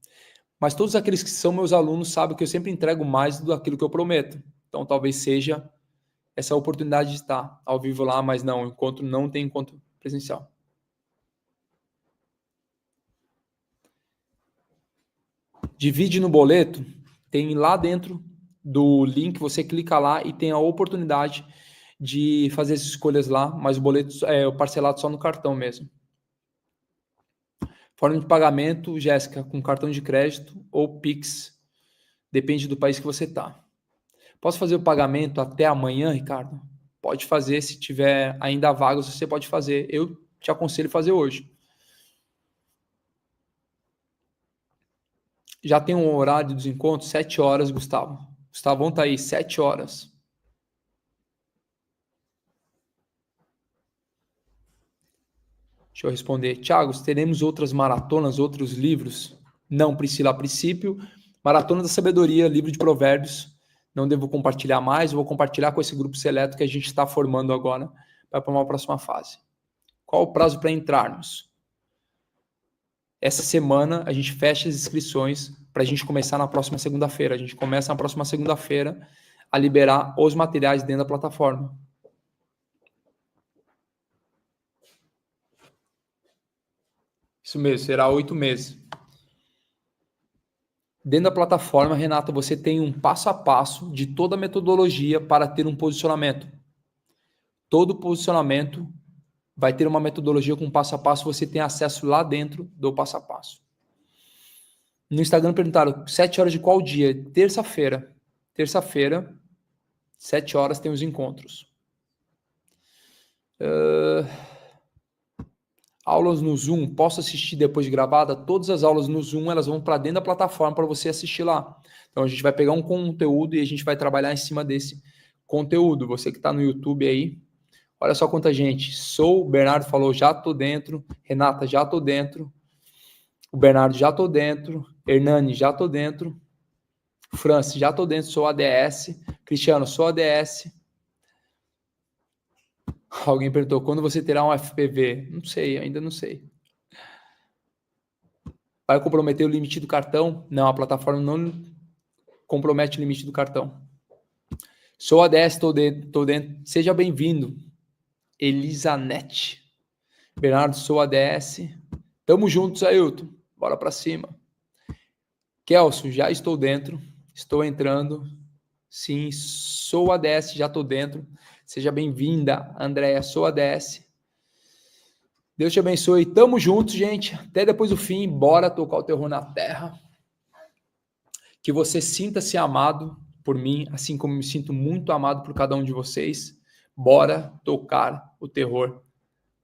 Mas todos aqueles que são meus alunos sabem que eu sempre entrego mais do que eu prometo. Então, talvez seja essa oportunidade de estar ao vivo lá, mas não, encontro não tem encontro presencial. Divide no boleto, tem lá dentro do link, você clica lá e tem a oportunidade de fazer as escolhas lá, mas o boleto é parcelado só no cartão mesmo. Forma de pagamento, Jéssica, com cartão de crédito ou Pix, depende do país que você está. Posso fazer o pagamento até amanhã, Ricardo? Pode fazer, se tiver ainda vagas, você pode fazer. Eu te aconselho a fazer hoje. Já tem um horário dos encontros? 7 horas, Gustavo. Gustavão tá aí, 7 horas. Deixa eu responder. Thiago, teremos outras maratonas, outros livros? Não, Priscila, a princípio, Maratona da Sabedoria, livro de provérbios. Não devo compartilhar mais, vou compartilhar com esse grupo seleto que a gente está formando agora para uma próxima fase. Qual o prazo para entrarmos? Essa semana a gente fecha as inscrições para a gente começar na próxima segunda-feira. A gente começa na próxima segunda-feira a liberar os materiais dentro da plataforma. Isso mesmo, será 8 meses. Dentro da plataforma, Renata, você tem um passo a passo de toda a metodologia para ter um posicionamento. Todo posicionamento vai ter uma metodologia com passo a passo, você tem acesso lá dentro do passo a passo. No Instagram perguntaram, 7 horas de qual dia? Terça-feira. Terça-feira, 7 horas tem os encontros. Aulas no Zoom, posso assistir depois de gravada? Todas as aulas no Zoom, elas vão para dentro da plataforma para você assistir lá. Então, a gente vai pegar um conteúdo e a gente vai trabalhar em cima desse conteúdo. Você que está no YouTube aí, olha só quanta gente. O Bernardo falou, já tô dentro. Renata, já tô dentro. O Bernardo, já tô dentro. Hernani, já tô dentro. Francis, já tô dentro, sou ADS. Cristiano, sou ADS. Alguém perguntou, quando você terá um FPV? Não sei, ainda não sei. Vai comprometer o limite do cartão? Não, a plataforma não compromete o limite do cartão. Sou ADS, tô dentro. Seja bem-vindo. Elisanete. Bernardo, sou ADS. Tamo juntos, Ailton. Bora pra cima. Kelso, já estou dentro. Estou entrando. Sim, sou ADS, já estou dentro. Seja bem-vinda, Andréia, sou ADS. Deus te abençoe. Tamo juntos, gente. Até depois do fim. Bora tocar o terror na terra. Que você sinta-se amado por mim, assim como me sinto muito amado por cada um de vocês. Bora tocar o terror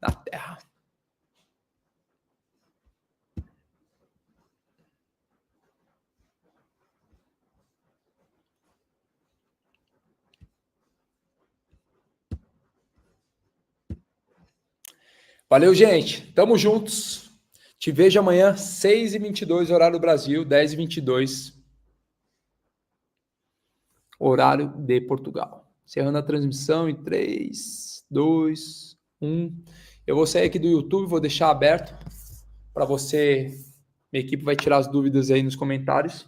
na terra. Valeu, gente. Tamo juntos. Te vejo amanhã, 6h22, horário do Brasil, 10h22, horário de Portugal. Encerrando a transmissão em 3, 2, 1. Eu vou sair aqui do YouTube, vou deixar aberto para você. Minha equipe vai tirar as dúvidas aí nos comentários.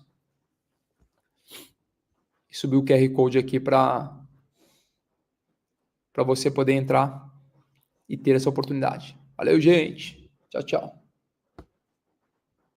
E subir o QR Code aqui para você poder entrar e ter essa oportunidade. Valeu, gente. Tchau, tchau.